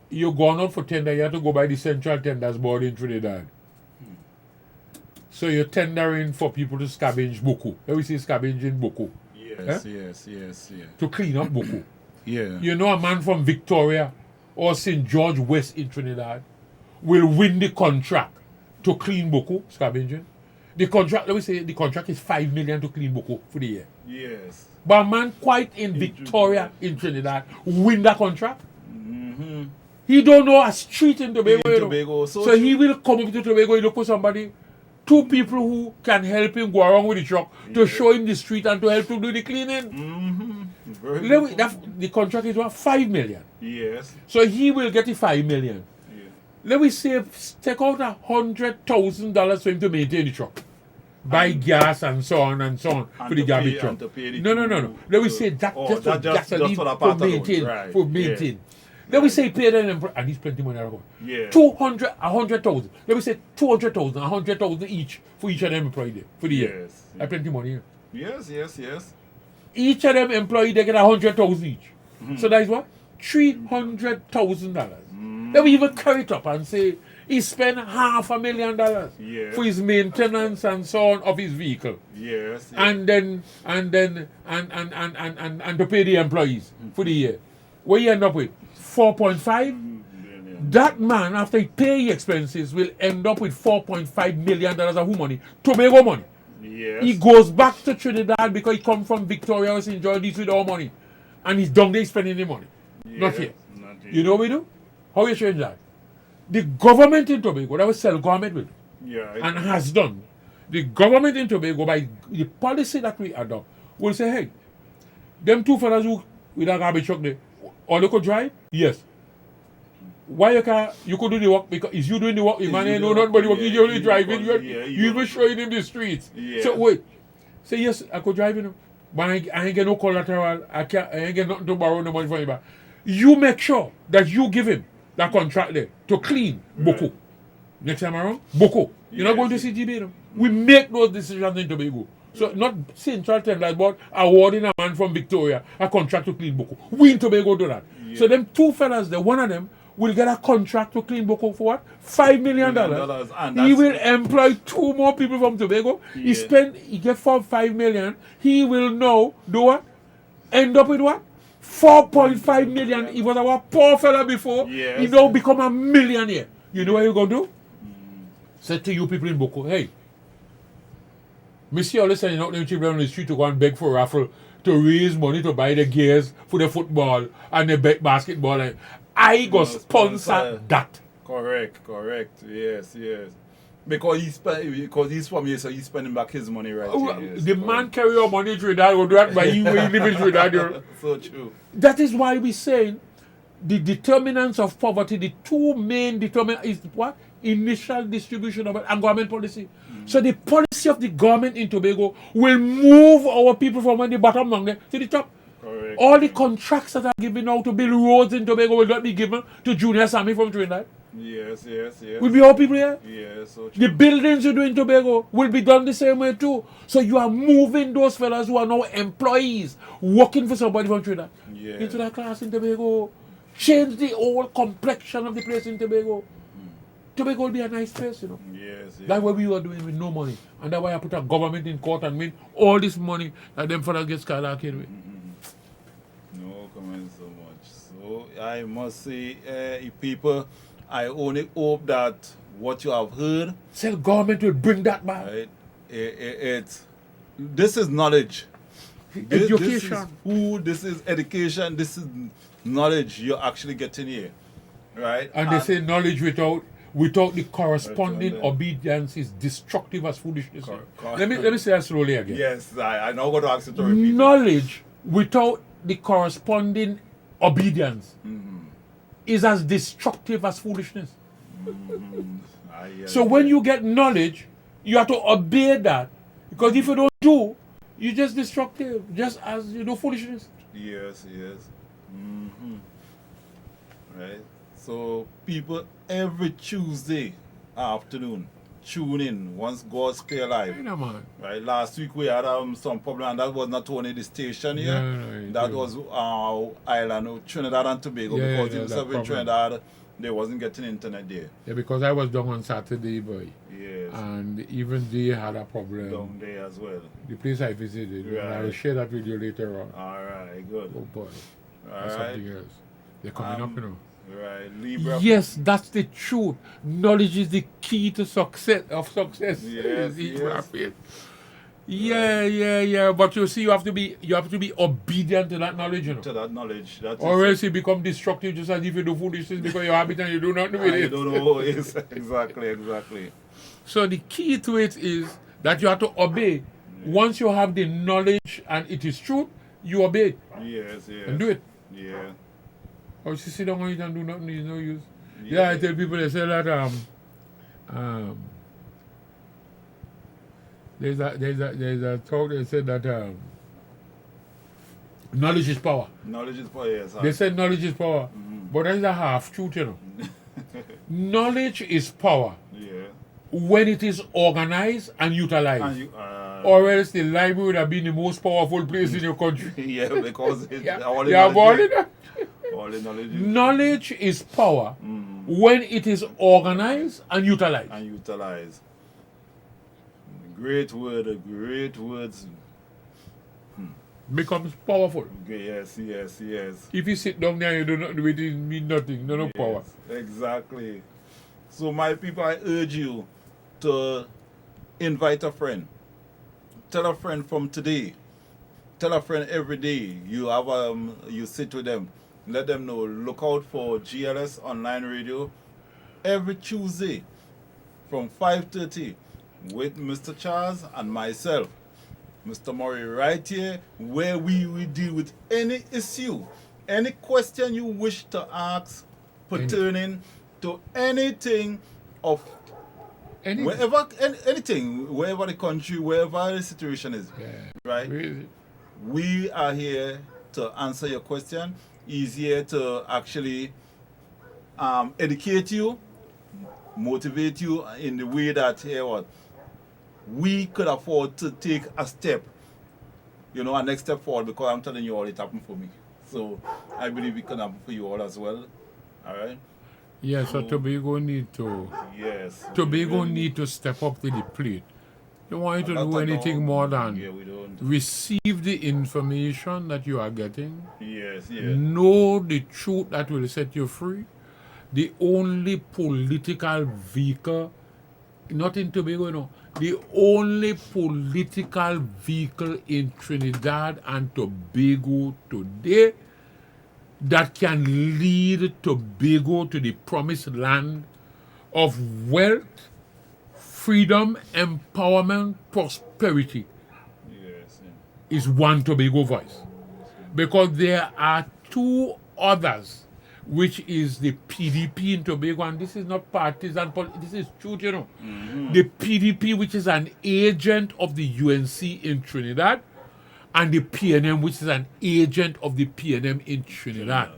You're gone out for tender, you have to go by the Central Tenders Board in Trinidad. So you're tendering for people to scavenge Boko. Let me say scavenging Boko. Yes, yes. To clean up Boko. Yeah. You know a man from Victoria or St. George West in Trinidad will win the contract to clean Boko, scavenging. The contract, let me say the contract is $5 million to clean Boko for the year. Yes. But a man quite in Victoria in Trinidad win that contract. He don't know a street in Tobago. In you know. Tobago, So he will come up to Tobago, he look for somebody, 2 people who can help him go around with the truck to show him the street and to help him do the cleaning. Very good. The contract is what? $5 million. Yes. So he will get the $5 million. Yeah. Let me say, take out $100,000 for him to maintain the truck. Buy gas and so on for the garbage truck. No. Let me say that just for gasoline for for maintain. Right. For maintain. Let me say pay them and he's plenty money around. Yeah. 100,000. Let me say 200,000, 100,000 each for each of them employed for the year. Yes. I plenty money. Yes. Each of them employed they get 100,000 each. So that is what? $300,000. Then we even carry it up and say he spent $500,000 Yes. for his maintenance and so on of his vehicle. Yes. And then to pay the employees for the year. What you end up with? 4.5. That man, after he pay expenses, will end up with $4.5 million of who money? Tobago money. Yes. He goes back to Trinidad because he come from Victoria and St. George with all money. And he's down there spending the money. Not here. Not here. You know what we do? How you change that? The government in Tobago, that was self-government will do, Yeah. and has done. The government in Tobago, by the policy that we adopt, will say, hey, them 2 fellas who with a garbage truck there, all you could drive? Yes. Why you could do the work? Because is you doing the work, the man ain't know nothing but the work, you only driving, you even showing him the streets. Yeah. So wait. Say yes, I could drive, you know. but I ain't get no collateral. I ain't get nothing to borrow no money from you. But you make sure that you give him that contract there to clean Boko. Next time around, Boko. You're not going to CGB. You know? We make those decisions in Tobago. So not Central Tenders, but awarding a man from Victoria a contract to clean Boko. We in Tobago do that. Yeah. So them two fellas there, one of them will get a contract to clean Boko for what? $5 million. He will employ 2 more people from Tobago. Yeah. He get $5 million. He will now do what? End up with what? 4.5 million. He was our poor fella before. Yes. He now become a millionaire. You know what you're going to do? Say to you people in Boko, hey, me see all the sending out them children on the street to go and beg for a raffle to raise money to buy the gears for the football and the basketball. And I go sponsor that. Correct. Yes. Because he's from here, so he's spending back his money right here. Yes, the man carry your money through that, or do that by him living through that. So true. That is why we saying the determinants of poverty, the two main determinants is what? Initial distribution of and government policy. So the policy of the government in Tobago will move our people from the bottom down there to the top. Correct. All the contracts that are given out to build roads in Tobago will not be given to Junior Sammy from Trinidad. Yes. Will be our people here. Yes, so true. The buildings you do in Tobago will be done the same way too. So you are moving those fellas who are now employees working for somebody from Trinidad into that class in Tobago. Change the whole complexion of the place in Tobago. Tobago will be a nice place, you know. Yes. That's what we were doing with no money. And that's why I put a government in court and win all this money that them fellas get skylarking with. No comment so much. So I must say, people, I only hope that what you have heard... Say the government will bring that back. Right, this is knowledge. Education. This is food, this is education, this is knowledge you're actually getting here. Right? And they say knowledge without the corresponding obedience is destructive as foolishness. Let me say that slowly again. Yes, I know what to ask you to repeat. Knowledge without the corresponding obedience is as destructive as foolishness. So when you get knowledge, you have to obey that. Because if you don't do, you're just destructive, just as foolishness. Yes. Right. So people every Tuesday afternoon tune in once God's Play Alive. Yeah, man. Right. Last week we had some problem, and that was not only the station here. No, that was island Trinidad and Tobago, because in Trinidad they wasn't getting internet there. Yeah, because I was down on Saturday, boy. Yes. And even they had a problem down there as well. The place I visited. Right. And I will share that with you later on. Alright, good. Oh boy. That's something else. They're coming up, Right, Libra. Yes, that's the truth. Knowledge is the key to success. Yes. Yeah. But you see, you have to be obedient to that knowledge, To that knowledge. Or else you become destructive, just as if you do foolishness because you're habit and you do nothing with it. You don't know exactly. So the key to it is that you have to obey. Once you have the knowledge and it is truth, you obey it. Yes. And do it. Yeah. Or you sit down on it and do nothing, it's no use. Yeah, I tell people, they say that there's a talk that said that knowledge is power. Knowledge is power, yes. They said knowledge is power. But that's a half truth, Knowledge is power. Yeah. When it is organized and utilized. Or else the library would have been the most powerful place in your country. Yeah, because all the knowledge is power when it is organized and utilized. Great words. Becomes powerful. Yes. If you sit down there and you do not do it, it means nothing. No power. Exactly. So my people, I urge you to invite a friend. Tell a friend from today. Tell a friend every day. You have you sit with them. Let them know. Look out for GLS Online Radio every Tuesday from 5:30 with Mr. Charles and myself, Mr. Murray, right here, where we deal with any issue, any question you wish to ask pertaining to anything of anything, wherever the country, wherever the situation is. Yeah. Right? Really? We are here to answer your question. He's here to actually educate you, motivate you in the way that here what we could afford to take a step, a next step forward, because I'm telling you all it happened for me. So I believe it can happen for you all as well. All right. Yes, so Tobago need to. Yes. Tobago need to step up to the plate. Don't want you to Not do at anything all. more than Yeah, we don't. receive the information that you are getting, Yes, yeah. know the truth that will set you free. The only political vehicle, not in Tobago, no, the only political vehicle in Trinidad and Tobago today that can lead Tobago to the promised land of wealth, freedom, empowerment, prosperity Yes, is one Tobago voice. Because there are two others, which is the PDP in Tobago, and this is not partisan, this is truth, The PDP, which is an agent of the UNC in Trinidad, and the PNM, which is an agent of the PNM in Trinidad.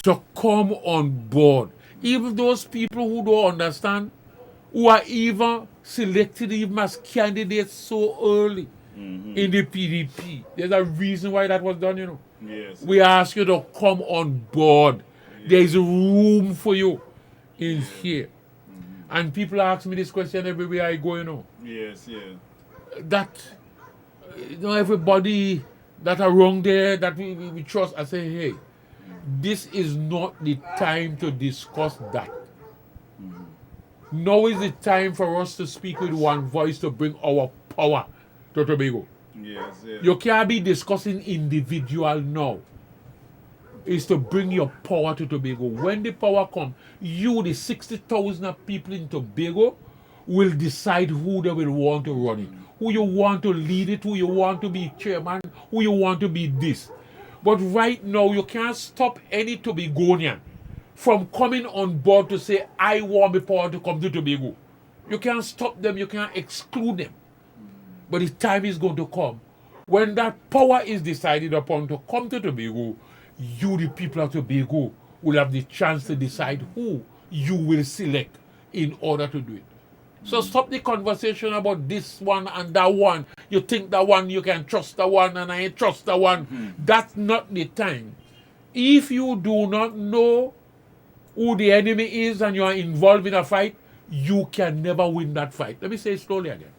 So come on board. Even those people who don't understand, who are even selected even as candidates so early in the PDP. There's a reason why that was done, Yes. We ask you to come on board. There is room for you in here. And people ask me this question everywhere I go, Yes, yeah. That, everybody that are wrong there, that we trust, I say, hey, this is not the time to discuss that. Now is the time for us to speak with one voice to bring our power to Tobago. Yes, yeah. You can't be discussing individual now. It's to bring your power to Tobago. When the power comes, you, the 60,000 people in Tobago, will decide who they will want to run it, who you want to lead it, who you want to be chairman, who you want to be this. But right now, you can't stop any Tobagonian from coming on board to say, I want the power to come to Tobago. You can't stop them, you can't exclude them. But the time is going to come when that power is decided upon to come to Tobago, you, the people of Tobago, will have the chance to decide who you will select in order to do it. So stop the conversation about this one and that one. You think that one, you can trust the one, and I trust the one. That's not the time. If you do not know who the enemy is and you are involved in a fight, you can never win that fight. Let me say it slowly again.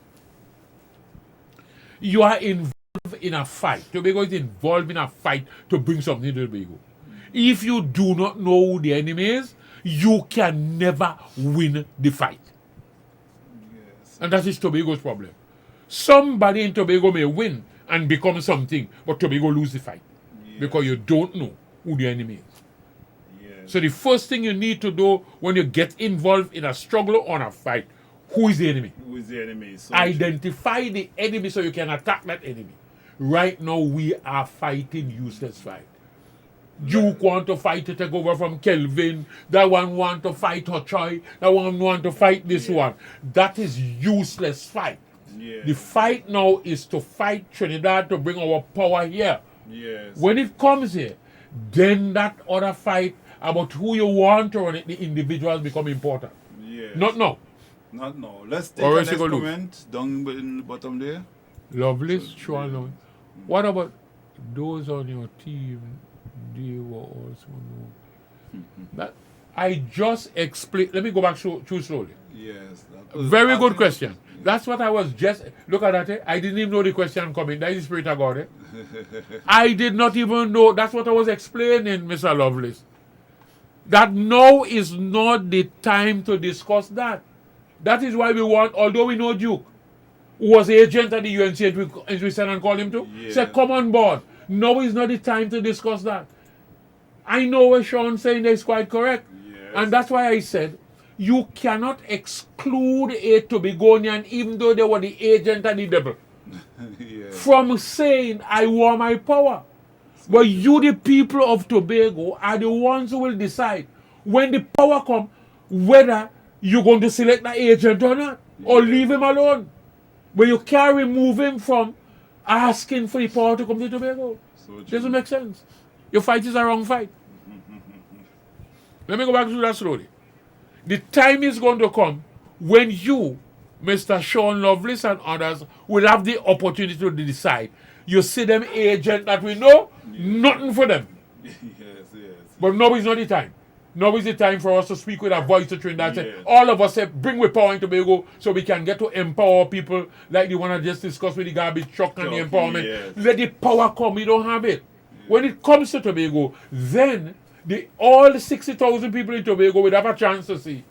You are involved in a fight. Tobago is involved in a fight to bring something to Tobago. If you do not know who the enemy is, you can never win the fight. Yes. And that is Tobago's problem. Somebody in Tobago may win and become something, but Tobago lose the fight because you don't know who the enemy is. Yes. So the first thing you need to do when you get involved in a struggle or a fight, who is the enemy? Who is the enemy? So Identify the enemy so you can attack that enemy. Right now, we are fighting useless fight. Duke want to fight to take over from Kelvin. That one want to fight Hochoy. That one want to fight this one. That is useless fight. Yes. The fight now is to fight Trinidad to bring our power here. Yes. When it comes here, then that other fight about who you want to run it, the individuals become important. Yes. Not now. Not now. Let's take Or a else you next go lose. comment down in the bottom there. Lovely, sure. No. What about those on your team? They were also known. That I just explained. Let me go back too slowly. Yes. that was- Very I good think- question. That's what I was just. Look at that. I didn't even know the question coming. That is the Spirit of God. I did not even know. That's what I was explaining, Mr. Lovelace. That now is not the time to discuss that. That is why we want, although we know Duke, who was agent at the UNC, and we sent and called him to, Yeah. said, come on board. Now is not the time to discuss that. I know what Sean's saying is quite correct. Yes. And that's why I said, you cannot exclude a Tobagonian, even though they were the agent and the devil, Yes. from saying, I want my power. But you, the people of Tobago, are the ones who will decide when the power comes, whether you're going to select that agent or not, or leave him alone. But you can't remove him from asking for the power to come to Tobago. So true. Doesn't make sense. Your fight is a wrong fight. Let me go back to that slowly. The time is going to come when you, Mr. Sean Lovelace and others, will have the opportunity to decide. You see them agent that we know, nothing for them. Yes. But now is not the time. Now is the time for us to speak with a voice to Trinidad. Yes. Say, all of us say, bring with power in Tobago so we can get to empower people like the one I just discussed with the garbage truck and the empowerment. Yes. Let the power come. We don't have it. When it comes to Tobago, then all the 60,000 people in Tobago will have a chance to see.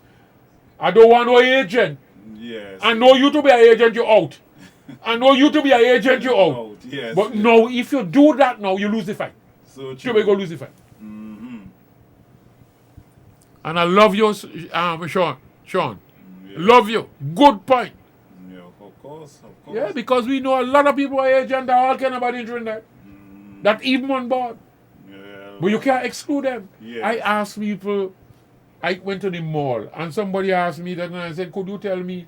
I don't want no agent. Yes. I know you to be an agent, you're out. I know you to be an agent, you're out. Yes. But no, if you do that now, you lose the fight. So true. Tobago lose the fight. And I love you, Sean. Yeah. Love you. Good point. Yeah, of course. Yeah, because we know a lot of people are agent that all kind about internet. That even on board. Yeah. But you can't exclude them. Yes. I asked people, I went to the mall and somebody asked me that and I said, could you tell me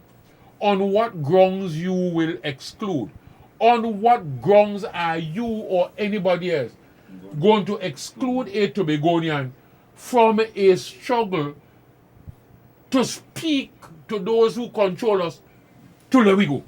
on what grounds you will exclude? On what grounds are you or anybody else going to exclude a Tobagonian from a struggle to speak to those who control us to let we go?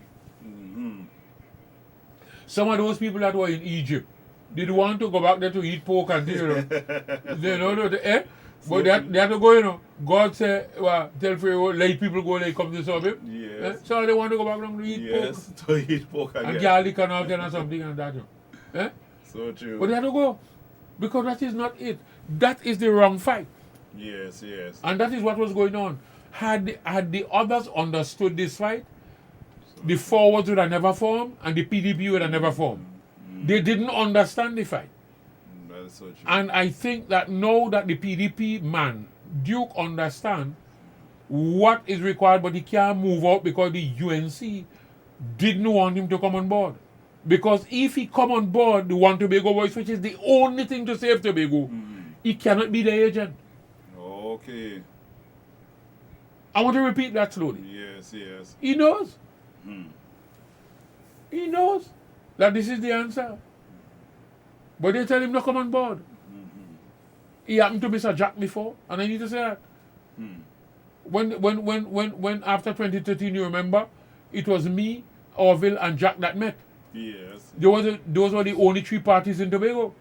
Some of those people that were in Egypt, did want to go back there to eat pork and you know. They don't know but they have to go, you know. God said, well, tell Pharaoh, let people go, they come to serve him. Yes. So they want to go back to eat pork. Yes, to eat pork again. And garlic and all kind of something and that. You know. So true. But they have to go. Because that is not it. That is the wrong fight. Yes. And that is what was going on. Had the others understood this fight, the forwards would have never formed and the PDP would have never formed. They didn't understand the fight. That is so true. And I think that now that the PDP man, Duke, understand what is required, but he can't move out because the UNC didn't want him to come on board. Because if he come on board, the One Tobago voice, which is the only thing to save Tobago, he cannot be the agent. Okay. I want to repeat that slowly. Yes. He knows. He knows that this is the answer. But they tell him to come on board. He happened to Mr. Jack before, and I need to say that. When after 2013, you remember, it was me, Orville, and Jack that met. Yes. Those were the only three parties in Tobago.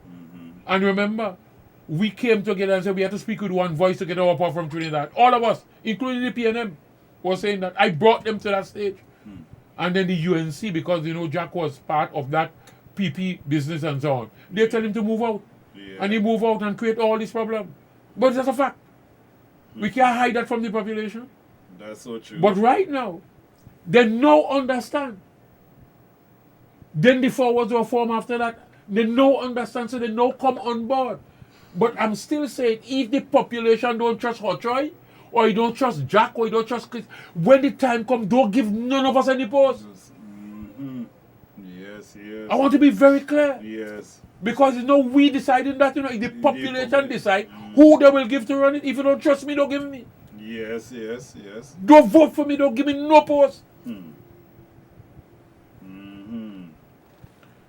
And remember, we came together and said we had to speak with one voice to get our power from Trinidad. All of us, including the PNM, was saying that. I brought them to that stage. And then the UNC, because, you know, Jack was part of that PP business and so on. They tell him to move out. Yeah. And he move out and create all this problem. But that's a fact. We can't hide that from the population. That's so true. But right now, they now understand. Then the forwards were formed after that. They now understand, so they now come on board. But I'm still saying, if the population don't trust Hotroy, or you don't trust Jack, or you don't trust Chris, when the time comes, don't give none of us any post. Yes. I want to be very clear. Yes. Because you know we deciding that, you know, if the population decide who they will give to run it. If you don't trust me, don't give me. Yes. Don't vote for me, don't give me no post.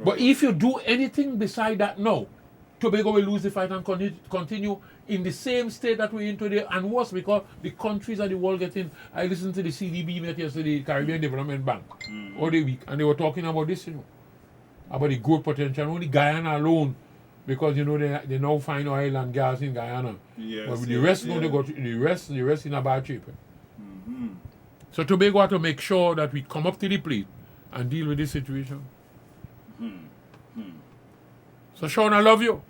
But if you do anything beside that, no. Tobago will lose the fight and continue in the same state that we're in today, and worse, because the countries of the world getting. I listened to the CDB met yesterday, the Caribbean Development Bank, all the week, and they were talking about this, you know, about the growth potential. Only Guyana alone, because you know they now find oil and gas in Guyana. Yes. But the rest going to go to the rest in a bad shape. So Tobago have to make sure that we come up to the plate and deal with this situation. So Sean, I love you.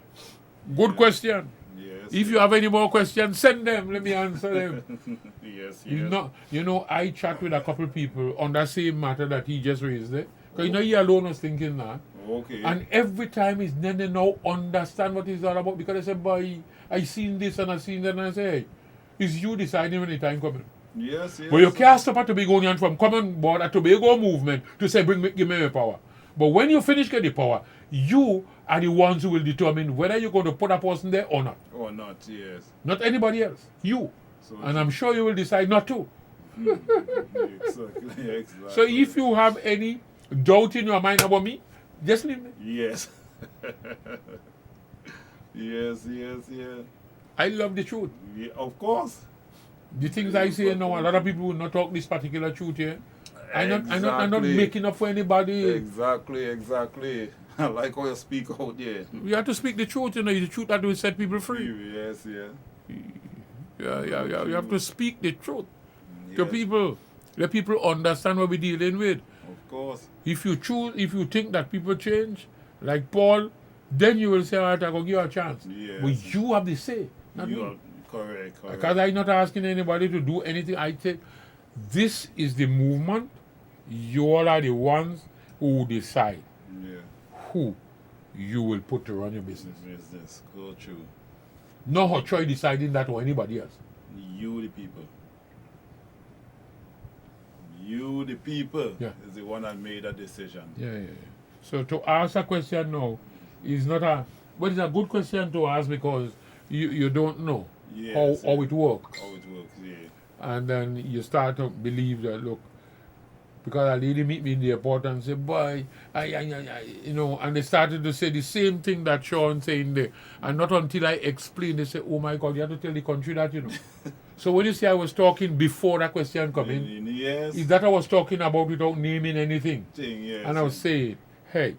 Good question. Yes. If you have any more questions, send them. Let me answer them. Yes. You know, I chat with a couple people on that same matter that he just raised it. Because you know he alone was thinking that. Okay. And every time is then they now understand what it's all about. Because they say, boy, I seen this and I seen that, and I say, hey, it's you deciding when the time coming. Yes. But you can't stop a Tobagonian from coming board a Tobago movement to say, give me my power. But when you finish getting the power, you are the ones who will determine whether you're going to put a person there or not. Or not, yes. Not anybody else. You. So And I'm sure you will decide not to. Exactly. So if you have any doubt in your mind about me, Just leave me. Yes. Yes. I love the truth. Yeah, of course. The things I say now, a lot of people will not talk this particular truth here. I'm not Exactly. making up for anybody. Exactly. I like how you speak out there. We have to speak the truth, the truth that will set people free. Yes. Yeah. You have to speak the truth to Yes, people. Let people understand what we're dealing with. of course. If you think that people change, like Paul, then you will say, all right, I'm going to give you a chance. Yes. But you have the say, not You me. are correct. Because I'm not asking anybody to do anything. I say, this is the movement. You all are the ones who decide Yeah. who you will put to run your business. Business. Go through. Not her choice deciding that or anybody else. You the people. You the people Yeah. is the one that made a decision. Yeah. So to ask a question now is not a, but it's a good question to ask because you don't know Yes, how it works. How it works, yeah. And then you start to believe that, look, because a lady meet me in the airport and say, boy, I and they started to say the same thing that Sean saying there. And not until I explained, they say, oh my God, you have to tell the country that, So when you say I was talking before that question come in, Yes. is that I was talking about without naming anything. Yes. And I was saying, hey,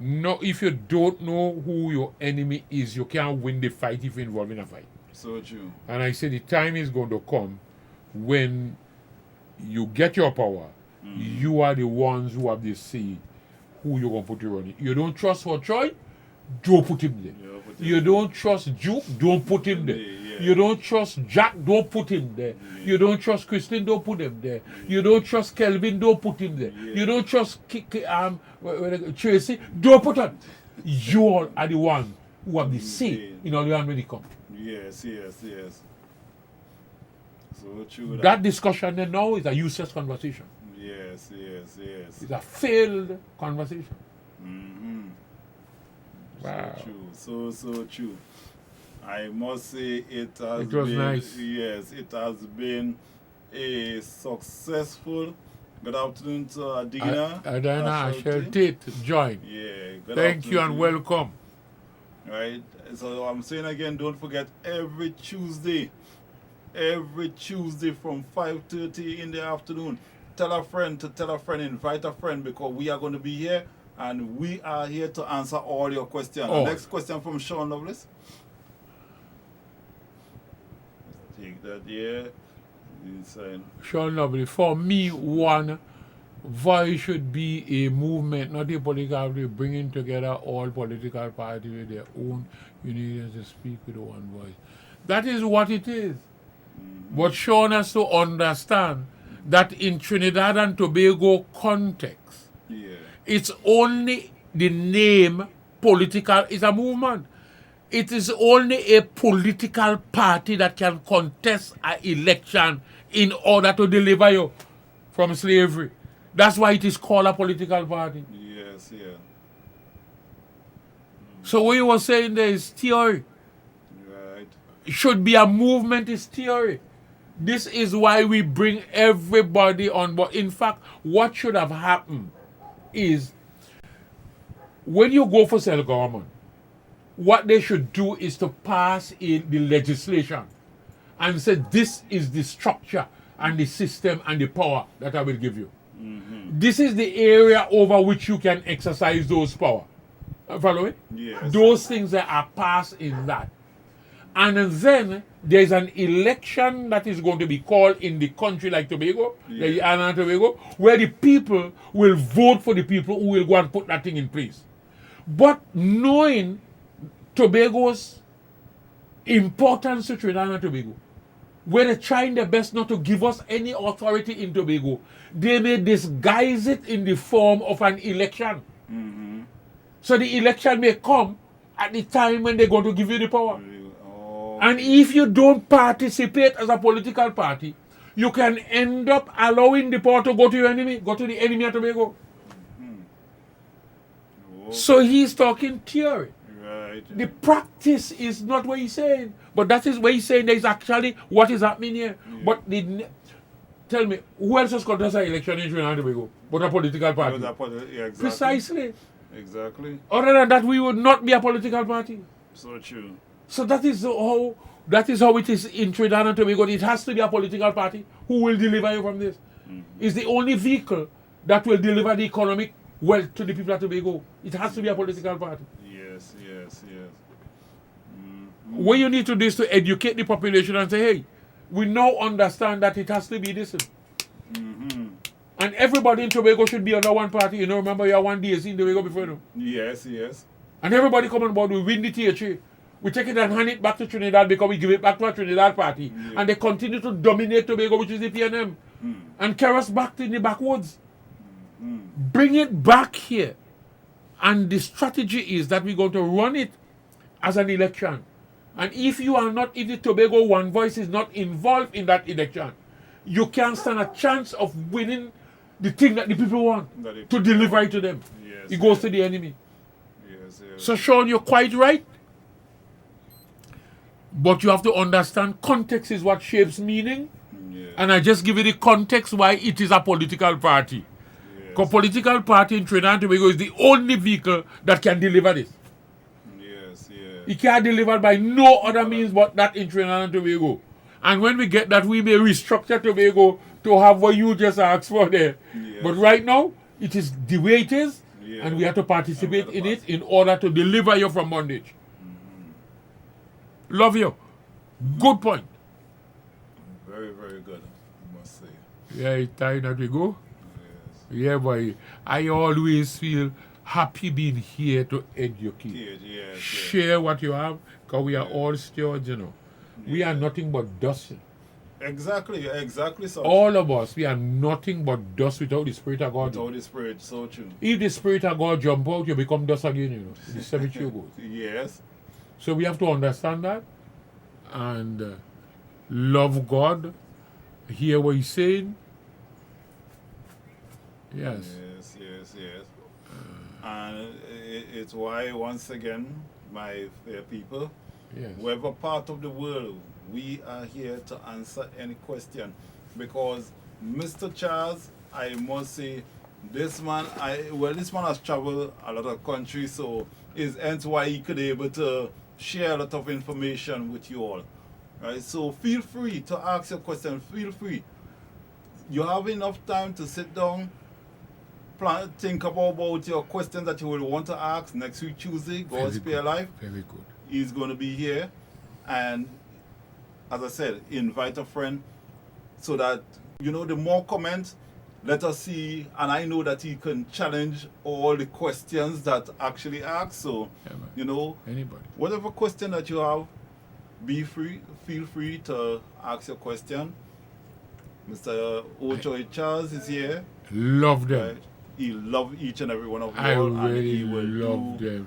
no, if you don't know who your enemy is, you can't win the fight if you're involved in a fight. So true. And I said the time is going to come when you get your power, you are the ones who have the say who you're going to put you on it. You don't trust for Troy, don't put him there. Yeah, put him You don't trust Duke, don't put him there. Yeah. You don't trust Jack, don't put him there. You don't trust Christine, don't put him there. You don't trust Kelvin, don't put him there. You don't trust Tracy, don't put him. You all are the ones who have the say in all the when it comes. Yes. So true. That discussion then now is a useless conversation. Yes. It's a failed conversation. Mm-hmm. Wow. So true. So true. I must say it has It was been nice. Yes, it has been a successful. Good afternoon to Adina. Adina Ashel Tate, join. Yeah. Good Thank you and afternoon. welcome. Right. So I'm saying again, don't forget every Tuesday from 5:30 in the afternoon. Tell a friend to tell a friend, invite a friend because we are going to be here and we are here to answer all your questions. Oh. Next question from Sean Lovelace. Let's take that here. Inside. Sean Lovely, for me, one voice should be a movement, not a political party, bringing together all political parties with their own unity to speak with one voice. That is what it is. But Sean has to understand that in Trinidad and Tobago context, Yeah. it's only the name political is a movement. It is only a political party that can contest an election in order to deliver you from slavery. That's why it is called a political party. Yes, yeah. So what you were saying there is theory. Right. It should be a movement is theory. This is why we bring everybody on board. In fact, what should have happened is when you go for self-government, what they should do is to pass in the legislation and say this is the structure and the system and the power that I will give you. This is the area over which you can exercise those power. Follow me? Yes. Those things that are passed in that. And then there's an election that is going to be called in the country like Tobago, like the island of Tobago, where the people will vote for the people who will go and put that thing in place. But knowing Tobago's importance to Trinidad and Tobago, where they're trying their best not to give us any authority in Tobago, they may disguise it in the form of an election. So the election may come at the time when they're going to give you the power. Oh, And if you don't participate as a political party, you can end up allowing the power to go to your enemy, go to the enemy of Tobago. So he's talking theory. right. The practice is not what he's saying. But that is what he's saying. There is actually what is happening here. But tell me, who else has contested an election in Trinidad and Tobago but a political party? Yeah, exactly. Precisely. Exactly. Other than that, we would not be a political party. So true. So that is how it is in Trinidad and Tobago. It has to be a political party who will deliver you from this. It's the only vehicle that will deliver the economic wealth to the people of Tobago. It has to be a political party. Yes, yes, yes. What you need to do is to educate the population and say, hey, we now understand that it has to be this. And everybody in Tobago should be under one party. You know, remember you have one DSC in Tobago before, you know? Yes, yes. And everybody come on board, we win the THA. We take it and hand it back to Trinidad because we give it back to a Trinidad party. Yeah. And they continue to dominate Tobago, which is the PNM. And carry us back to the backwoods. Bring it back here. And the strategy is that we're going to run it as an election. And if the Tobago One Voice is not involved in that election, you can't stand a chance of winning the thing that the people want to deliver it to them. Yes, It goes to the enemy. Yes, yes. So Sean, you're quite right. But you have to understand context is what shapes meaning. Yes. And I just give you the context why it is a political party. Because political party in Trinidad and Tobago is the only vehicle that can deliver this. Yes, yes. It can't deliver by no other means but that in Trinidad and Tobago. And when we get that, we may restructure Tobago to have what you just asked for there. Yes. But right now, it is the way it is, Yeah. and we have to participate in it in order to deliver you from bondage. Love you. Good point. Very, very good, I must say. Yeah, it's time that we go. Yes. Yeah, boy. I always feel happy being here to educate. Yes, yes. Share what you have, because we are all stewards, you know. We are nothing but dust. Exactly, exactly so. All of us, we are nothing but dust without the Spirit of God. Without the Spirit, so true. If the Spirit of God jump out, you become dust again, you know. The cemetery goes. Yes. So we have to understand that and love God, hear what He's saying. Yes. Yes, yes, yes. And it's why, once again, my fair people, Yes. wherever part of the world, we are here to answer any question. Because Mr. Charles, I must say, this man has traveled a lot of countries, so is hence why he could be able to share a lot of information with you all. Right? So feel free to ask your question. Feel free. You have enough time to sit down, think about your questions that you will want to ask next week Tuesday. God's Spare Life. Very good. He's going to be here, and as I said, invite a friend so that, you know, the more comments, let us see, and I know that he can challenge all the questions that actually ask. So, Yeah, man. you know, Anybody. whatever question that you have, feel free to ask your question. Mr. Ochoa Charles is here. Love them. Right? He love each and every one of you I all, and really he will love do them.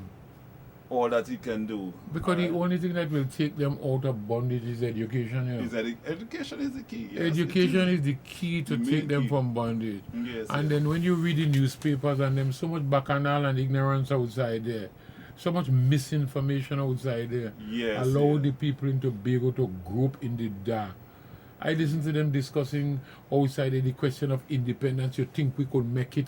all that he can do. Because the only thing that will take them out of bondage is education. You know? Education is the key. Yes, Education it is the key to The take main them key. from bondage. Yes, And yes. then when you read the newspapers and them so much bacchanal and ignorance outside there, so much misinformation outside there, Yes, allow yes. the people in Tobago to grope in the dark. I listened to them discussing outside there the question of independence. You think we could make it?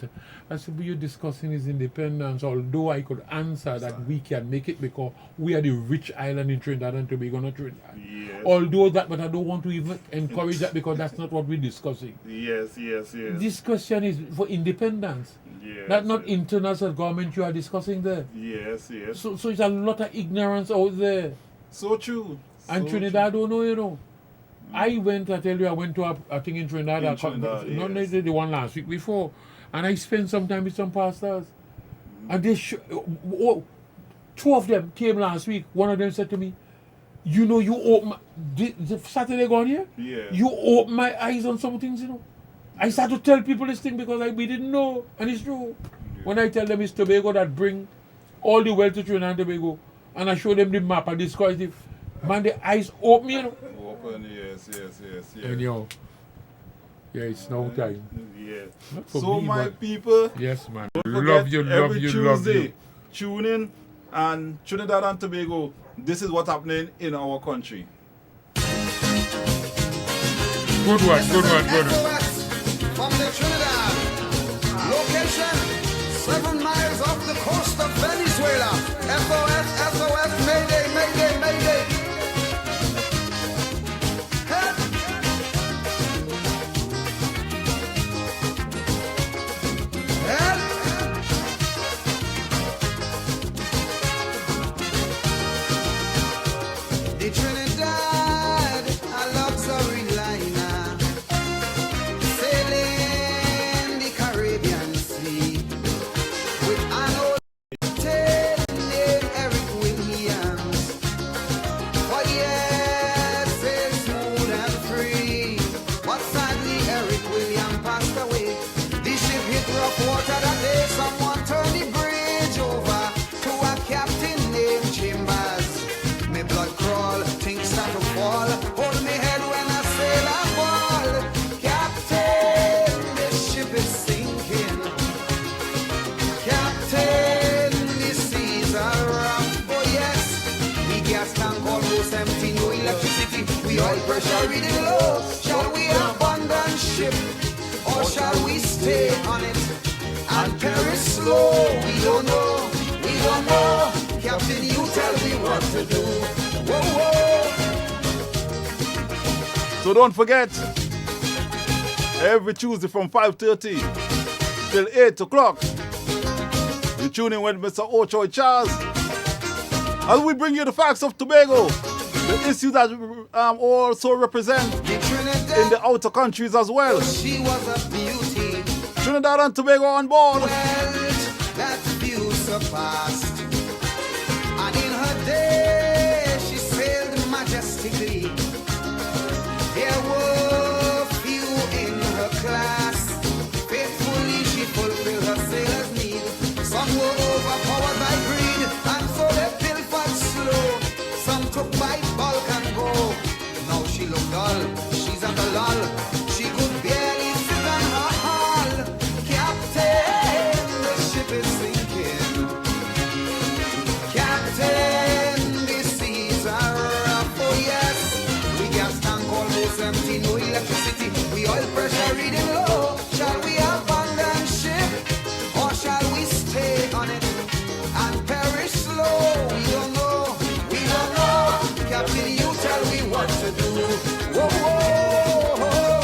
I said, but you're discussing is independence. Although I could answer that we can make it because we are the rich island in Trinidad and Tobago, not Trinidad. Yes. Although that, but I don't want to even encourage that because that's not what we're discussing. Yes, yes, yes. This question is for independence. Yes, That's not yes. internal government you are discussing there. Yes, yes. So it's a lot of ignorance out there. So true. And So Trinidad don't know, you know. I went to a thing in Trinidad, In Trinidad, not yes. the one last week before, and I spent some time with some pastors. And they two of them came last week. One of them said to me, you know, you open the Saturday gone here? Yeah. You open my eyes on some things, you know. I start to tell people this thing because we didn't know, and it's true. When I tell them it's Tobago that bring all the wealth to Trinidad and Tobago, and I show them the map and discuss it, man, the eyes open, you know. Open, yes, yes, yes, yes. Anyhow, yeah, it's now time. Yes. Not for So me, my but- people, Yes, man. don't Love forget, you, love every you, love Tuesday, you. tune in, and Trinidad and Tobago, this is what's happening in our country. Good one, good one, good one. SOS from the Trinidad. Location 7 miles off the coast of Venezuela. SOS, SOS, Mayday, Mayday, Mayday. Help! Help! The Trinidad, a luxury liner, sailing the Caribbean Sea with an old named Eric Williams. For years, sail smooth and free, but sadly Eric Williams passed away. The ship hit rough water that day. Someone turned the bridge over to a captain named Chambers. Me blood crawl, things start to fall. Hold me head when I sail a ball. Captain, the ship is sinking. Captain, the seas are rough. Oh yes, the gas tank almost empty, no electricity. We oil pressure reading low. Shall we abandon ship or shall we stay on it and perish slow? We don't know, we don't know. Captain, you tell me what to do. Whoa, whoa. So don't forget, every Tuesday from 5:30 till 8 o'clock, you tune in with Mr. Ochoy Charles as we bring you the facts of Tobago, the issues that also represent The Trinidad, in the outer countries as well. she was a beauty. Trinidad and Tobago on board. Wealth that few surpassed. And in her day, she sailed majestically. There were few in her class. Faithfully, she fulfilled her sailor's need. Some were overpowered by greed, and so they pilfered slow. Some took by bulk and go. Now she looked dull, she's at the lull. She could barely sit on her hull. Captain, the ship is sinking. Captain, the seas are rough. Oh yes, we gas tank almost empty, no electricity. We oil pressure reading low. Shall we abandon ship or shall we stay on it and perish slow? We don't know, we don't know. Captain, you tell me what to do. Whoa, whoa, whoa.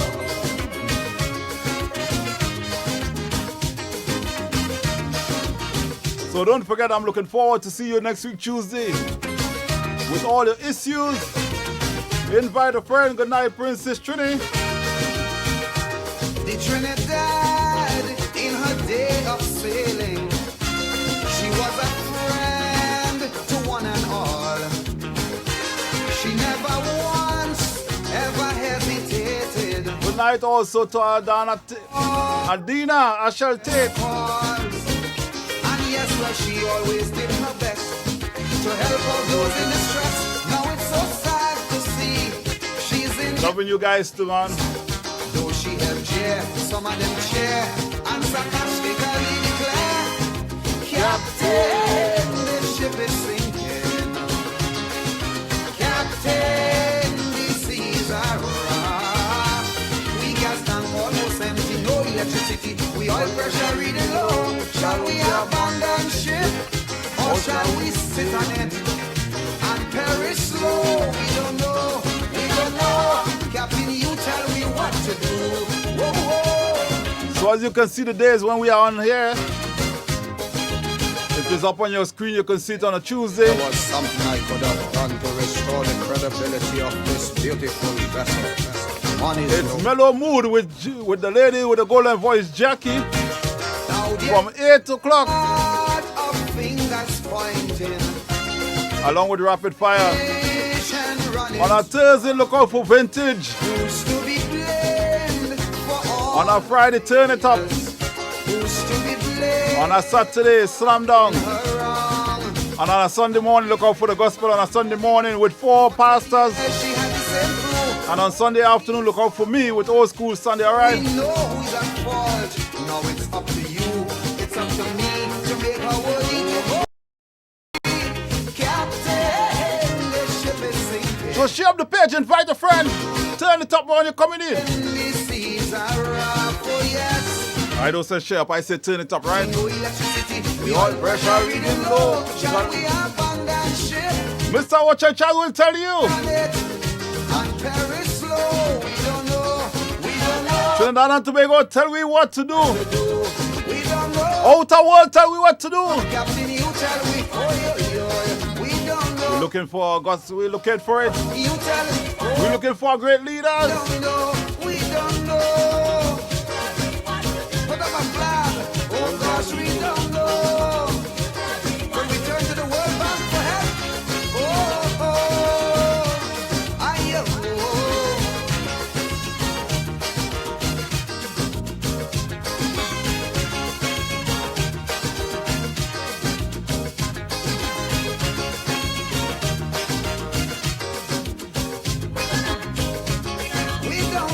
So don't forget, I'm looking forward to see you next week Tuesday with all your issues. Invite a friend. Good night, Princess Trini. The Trinidad, in her day of sailing, she was a friend to one and all. She never once ever hesitated. Good night also to Adina Ashel Tate. Cause, and yes, well, she always did her best to help all those in distress. Now it's so sad to see she's in. Loving you guys too, man. Though she helped cheer, some of them cheer and sarcastically declare, Captain, the ship is sinking. Captain, the seas are rough. We gas tank almost empty, no electricity. We oil pressure reading low. Shall we abandon ship or shall we sit on it and perish slow? We don't know, we don't know. Captain, you tell me what to do. Whoa, whoa. So as you can see the days when we are on here, it is up on your screen. You can see it on a Tuesday. There was something I could have done to restore the credibility of this beautiful vessel. Money is It's Mellow Mood with the lady with the golden voice, Jackie, Now the from 8 o'clock, art of fingers pointing. along with Rapid Fire. Nation running. On a Thursday, look out for Vintage. Who's to be blamed for all? On a Friday, Turn It Up. Who's to be blamed On a Saturday, Slam Down. for wrong? And on a Sunday morning, look out for the gospel on a Sunday morning with 4 pastors. She had the same crew. And on Sunday afternoon, look out for me with Old School Sunday, We alright? know who's at fault. Now it's up to you. It's up to me to make her worthy to go. Captain, the ship is sinking. So share up the page, invite a friend. Turn it up when you're coming in. The seas are rough, oh yes. I don't say shut up, I say turn it up, right? No electricity, The oil pressure reading low. Shall we abandon ship? Mr. Watch Your Child will tell you. And perish slow. We don't know. Trinidad and Tobago tell me what to do. We don't know. Outer world tell me what to do. Captain, you tell we. We don't know. We're looking for God. We're looking for it. You tell us. We're looking for great leaders. We don't know. Put up a flag. Oh gosh, we don't know. When we turn to the World Bank for help.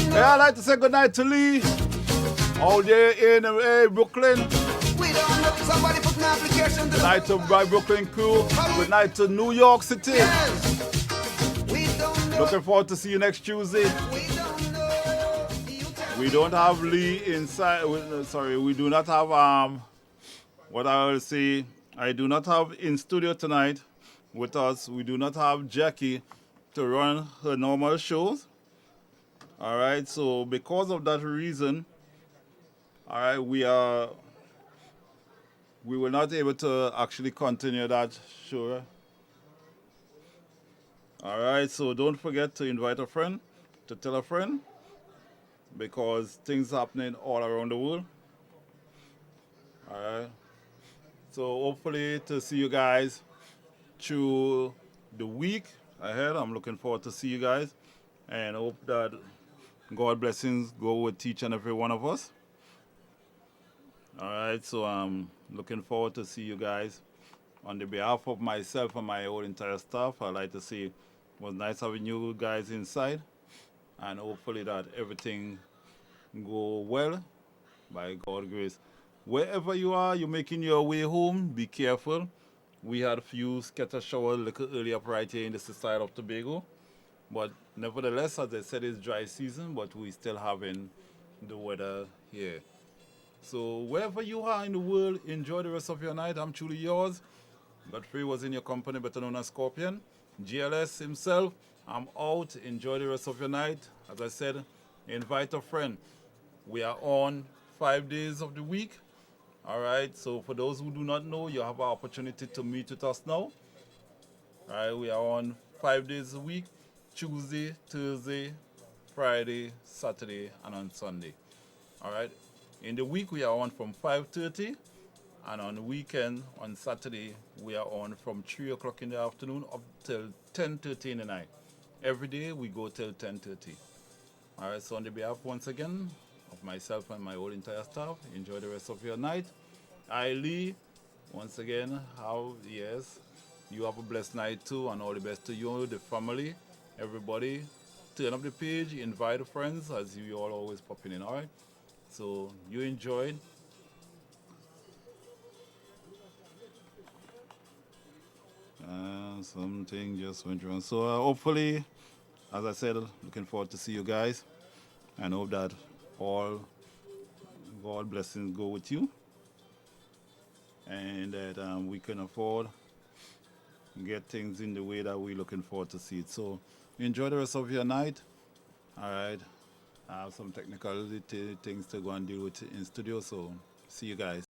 Yeah, I'd like to say good night to Lee. All there in Brooklyn. We don't know. Somebody put an application to Good night to my Brooklyn crew. Good night to New York City. Yes. We don't know. Looking forward to see you next Tuesday. We don't know. We don't have Lee inside. Sorry, we do not have what I will say. I do not have in studio tonight with us. We do not have Jackie to run her normal shows. All right, so because of that reason, all right, we were not able to actually continue that show. All right, so don't forget to invite a friend, to tell a friend, because things happening all around the world. All right, so hopefully to see you guys through the week ahead. I'm looking forward to see you guys, and hope that God blessings go with each and every one of us. All right, so I'm looking forward to see you guys. On the behalf of myself and my whole entire staff, I'd like to say it was nice having you guys inside, and hopefully that everything go well by God's grace. Wherever you are, you're making your way home, be careful. We had a few scatter showers a little early up right here in the side of Tobago. But nevertheless, as I said, it's dry season, but we still having the weather here. So wherever you are in the world, enjoy the rest of your night. I'm truly yours. Godfrey was in your company, better known as Scorpion. GLS himself, I'm out. Enjoy the rest of your night. As I said, invite a friend. We are on 5 days of the week. All right, so for those who do not know, you have an opportunity to meet with us now. All right, we are on 5 days a week. Tuesday, Thursday, Friday, Saturday, and on Sunday. All right. In the week, we are on from 5:30, and on the weekend, on Saturday, we are on from 3 o'clock in the afternoon up till 10:30 in the night. Every day, we go till 10:30. All right. So on the behalf, once again, of myself and my whole entire staff, enjoy the rest of your night. Lee, once again, you have a blessed night too, and all the best to you, the family. Everybody, turn up the page, invite friends, as you all always popping in, all right? So you enjoyed. Something just went wrong. So hopefully, as I said, looking forward to see you guys, and hope that all God blessings go with you, and that we can afford get things in the way that we're looking forward to see it. So enjoy the rest of your night. All right. I have some technical things to go and deal with in studio, so see you guys.